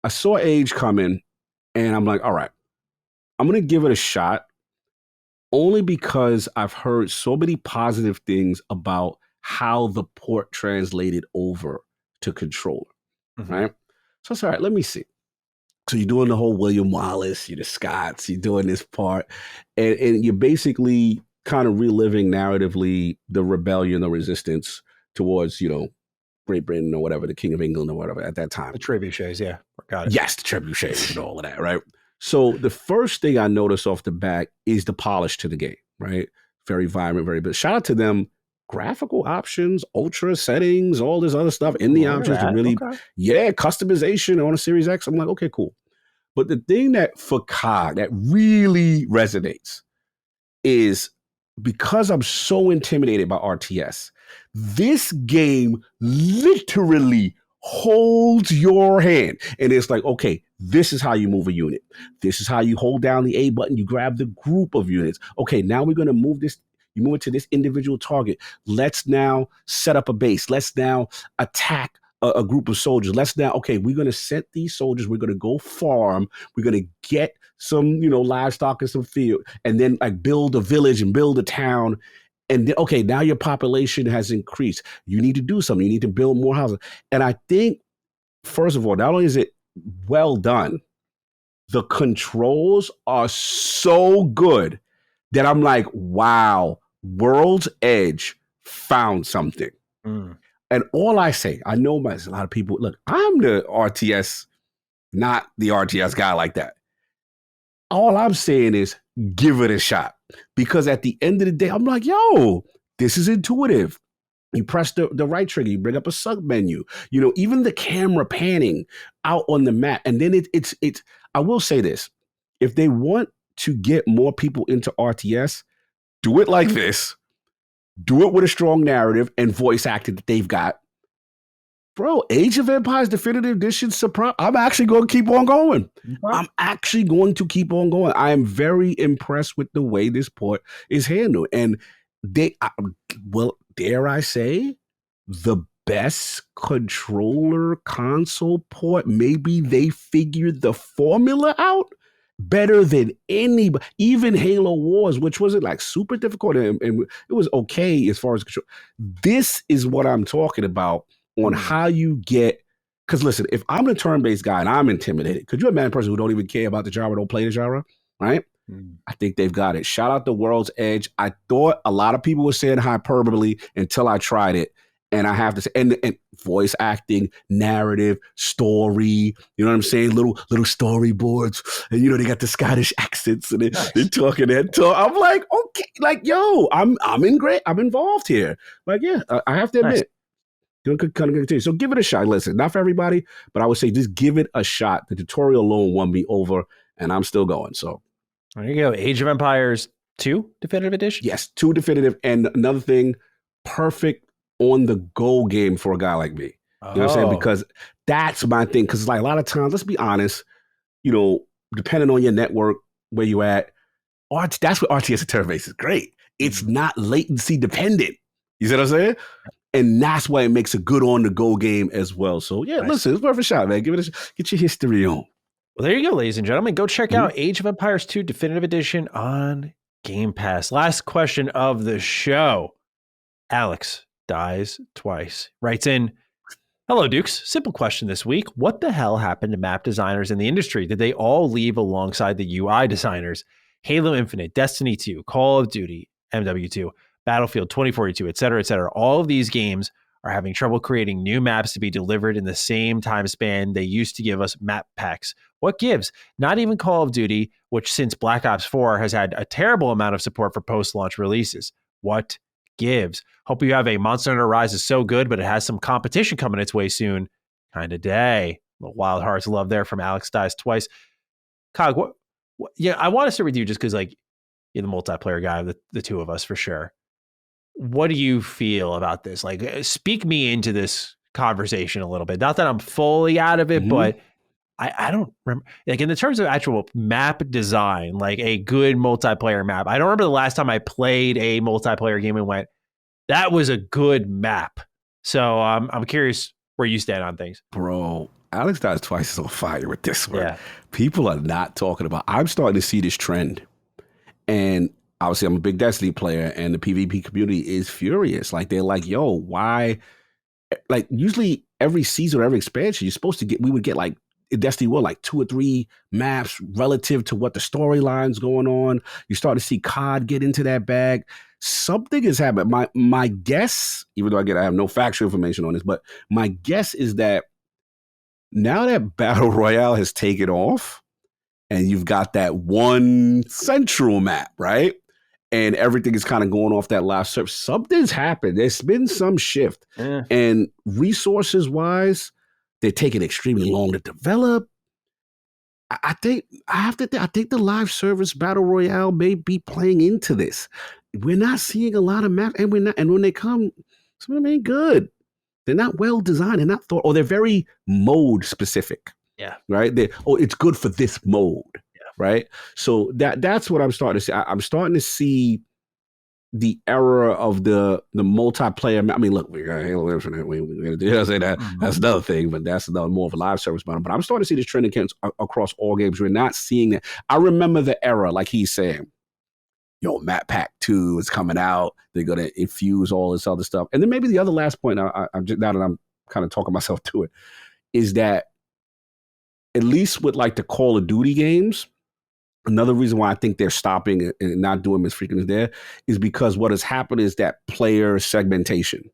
I saw Age coming, and I'm like, all right, I'm gonna give it a shot only because I've heard so many positive things about how the port translated over to controller, right? So it's all right, let me see. So you're doing the whole William Wallace, you're the Scots, you're doing this part, and you're basically kind of reliving narratively the rebellion, the resistance towards, Great Britain or whatever, the King of England or whatever at that time. The trebuchets, yeah. Got it. Yes, the trebuchets and all of that, right? So the first thing I noticed off the bat is the polish to the game, right? Very vibrant, very good. Shout out to them. Graphical options, ultra settings, all this other stuff in the options to really, customization on a Series X. I'm like, okay, cool. But the thing that for COG that really resonates is because I'm so intimidated by RTS, this game literally holds your hand. And it's like, okay, this is how you move a unit. This is how you hold down the A button. You grab the group of units. Okay, now we're going to move this. You move it to this individual target. Let's now set up a base. Let's now attack a group of soldiers. Let's now, okay, we're going to set these soldiers. We're going to go farm. We're going to get some, livestock and some field, and then like build a village and build a town. And then, okay, now your population has increased. You need to do something. You need to build more houses. And I think, first of all, not only is it well done, the controls are so good that I'm like, wow, World's Edge found something. And all I say, I know a lot of people, look, I'm the RTS, not the RTS guy like that. All I'm saying is give it a shot. Because at the end of the day, I'm like, yo, this is intuitive. You press the right trigger, you bring up a sub menu, even the camera panning out on the map. And then it's I will say this. If they want to get more people into RTS, do it like this. Do it with a strong narrative and voice acting that they've got. Bro, Age of Empires Definitive Edition surprise. I'm actually going to keep on going. I'm actually going to keep on going. I am very impressed with the way this port is handled. And dare I say, the best controller console port. Maybe they figured the formula out better than anybody. Even Halo Wars, which wasn't like super difficult and it was okay as far as control. This is what I'm talking about on how you get. Because listen, if I'm the turn-based guy and I'm intimidated, could you imagine a person who don't even care about the genre, don't play the genre, right? I think they've got it. Shout out to World's Edge. I thought a lot of people were saying hyperbole until I tried it. And I have to say, and voice acting, narrative, story, you know what I'm saying? Little storyboards. And, they got the Scottish accents and they're talking that talk. I'm like, okay, like, yo, I'm involved here. Like, yeah, I have to admit. Kind of continue. So give it a shot. Listen, not for everybody, but I would say just give it a shot. The tutorial alone won me over, and I'm still going. So there you go. Age of Empires 2 Definitive Edition? Yes, 2 Definitive. And another thing, perfect on the go game for a guy like me. You know what I'm saying? Because that's my thing. Because like a lot of times, let's be honest, depending on your network, where you at, that's what RTS and turn-based is great. It's not latency dependent. You see what I'm saying? And that's why it makes a good on-the-go game as well. So, yeah, listen, it's worth a shot, man. Get your history on. Well, there you go, ladies and gentlemen. Go check out Age of Empires 2 Definitive Edition on Game Pass. Last question of the show. Alex dies twice. Writes in, hello, Dukes. Simple question this week. What the hell happened to map designers in the industry? Did they all leave alongside the UI designers? Halo Infinite, Destiny 2, Call of Duty, MW2, Battlefield 2042, et cetera, et cetera. All of these games are having trouble creating new maps to be delivered in the same time span they used to give us map packs. What gives? Not even Call of Duty, which since Black Ops 4 has had a terrible amount of support for post-launch releases. What gives? Hope you have a Monster Hunter Rise is so good, but it has some competition coming its way soon. Kind of day. Wild Hearts love there from Alex Dies Twice. Cog, what yeah, I want to start with you just because like you're the multiplayer guy, the two of us for sure. What do you feel about this? Like, speak me into this conversation a little bit. Not that I'm fully out of it, but I don't remember. Like in the terms of actual map design, like a good multiplayer map. I don't remember the last time I played a multiplayer game and went, that was a good map. So I'm curious where you stand on things. Bro, Alex Dies Twice is on fire with this one. Yeah. People are not talking about. I'm starting to see this trend. And obviously, I'm a big Destiny player, and the PvP community is furious. Like, they're like, yo, why? Like, usually every season or every expansion, you're supposed to get, we would get like, in Destiny 1, like 2 or 3 maps relative to what the storyline's going on. You start to see COD get into that bag. Something has happened. My guess, even though I have no factual information on this, but my guess is that now that Battle Royale has taken off and you've got that one central map, right? And everything is kind of going off that live service, something's happened. There's been some shift. And resources wise, they're taking extremely long to develop. I think the live service Battle Royale may be playing into this. We're not seeing a lot of maps, and when they come, some of them ain't good. They're not well designed. They're not thought, or they're very mode specific. Yeah. Right. It's good for this mode. Yeah. Right. So that's what I'm starting to see. I'm starting to see the era of the multiplayer. I mean, look, we got Halo Infinite. We say that. That's another thing, but that's another more of a live service model. But I'm starting to see this trend across all games. We're not seeing that. I remember the era, like he's saying, yo, Map Pack 2 is coming out. They're going to infuse all this other stuff. And then maybe the other last point, I'm just, now that I'm kind of talking myself to it, is that at least with like the Call of Duty games, another reason why I think they're stopping and not doing them as frequent as there is because what has happened is that player segmentation.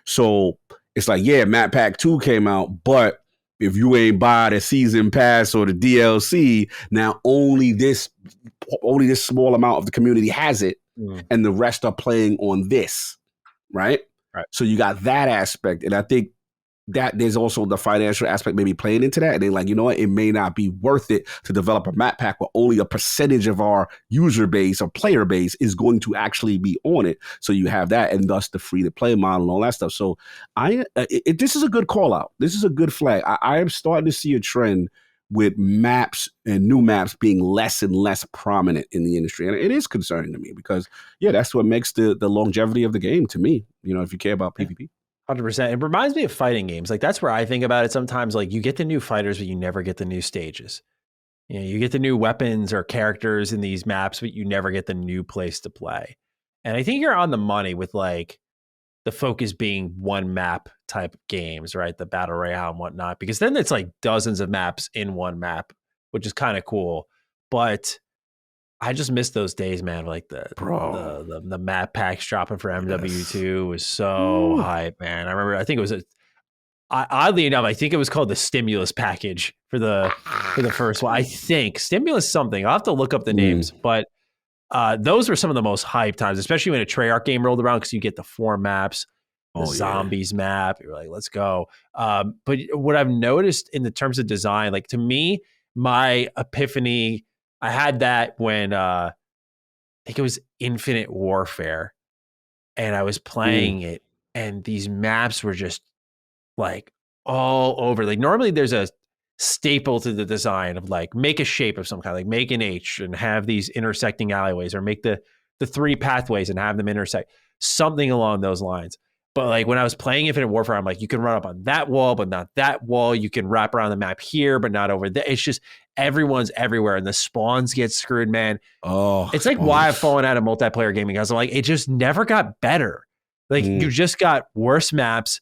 So it's like, yeah, Map Pack 2 came out, but if you ain't buy the season pass or the DLC, now only this small amount of the community has it, and the rest are playing on this, right? Right. So you got that aspect, and I think that there's also the financial aspect maybe playing into that. And they're like, you know what? It may not be worth it to develop a map pack where only a percentage of our user base or player base is going to actually be on it. So you have that, and thus the free to play model and all that stuff. So this is a good call out. This is a good flag. I am starting to see a trend with maps and new maps being less and less prominent in the industry. And it is concerning to me because, yeah, that's what makes the longevity of the game to me, you know, if you care about PvP. 100%. It reminds me of fighting games. Like that's where I think about it sometimes. Like you get the new fighters, but you never get the new stages. You know, you get the new weapons or characters in these maps, but you never get the new place to play. And I think you're on the money with like the focus being one map type games, right? The battle royale and whatnot, because then it's like dozens of maps in one map, which is kind of cool. But I just miss those days, man. Like the map packs dropping for MW2 was so hype, man. I remember. I think it was oddly enough, I think it was called the stimulus package for the first one. I think stimulus something. I'll have to look up the names, but those were some of the most hype times, especially when a Treyarch game rolled around because you get the 4 maps, the zombies map. You're like, let's go. But what I've noticed in the terms of design, like to me, my epiphany. I had that when I think it was Infinite Warfare, and I was playing it, and these maps were just like all over. Like normally there's a staple to the design of like make a shape of some kind, like make an H and have these intersecting alleyways, or make the 3 pathways and have them intersect, something along those lines. But like when I was playing Infinite Warfare, I'm like, you can run up on that wall, but not that wall. You can wrap around the map here, but not over there. It's just everyone's everywhere, and the spawns get screwed, man. It's like why I've fallen out of multiplayer gaming. I was like, it just never got better. Like you just got worse maps.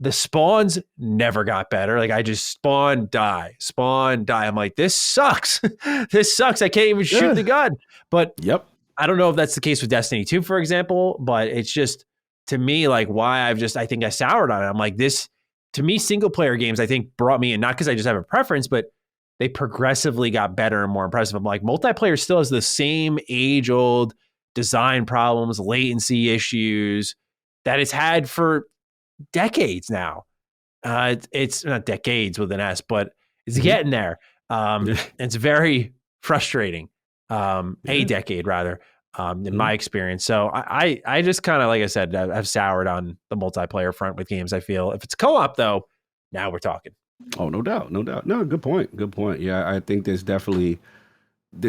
The spawns never got better. Like I just spawn, die. I'm like, this sucks. This sucks. I can't even shoot the gun. But I don't know if that's the case with Destiny 2, for example, but it's just, to me, like why I think I soured on it. I'm like, this, to me, single player games, I think brought me in, not because I just have a preference, but they progressively got better and more impressive. I'm like, multiplayer still has the same age-old design problems, latency issues that it's had for decades now. It's not decades with an S, but it's getting there. It's very frustrating. A decade rather, in my experience. So I just kind of, like I said, I've soured on the multiplayer front with games. I feel if it's co-op though, now we're talking. Oh, no doubt. No, good point. Yeah, I think there's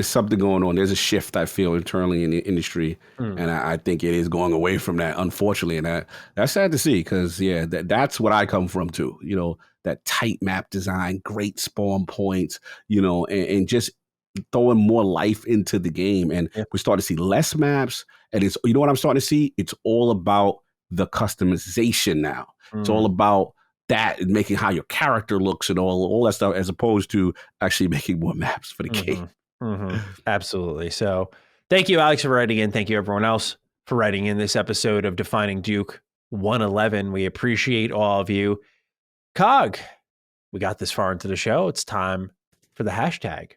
something going on. There's a shift I feel internally in the industry, and I think it is going away from that, unfortunately. And that's sad to see because that's what I come from too. You know, that tight map design, great spawn points. You know, and just throwing more life into the game. And we start to see less maps. And it's, you know what I'm starting to see? It's all about the customization now. It's all about that and making how your character looks and all that stuff, as opposed to actually making more maps for the game. Absolutely. So thank you, Alex, for writing in. Thank you, everyone else, for writing in this episode of Defining Duke 111. We appreciate all of you. Cog, we got this far into the show. It's time for the hashtag.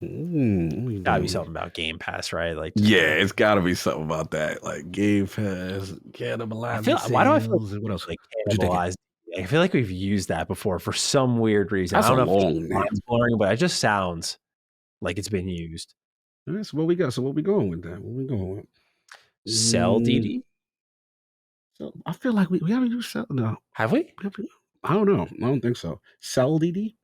Gotta be something about Game Pass, right? Like, it's gotta be something about that, like Game Pass, cannibalizing. Why do I feel what else? Like cannibalized? I feel like we've used that before for some weird reason. That's I don't know long, if it's boring, but it just sounds like it's been used. That's what we got. So what we going with that? What we going with? Sell DD? So I feel like we haven't used sell. No, have we? I don't know. I don't think so. Sell DD?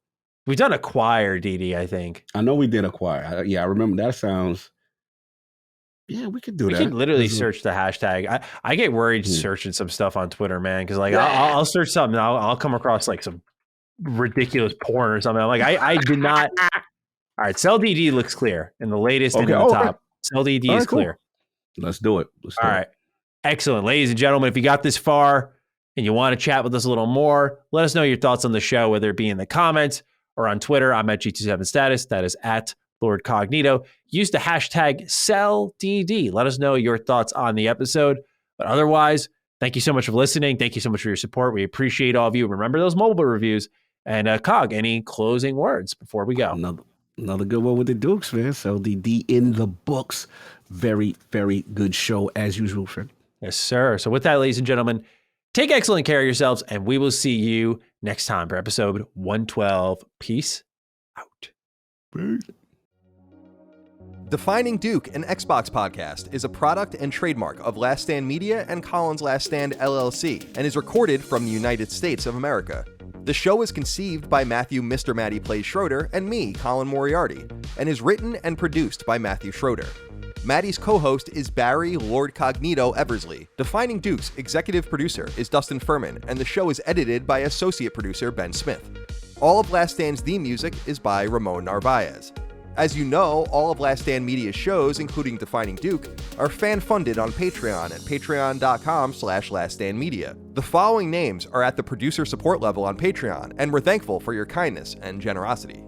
We've done acquire DD, I think. I know we did acquire. I remember that sounds. Yeah, we could do that. We could literally search the hashtag. I get worried searching some stuff on Twitter, man, because like I'll search something, and I'll come across like some ridiculous porn or something. I'm like, I did not. All right, Sell DD looks clear in the latest and in the top. Okay. Sell DD is clear. Let's do it. All right. Excellent. Ladies and gentlemen, if you got this far and you want to chat with us a little more, let us know your thoughts on the show, whether it be in the comments or on Twitter. I'm at G27status. That is at Lord Cognito. Use the hashtag SellDD. Let us know your thoughts on the episode. But otherwise, thank you so much for listening. Thank you so much for your support. We appreciate all of you. Remember those mobile reviews. And Cog, any closing words before we go? Another good one with the Dukes, man. SellDD in the books. Very, very good show as usual, friend. Yes, sir. So with that, ladies and gentlemen, take excellent care of yourselves, and we will see you next time for episode 112. Peace out. Defining Duke, an Xbox podcast, is a product and trademark of Last Stand Media and Collins Last Stand LLC, and is recorded from the United States of America. The show is conceived by Matthew Mr. Matty Plays Schroeder and me, Colin Moriarty, and is written and produced by Matthew Schroeder. Matty's co-host is Barry Lord Cognito Eversley. Defining Duke's executive producer is Dustin Furman, and the show is edited by associate producer Ben Smith. All of Last Stand's theme music is by Ramon Narvaez. As you know, all of Last Stand Media's shows, including Defining Duke, are fan-funded on Patreon at patreon.com/laststandmedia. The following names are at the producer support level on Patreon, and we're thankful for your kindness and generosity.